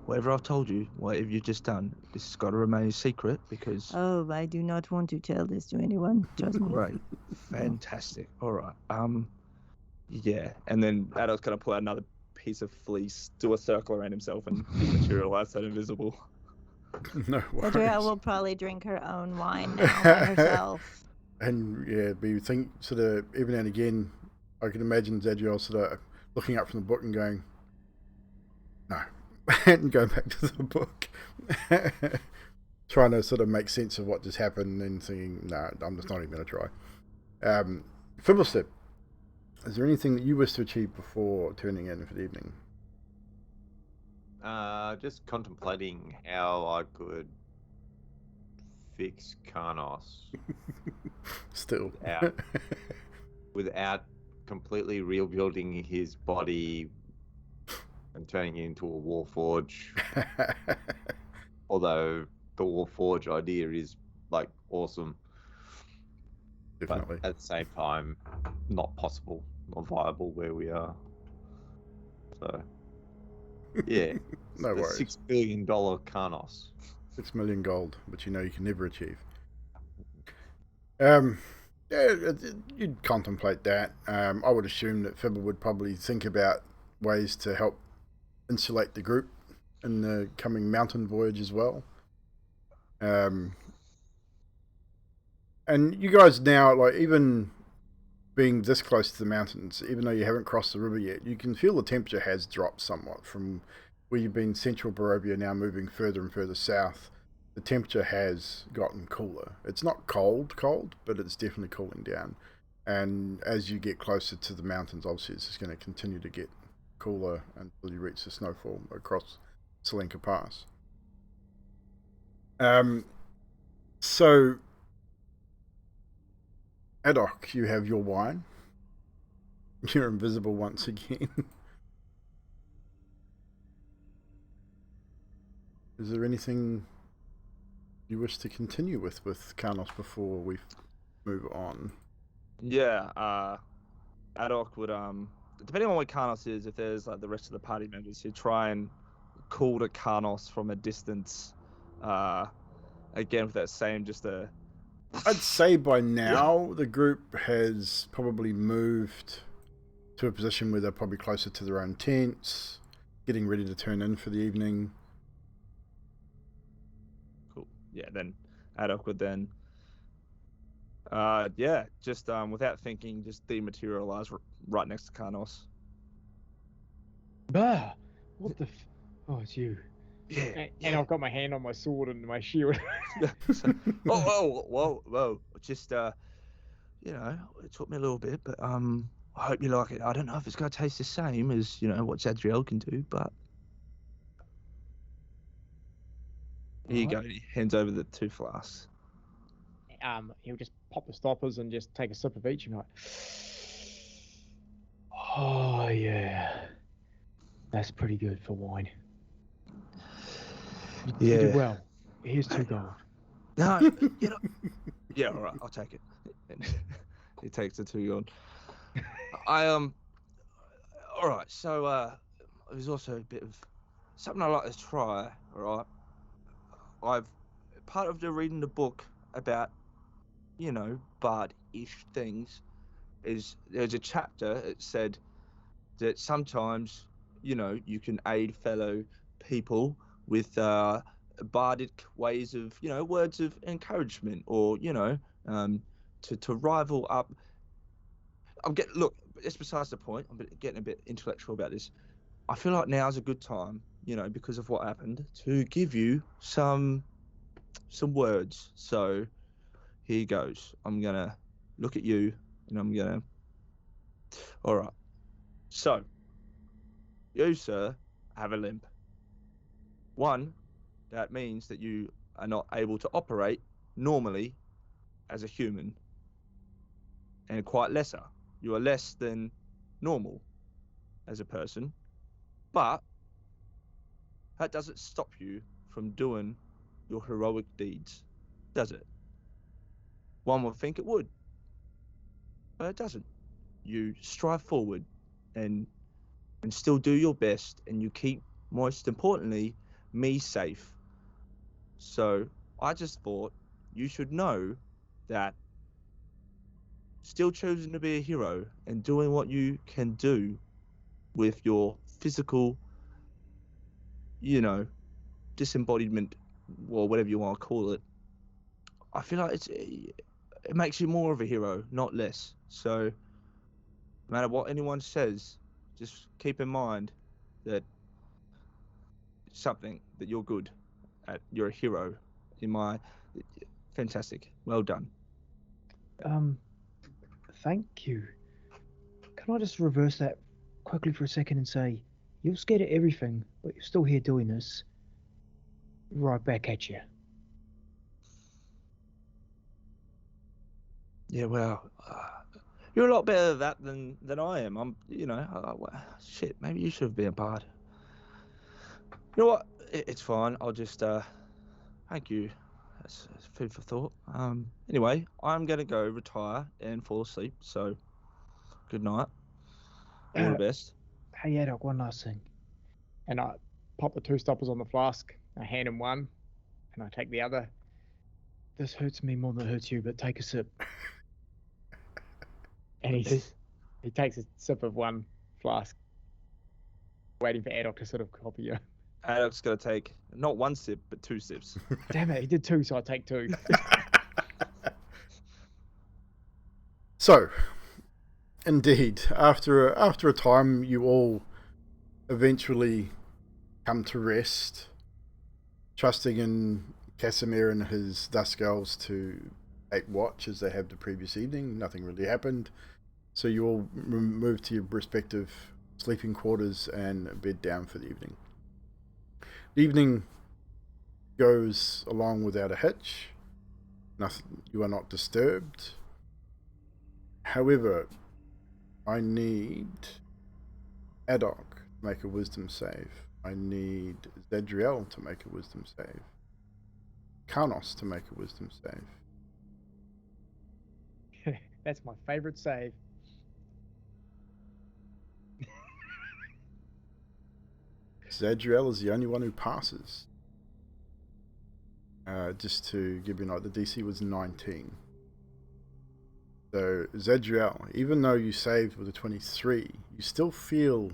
whatever I've told you, whatever you've just done, this has got to remain a secret because... Oh, I do not want to tell this to anyone. Trust me. Great. Fantastic. All right. Yeah. And then Adolf's going to pull out another piece of fleece, do a circle around himself, and materialize that invisible. No worries. Adria will probably drink her own wine now by herself. And yeah, but you think sort of every now and again, I can imagine Zadriel sort of looking up from the book and going, no, and going back to the book, trying to sort of make sense of what just happened and thinking, no, I'm just not even going to try. Fiddlestep, is there anything that you wish to achieve before turning in for the evening? Just contemplating how I could fix Karnos Still. without completely rebuilding his body and turning it into a Warforge. Although the Warforge idea is like awesome. Definitely. But at the same time, not possible, not viable where we are. So, yeah. No the worries. $6 billion Karnos. 6 million gold, which you know you can never achieve. Yeah, you'd contemplate that. I would assume that Fibber would probably think about ways to help insulate the group in the coming mountain voyage as well. And you guys now, like, even being this close to the mountains, even though you haven't crossed the river yet, you can feel the temperature has dropped somewhat from where you've been central Barovia, now moving further and further south. The temperature has gotten cooler. It's not cold, but it's definitely cooling down. And as you get closer to the mountains, obviously it's just going to continue to get cooler until you reach the snowfall across Tsolenka Pass. So, Adok, you have your wine. You're invisible once again. Is there anything you wish to continue with Karnos before we move on? Yeah, Adok would depending on what Karnos is, if there's like the rest of the party members, he'd try and call to Karnos from a distance. Again with that same I'd say by now the group has probably moved to a position where they're probably closer to their own tents, getting ready to turn in for the evening. Cool. Yeah, then Adok would then just without thinking, just dematerialize right next to Karnos. Bah! What the Oh, it's you. Yeah. And I've got my hand on my sword and my shield. Whoa. Just you know, it took me a little bit, but I hope you like it. I don't know if it's gonna taste the same as, you know, what Zadriel can do, but here you go. He hands over the 2 flasks. He'll just pop the stoppers and just take a sip of each and be like, oh yeah, that's pretty good for wine. You did well. Here's 2 gold. No, you know. Yeah, all right, I'll take it. And he takes the 2 gold. All right. So there's also a bit of something I like to try. All right, part of reading the book about, you know, bard-ish things is there's a chapter that said that sometimes, you know, you can aid fellow people with bardic ways of, you know, words of encouragement, or, you know, to rival up. Look, it's besides the point. I'm getting a bit intellectual about this. I feel like now's a good time, you know, because of what happened, to give you some words. So here goes. I'm gonna look at you and I'm gonna. All right. So you, sir, have a limp. 1, that means that you are not able to operate normally as a human, and quite lesser. You are less than normal as a person, but that doesn't stop you from doing your heroic deeds, does it? One would think it would, but it doesn't. You strive forward and still do your best, and you keep, most importantly, me safe. So I just thought you should know that still choosing to be a hero and doing what you can do with your physical, you know, disembodiment, or whatever you want to call it, I feel like it makes you more of a hero, not less. So, no matter what anyone says, just keep in mind that something that you're good at. You're a hero. Fantastic. Well done. Thank you. Can I just reverse that quickly for a second and say, you're scared of everything, but you're still here doing this. Right back at you. Yeah, well, you're a lot better at that than I am. I'm, shit. Maybe you should have been a bard. You know what? It's fine. I'll just thank you. That's food for thought. Anyway, I'm gonna go retire and fall asleep. So, good night. All the best. Hey, Adok, one last thing. And I pop the 2 stoppers on the flask. I hand him one, and I take the other. This hurts me more than it hurts you, but take a sip. And he takes a sip of one flask, waiting for Adok to sort of copy you. Adok's gonna take not 1 sip, but 2 sips. Damn it, he did 2, so I take 2. So, indeed, after a time, you all eventually come to rest, trusting in Casimir and his Dusk Elves to take watch as they have the previous evening. Nothing really happened, so you all move to your respective sleeping quarters and bed down for the evening. The evening goes along without a hitch. Nothing, you are not disturbed. However, I need Adok to make a wisdom save. I need Zadriel to make a wisdom save. Karnos to make a wisdom save. That's my favorite save. Zadriel is the only one who passes. Just to give you an idea, the DC was 19. So Zadriel, even though you saved with a 23, you still feel,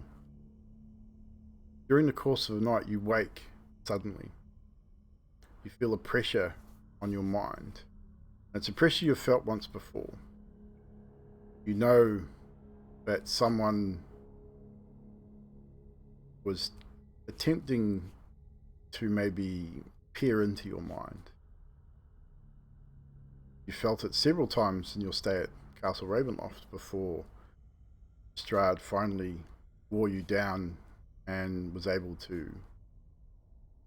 during the course of the night, you wake suddenly. You feel a pressure on your mind. It's a pressure you've felt once before. You know that someone was attempting to maybe peer into your mind. You felt it several times in your stay at Castle Ravenloft before STrahd finally wore you down and was able to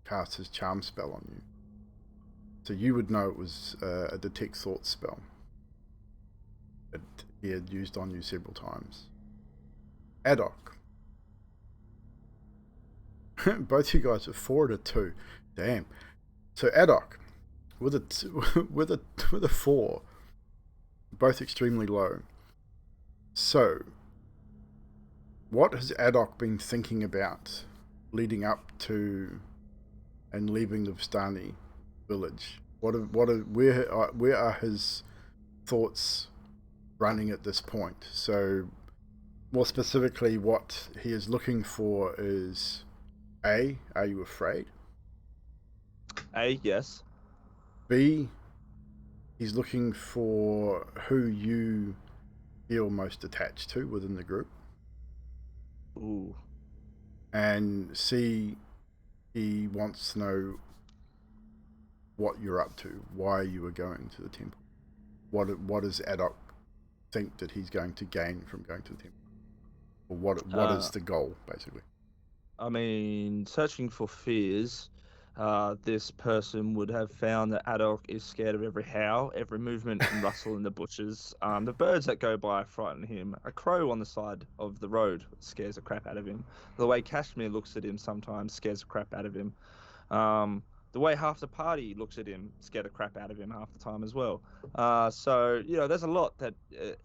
cast his charm spell on you. So you would know it was a detect thoughts spell that he had used on you several times. Adok. Both you guys are 4 to 2. Damn. So Adok, with a 4, both extremely low. So, what has Adok been thinking about leading up to and leaving the Vistani village? Where are his thoughts running at this point? So, more specifically, what he is looking for is: A, are you afraid? A, yes. B, he's looking for who you feel most attached to within the group. Ooh. And C, he wants to know what you're up to, why you are going to the temple. What does Adok think that he's going to gain from going to the temple? Or what is the goal, basically? I mean, searching for fears, this person would have found that Adok is scared of every howl, every movement and rustle in the bushes. The birds that go by frighten him. A crow on the side of the road scares the crap out of him. The way Kashmir looks at him sometimes scares the crap out of him. The way half the party looks at him scared the crap out of him half the time as well. So, there's a lot that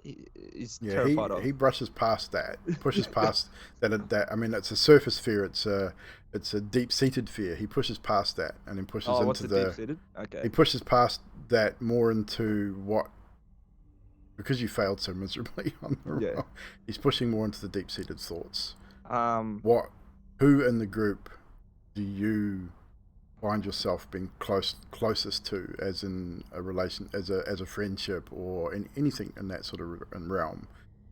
he's terrified of. He brushes past that, pushes past that. I mean, it's a surface fear. It's a deep-seated fear. He pushes past that and then pushes into what's the deep-seated? Okay. He pushes past that more into what, because you failed so miserably on the roll, he's pushing more into the deep-seated thoughts. Who in the group do you find yourself being closest to, as in a relation, as a friendship, or in anything in that sort of realm,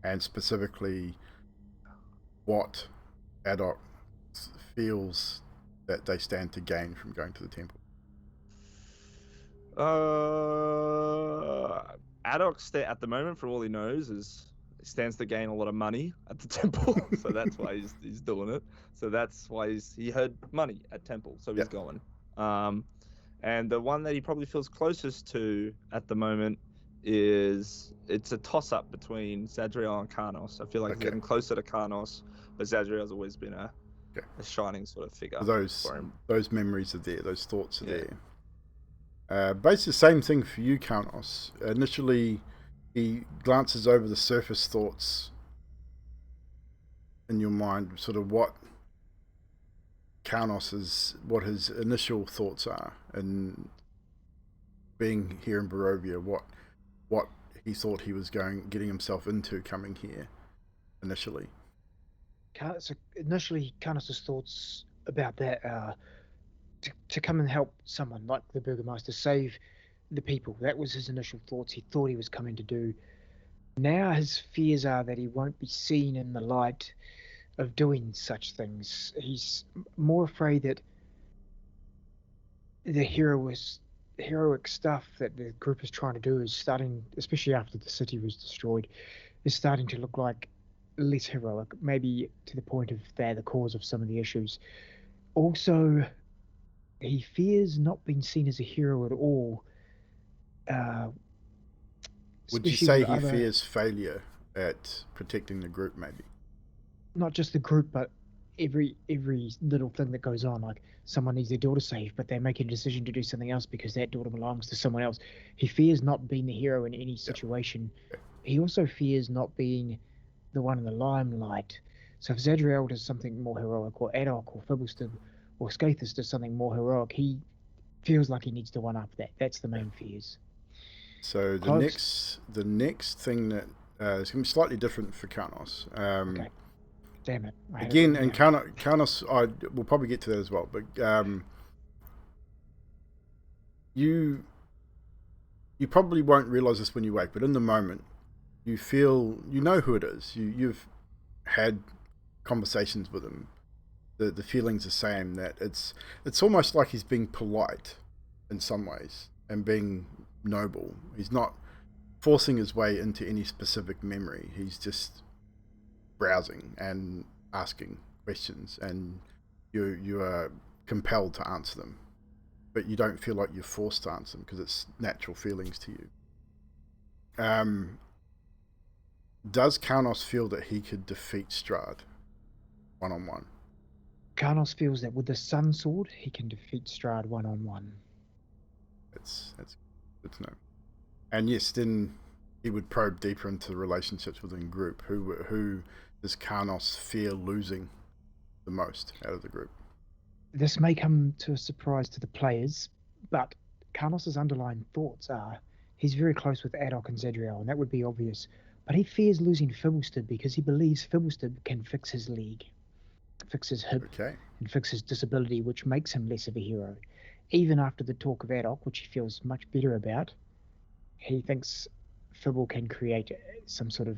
and specifically what Adok feels that they stand to gain from going to the temple. Adok at the moment, for all he knows, stands to gain a lot of money at the temple, so that's why he's doing it. So that's why he heard money at temple, so he's going. And the one that he probably feels closest to at the moment it's a toss-up between Zadriel and Karnos. I feel like he's getting closer to Karnos, but Zadriel's always been a shining sort of figure. Those memories are there, those thoughts are there. Basically the same thing for you, Karnos. Initially, he glances over the surface thoughts in your mind, sort of what his initial thoughts are, and being here in Barovia, what he thought he was getting himself into coming here initially. So initially, Karnos' thoughts about that to come and help someone like the Burgomaster, save the people. That was his initial thoughts. He thought he was coming to do. Now his fears are that he won't be seen in the light of doing such things. He's more afraid that the heroic stuff that the group is trying to do is starting, especially after the city was destroyed, is starting to look like less heroic, maybe to the point of they're the cause of some of the issues. Also, he fears not being seen as a hero at all. Would you say he fears failure at protecting the group, maybe? Not just the group, but every little thing that goes on. Like someone needs their daughter saved, but they're making a decision to do something else because that daughter belongs to someone else. He fears not being the hero in any situation. He also fears not being the one in the limelight. So if Zadriel does something more heroic, or Adok, or Fibbleston, or Skathis does something more heroic, he feels like he needs to one-up that. That's the main fears. So the next thing that is going to be slightly different for Karnos. Okay. Damn it. Again, and Karnos, we'll probably get to that as well, but you probably won't realise this when you wake, but in the moment, you feel, you know who it is. You've had conversations with him. The feeling's the same, that it's almost like he's being polite in some ways and being noble. He's not forcing his way into any specific memory. He's just browsing and asking questions, and you are compelled to answer them, but you don't feel like you're forced to answer them because it's natural feelings to you. Does Karnos feel that he could defeat Strahd one-on-one? Karnos feels that with the Sun Sword, he can defeat Strahd one-on-one. That's good to know. And yes, then he would probe deeper into the relationships within the group. Who does Karnos fear losing the most out of the group? This may come to a surprise to the players, but Karnos' underlying thoughts are he's very close with Adok and Zadriel, and that would be obvious. But he fears losing Fibbleston because he believes Fibbleston can fix his leg, fix his hip, and fix his disability, which makes him less of a hero. Even after the talk of Adok, which he feels much better about, he thinks Fibble can create some sort of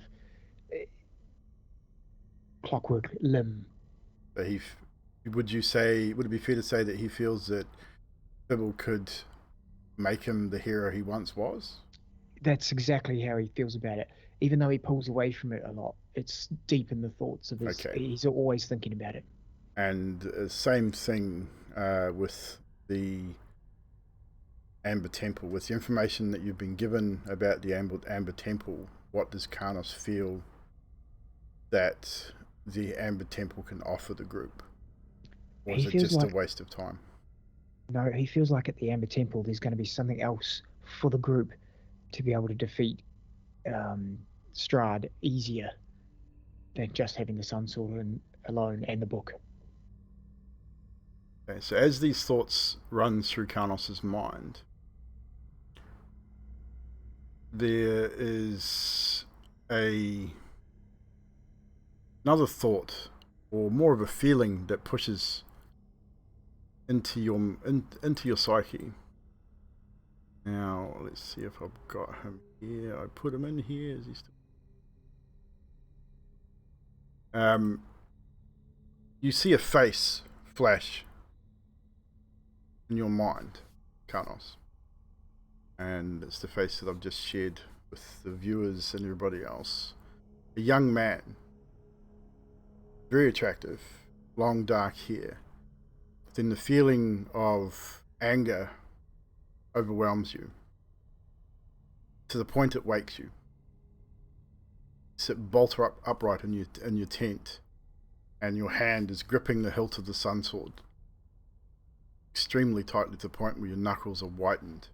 clockwork limb. But would it be fair to say that he feels that Fibble could make him the hero he once was? That's exactly how he feels about it. Even though he pulls away from it a lot, it's deep in the thoughts of his. He's always thinking about it. And same thing with the Amber Temple. With the information that you've been given about the Amber Temple, what does Karnos feel that the Amber Temple can offer the group? Or is it just a waste of time? No, he feels like at the Amber Temple there's going to be something else for the group to be able to defeat Strahd easier than just having the Sun Sword alone and the book. Okay, so as these thoughts run through Karnos' mind, there is another thought, or more of a feeling, that pushes into your psyche. Now let's see if I've got him here. I put him in here. Is he still? You see a face flash in your mind, Carnos, and it's the face that I've just shared with the viewers and everybody else. A young man, very attractive, long dark hair. Then the feeling of anger overwhelms you to the point it wakes you. You sit bolt upright in your tent, and your hand is gripping the hilt of the sunsword extremely tightly to the point where your knuckles are whitened.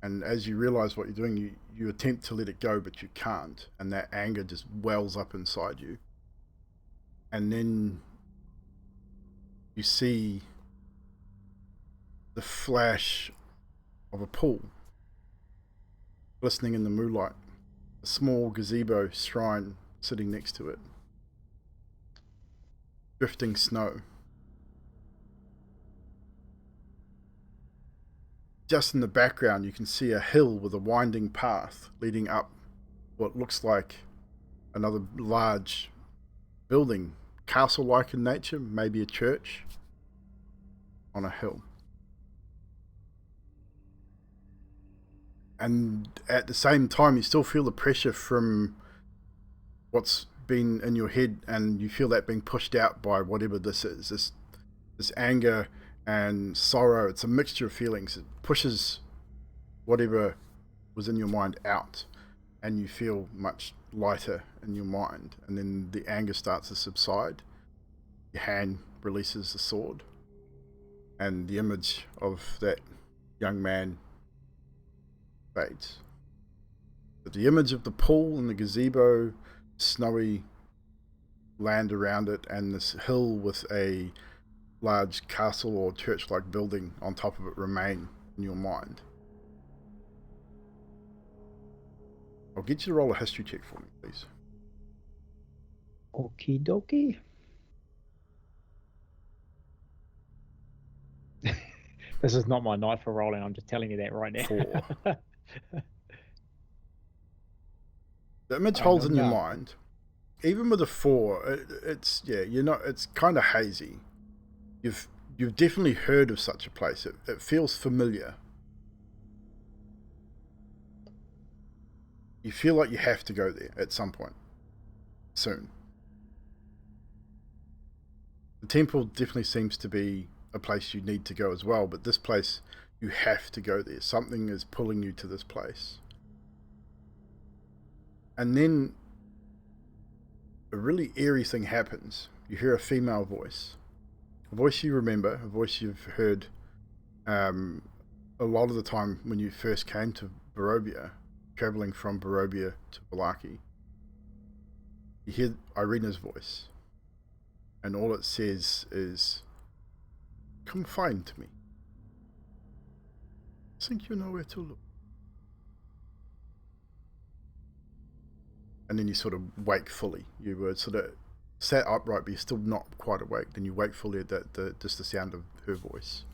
And as you realize what you're doing, you attempt to let it go, but you can't, and that anger just wells up inside you. And then you see the flash of a pool glistening in the moonlight, a small gazebo shrine sitting next to it, drifting snow. Just in the background you can see a hill with a winding path leading up what looks like another large building, castle-like in nature, maybe a church on a hill. And at the same time you still feel the pressure from what's been in your head, and you feel that being pushed out by whatever this is, this anger and sorrow. It's a mixture of feelings. It pushes whatever was in your mind out, and you feel much lighter in your mind. And then the anger starts to subside. Your hand releases the sword, and the image of that young man fades. But the image of the pool and the gazebo, snowy land around it, and this hill with a large castle or church-like building on top of it remain in your mind. I'll get you to roll a history check for me, please. Okie dokie. This is not my night for rolling. I'm just telling you that right now. 4. The image holds in your mind. Even with a 4, it's it's kind of hazy. You've definitely heard of such a place. It feels familiar. You feel like you have to go there at some point soon. The temple definitely seems to be a place you need to go as well, but this place, you have to go there. Something is pulling you to this place. And then a really eerie thing happens. You hear a female voice. A voice you remember, a voice you've heard a lot of the time when you first came to Barovia, traveling from Barovia to Vallaki. You hear Irina's voice, and all it says is, "Come find me. I think you know where to look." And then you sort of wake fully. You were sort of sat upright, but you're still not quite awake. Then you wake fully at just the sound of her voice.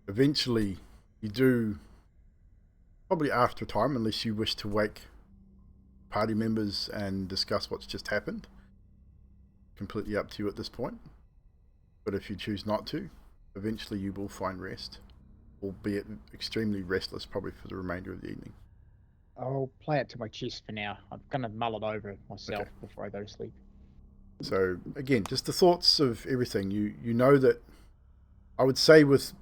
Eventually, you do, probably after a time, unless you wish to wake party members and discuss what's just happened. Completely up to you at this point. But if you choose not to, eventually you will find rest, albeit extremely restless, probably for the remainder of the evening. I'll play it to my chest for now. I'm going to mull it over myself Okay. before I go to sleep. So again, just the thoughts of everything. You know that, I would say, with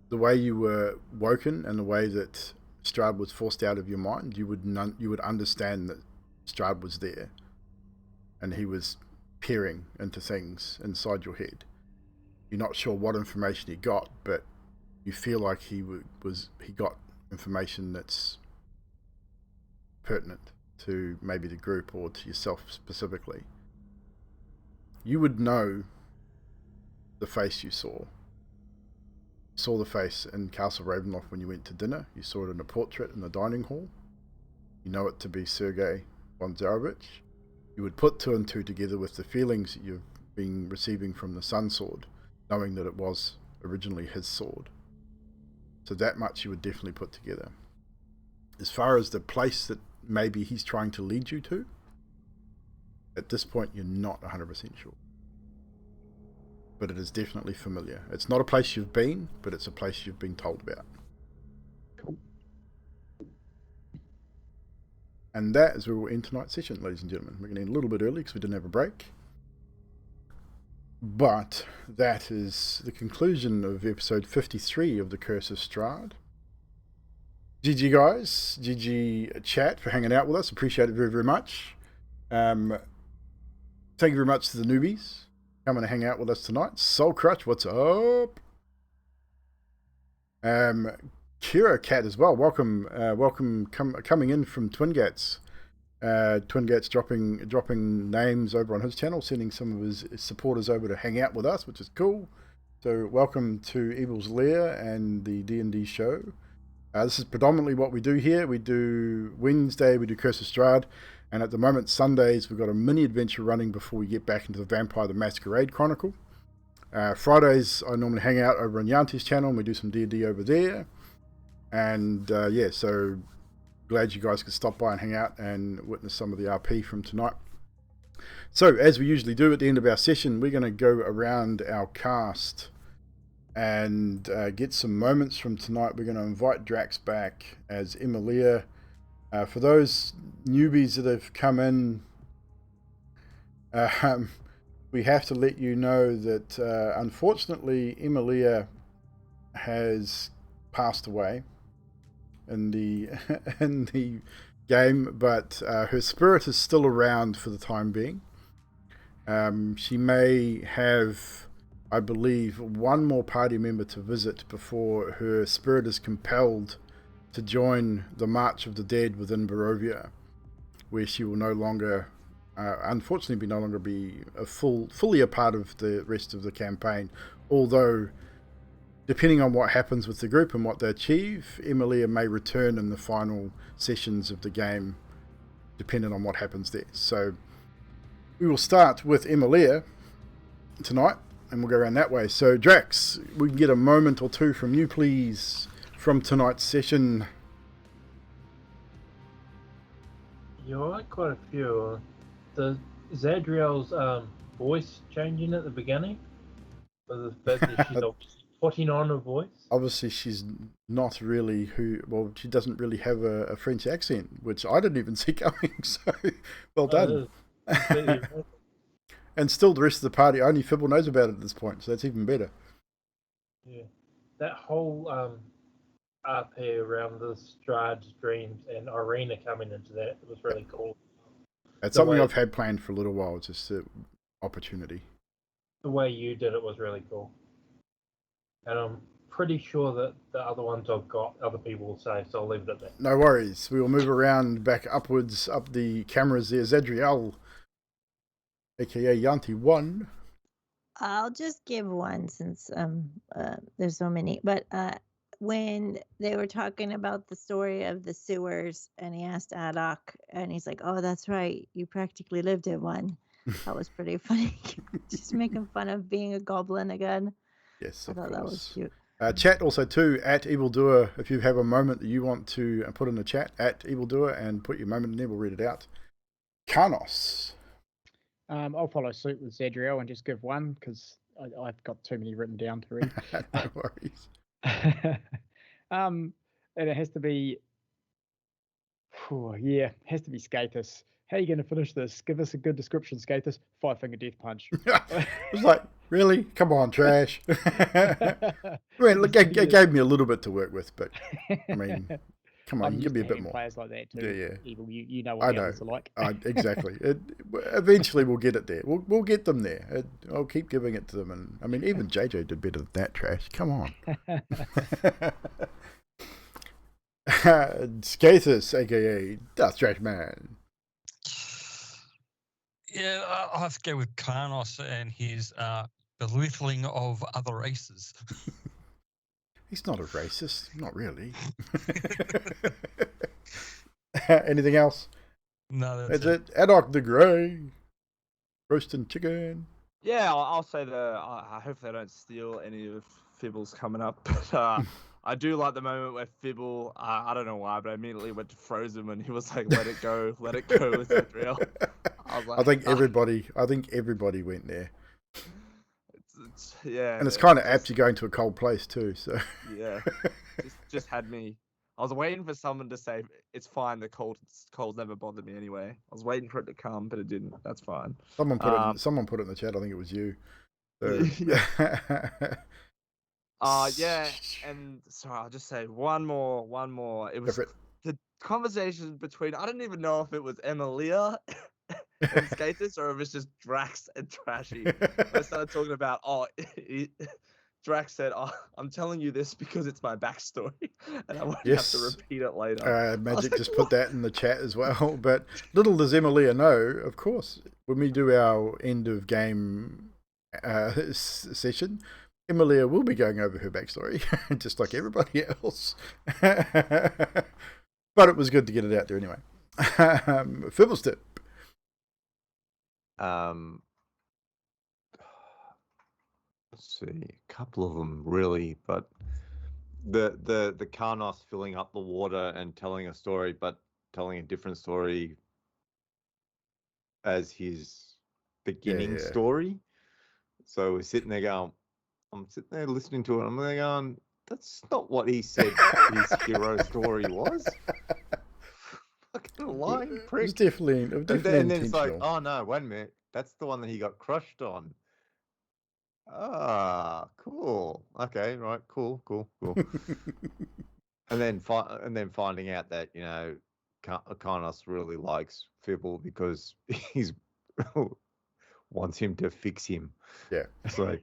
the way you were woken and the way that Strahd was forced out of your mind, you would understand that Strahd was there, and he was peering into things inside your head. You're not sure what information he got, but you feel like he got information that's pertinent to maybe the group or to yourself specifically. You would know the face you saw. You saw the face in Castle Ravenloft when you went to dinner. You saw it in a portrait in the dining hall. You know it to be Sergei von Zarovich. you would put 2 and 2 together with the feelings that you've been receiving from the Sun Sword, knowing that it was originally his sword. So that much you would definitely put together. As far as the place that maybe he's trying to lead you to, at this point you're not 100% sure. But it is definitely familiar. It's not a place you've been, but it's a place you've been told about. Cool. And that is where we'll end tonight's session, ladies and gentlemen. We're going to end a little bit early because we didn't have a break. But that is the conclusion of episode 53 of The Curse of Strahd. GG guys, GG chat for hanging out with us. Appreciate it very, very much. Thank you very much to the newbies coming to hang out with us tonight. Soul Crutch, what's up? Kira Cat as well. Welcome, coming in from Twin Gats. Twin Gats dropping names over on his channel, sending some of his supporters over to hang out with us, which is cool. So welcome to Evil's Lair and the D&D show. This is predominantly what we do here. We do Wednesday, we do Curse of Strahd, and at the moment Sundays we've got a mini adventure running before we get back into the Vampire the Masquerade Chronicle. Fridays I normally hang out over on Yanti's channel and we do some D&D over there. And yeah, so glad you guys could stop by and hang out and witness some of the RP from tonight. So as we usually do at the end of our session, we're going to go around our cast and get some moments from tonight. We're going to invite Drax back as Emilia. For those newbies that have come in, we have to let you know that unfortunately Emilia has passed away in the game, but her spirit is still around for the time being. She may have, I believe, one more party member to visit before her spirit is compelled to join the March of the Dead within Barovia, where she will no longer, unfortunately, no longer be fully a part of the rest of the campaign. Although, depending on what happens with the group and what they achieve, Emilia may return in the final sessions of the game, depending on what happens there. So we will start with Emilia tonight, and we'll go around that way. So Drax, we can get a moment or two from you, please, from tonight's session. You like quite a few. The Zadriel's voice changing at the beginning, for the fact that she's putting on a voice. Obviously, she's not really she doesn't really have a French accent, which I didn't even see coming. So, well done. And still, the rest of the party, only Fibble knows about it at this point, so that's even better. Yeah, that whole RP around the Strahd's dreams and Irina coming into that was really cool. It's something I've had planned for a little while. It's just an opportunity. The way you did it was really cool. And I'm pretty sure that the other ones I've got, other people will say, so I'll leave it at that. No worries. We will move around back upwards, up the cameras there. Zadriel, aka Yanti 1. I'll just give one since there's so many. But when they were talking about the story of the sewers, and he asked Adok, and he's like, "Oh, that's right, you practically lived in one." That was pretty funny. Just making fun of being a goblin again. Yes, I thought that was cute. Chat also too, at Evldoa, if you have a moment that you want to put in the chat, at Evldoa, and put your moment in there, we'll read it out. Karnos. I'll follow suit with Zadriel and just give one because I've got too many written down to read. No worries. And it has to be, it has to be Skatus. How are you going to finish this? Give us a good description, Skatus. 5-finger death punch. It was like, really? Come on, trash. I mean, look, it gave me a little bit to work with, but I mean, come on, you give me a bit more. Players like that too. Yeah. Evil, you know what the others are like. Exactly. Eventually, we'll get it there. We'll get them there. I'll keep giving it to them, and I mean, even JJ did better than that, trash. Come on. Skathus, aka Dust Trash Man. Yeah, I'll have to go with Karnos and his belittling of other races. He's not a racist. Not really. Anything else? No, That's that's it. Adok the Grey. Roasting chicken. Yeah, I'll say I hope they don't steal any of Fibble's coming up. But I do like the moment where Fibble, I don't know why, but I immediately went to Frozen when he was like, let it go with Adriel. I was like, I think everybody went there. yeah. And it's kind of just- apt you're going to a cold place too, so. Yeah. just had me. I was waiting for someone to say it's fine. The cold never bothered me anyway. I was waiting for it to come, but it didn't. That's fine. Someone put it in the chat. I think it was you. So. Yeah. And sorry, I'll just say one more. It was the conversation between. I don't even know if it was Emilia and Skatus or if it's just Drax and Trashy. They started talking about Drax said, "Oh, I'm telling you this because it's my backstory, and I won't have to repeat it later." Magic like, just put that in the chat as well. But little does Emilia know, of course, when we do our end of game session, Emilia will be going over her backstory, just like everybody else. But it was good to get it out there anyway. Fibbles tip. Let's see, a couple of them really, but the Karnos filling up the water and telling a story, but telling a different story as his beginning story. So we're sitting there going, I'm sitting there listening to it. I'm there going, that's not what he said his hero story was. Fucking lying prick. It's definitely And then it's like, intentional. oh no, wait a minute, that's the one that he got crushed on. Ah, cool. Okay, right, cool. and then finding out that Karnos really likes Fibble because he's wants him to fix him. Yeah. It's like,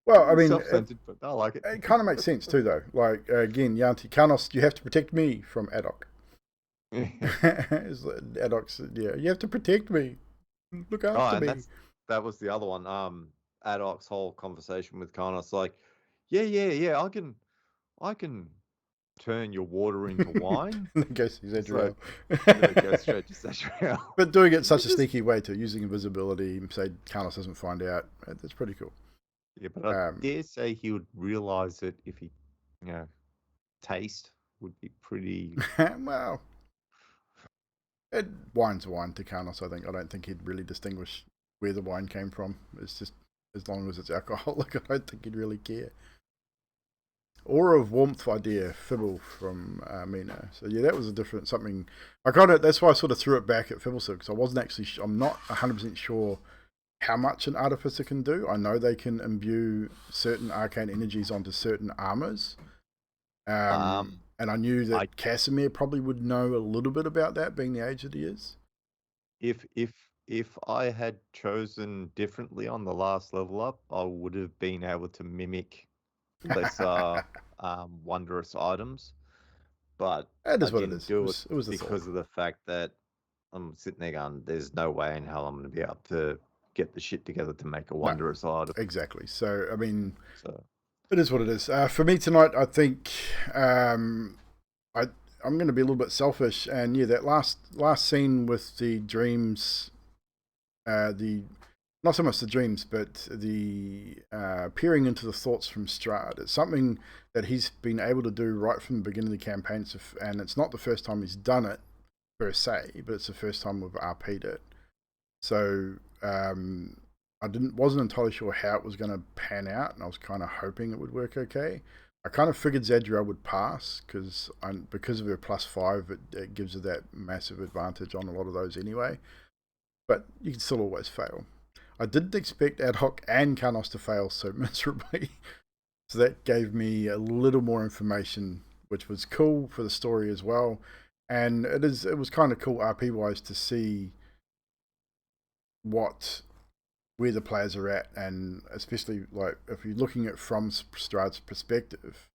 well, I mean, self-centered, but I like it. It kind of makes sense too, though. Like again, Yanti Karnos, you have to protect me from Adok. Adok's, you have to protect me. Look after me. That was the other one. Adok's whole conversation with Karnos, like, yeah, I can turn your water into wine. And then goes to Zadriel. Goes straight to Zadriel. But doing it such a sneaky way too, using invisibility, say Karnos doesn't find out. That's pretty cool. Yeah, but I dare say he would realize it if he, taste would be pretty. Well, wine's wine to Karnos, I think. I don't think he'd really distinguish where the wine came from. It's just, as long as it's alcoholic, I don't think he'd really care. Aura of Warmth idea, Fibble from Mina. So yeah, that was something. That's why I sort of threw it back at Fibble because I wasn't actually, I'm not 100% sure how much an artificer can do. I know they can imbue certain arcane energies onto certain armors. And I knew that Casimir probably would know a little bit about that, being the age that he is. If I had chosen differently on the last level up, I would have been able to mimic lesser wondrous items. But that is I what didn't it is. do It was because of the fact that I'm sitting there going, there's no way in hell I'm going to be able to get the shit together to make a wondrous item. Exactly. So, I mean, it is what it is. For me tonight, I think I'm going to be a little bit selfish. And yeah, that last scene with the dreams, not so much the dreams, but the peering into the thoughts from Strahd. It's something that he's been able to do right from the beginning of the campaign, and it's not the first time he's done it per se, but it's the first time we've RP'd it. So I wasn't entirely sure how it was going to pan out, and I was kind of hoping it would work okay. I kind of figured Zadriel would pass because of her +5, it gives her that massive advantage on a lot of those anyway. But you can still always fail. I didn't expect Adok and Karnos to fail so miserably. So that gave me a little more information, which was cool for the story as well. And it was kind of cool RP wise to see where the players are at, and especially like if you're looking at from Strahd's perspective,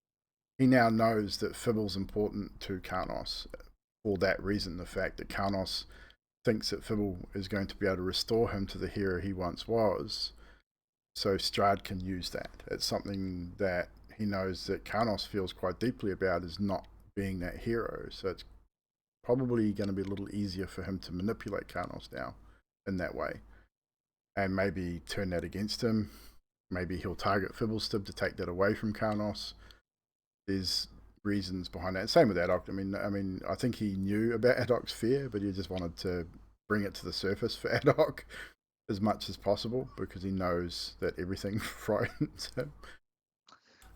he now knows that Fibble's important to Karnos for that reason, the fact that Karnos thinks that Fibble is going to be able to restore him to the hero he once was, so Strahd can use that. It's something that he knows that Karnos feels quite deeply about, is not being that hero. So it's probably going to be a little easier for him to manipulate Karnos now in that way, and maybe turn that against him. Maybe he'll target Fibblestib to take that away from Karnos. There's reasons behind that. Same with Adok. I mean, I think he knew about Adok's fear, but he just wanted to bring it to the surface for Adok as much as possible because he knows that everything frightens him.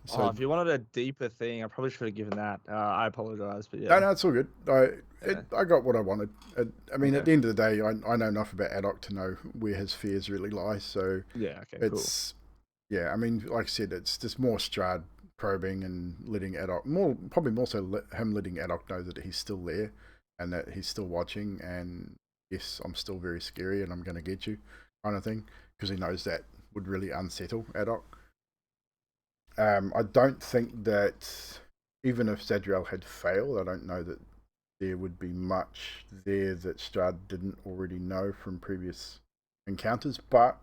So, if you wanted a deeper thing, I probably should have given that. I apologize, but yeah. No, it's all good. I got what I wanted. I mean, Okay. at the end of the day, I know enough about Adok to know where his fears really lie. So Yeah, okay, it's yeah. I mean, like I said, it's just more Strahd probing and letting Adok probably more so him letting Adok know that he's still there and that he's still watching. And yes, I'm still very scary and I'm going to get you, kind of thing, because he knows that would really unsettle Adok. I don't think that even if Zadriel had failed, I don't know that there would be much there that Strahd didn't already know from previous encounters, but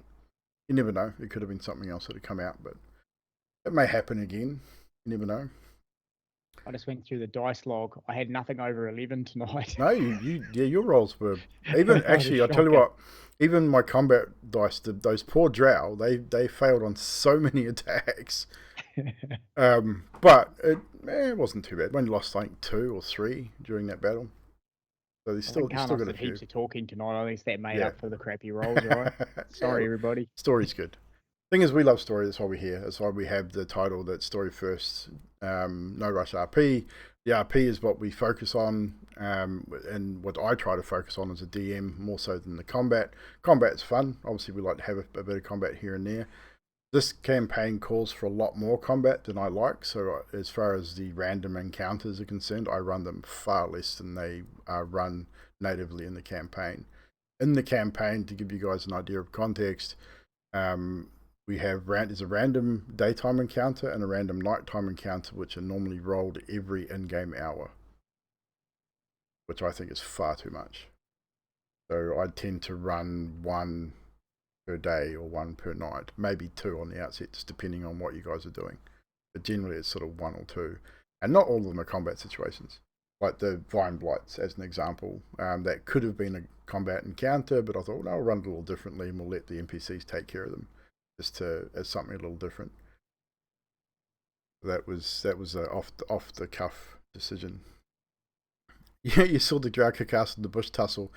you never know. It could have been something else that had come out, but it may happen again. You never know. I just went through the dice log. I had nothing over 11 tonight. No, your rolls were even What a actually. I tell you shocker. what, even my combat dice, those poor drow, they failed on so many attacks. But it wasn't too bad. We only lost like 2 or 3 during that battle. So I you think still Karnos got a did few. heaps of talking tonight. At least that made Yeah. up for the crappy rolls, right? Sorry, Yeah, everybody. story's good. Thing is, we love story. That's why we're here. That's why we have the title that story first. No rush RP. The RP is what we focus on, and what I try to focus on as a DM more so than the combat. Combat's fun. Obviously, we like to have a bit of combat here and there. This campaign calls for a lot more combat than I like. So as far as the random encounters are concerned, I run them far less than they are run natively in the campaign. In the campaign, to give you guys an idea of context, we have there's a random daytime encounter and a random nighttime encounter, which are normally rolled every in-game hour, which I think is far too much. So I tend to run 1 per day or 1 per night, maybe 2 on the outset, just depending on what you guys are doing. But generally it's sort of 1 or 2. And not all of them are combat situations. Like the Vine Blights, as an example, that could have been a combat encounter, but I thought, well, no, I'll run it a little differently and we'll let the NPCs take care of them, just as something a little different. That was a off the cuff decision. Yeah, you saw the drow kick ass in the bush tussle.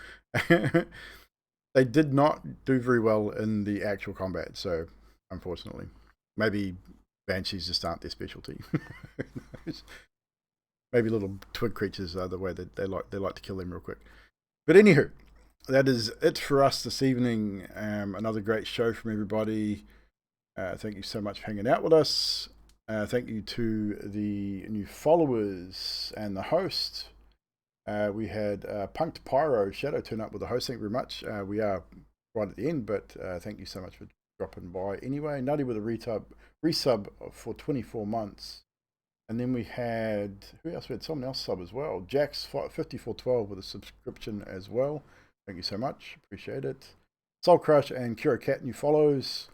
They did not do very well in the actual combat, so unfortunately, maybe banshees just aren't their specialty. Maybe little twig creatures are the way that they like to kill them real quick. But anywho, that is it for us this evening. Another great show from everybody. Thank you so much for hanging out with us. Thank you to the new followers and the host. We had Punked Pyro Shadow turn up with the host. Thank you very much. We are right at the end, but thank you so much for dropping by. Anyway, Nutty with a resub for 24 months. And then we had, who else? We had someone else sub as well. Jax 5412 with a subscription as well. Thank you so much. Appreciate it. Soul Crush and Kira Cat new follows.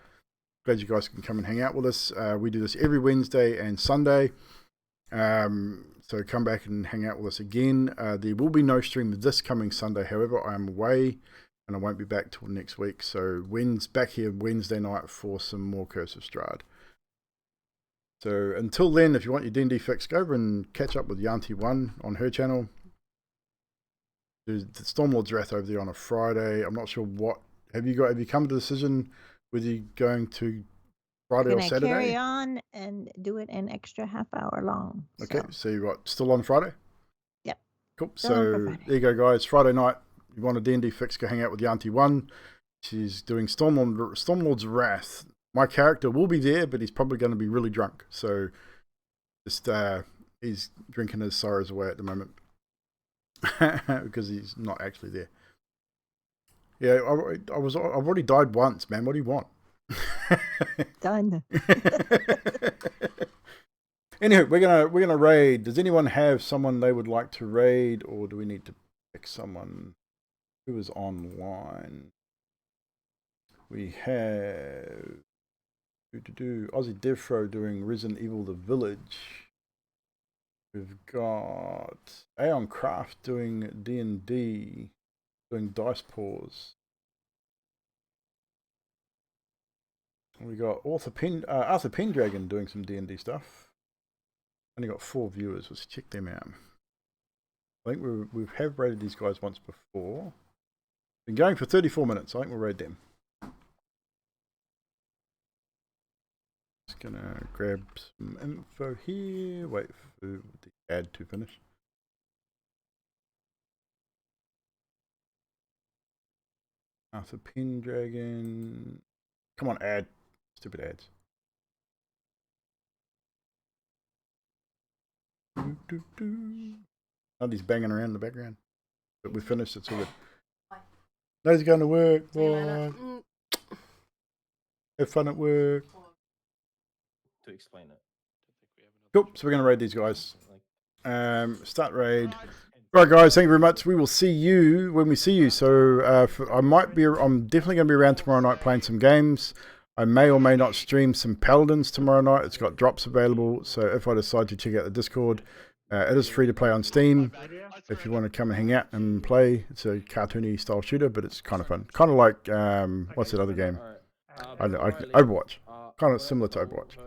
Glad you guys can come and hang out with us. We do this every Wednesday and Sunday. So come back and hang out with us again. There will be no stream this coming Sunday. However, I am away and I won't be back till next week. So back here Wednesday night for some more Curse of Strahd. So until then, if you want your D&D fix, go over and catch up with Yanti1 on her channel. There's the Stormlord's Wrath over there on a Friday. I'm not sure what. Have you come to a decision whether you're going to Friday or Saturday? Carry on and do it an extra half hour long. Okay, so you what? Still on Friday? Yep. Cool. Still on for So Friday. there you go, guys. Friday night. If you want a D&D fix, go hang out with Yanti1. She's doing Stormlord's Wrath. My character will be there, but he's probably going to be really drunk. So just he's drinking his sorrows away at the moment because he's not actually there. Yeah, I've already died once, man. What do you want? Done. Anyway, we're gonna raid. Does anyone have someone they would like to raid, or do we need to pick someone who is online? We have Aussie Devfro doing Resident Evil: The Village. We've got Aeon Craft doing D&D, doing dice pause. We got Arthur Pendragon doing some D&D stuff. Only got 4 viewers. Let's check them out. I think we have rated these guys once before. Been going for 34 minutes. I think we'll raid them. Just gonna grab some info here. Wait for the ad to finish. Arthur Pendragon. Come on, ad. Stupid ads. Nobody's banging around in the background. But we finished, it's all good. Nobody's going to work. Bye. Have fun at work. To explain it. Cool, so we're going to raid these guys. Start raid. Right, guys, thank you very much. We will see you when we see you. So I'm definitely going to be around tomorrow night playing some games. I may or may not stream some Paladins tomorrow night. It's got drops available. So if I decide to check out the Discord, it is free to play on Steam. If you want to come and hang out and play, it's a cartoony style shooter, but it's kind of fun. Kind of like, what's that other game? I don't know, Overwatch. Kind of similar to Overwatch.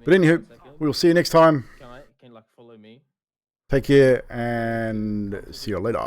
But anywho, we'll see you next time. Can you like follow me? Take care and see you later.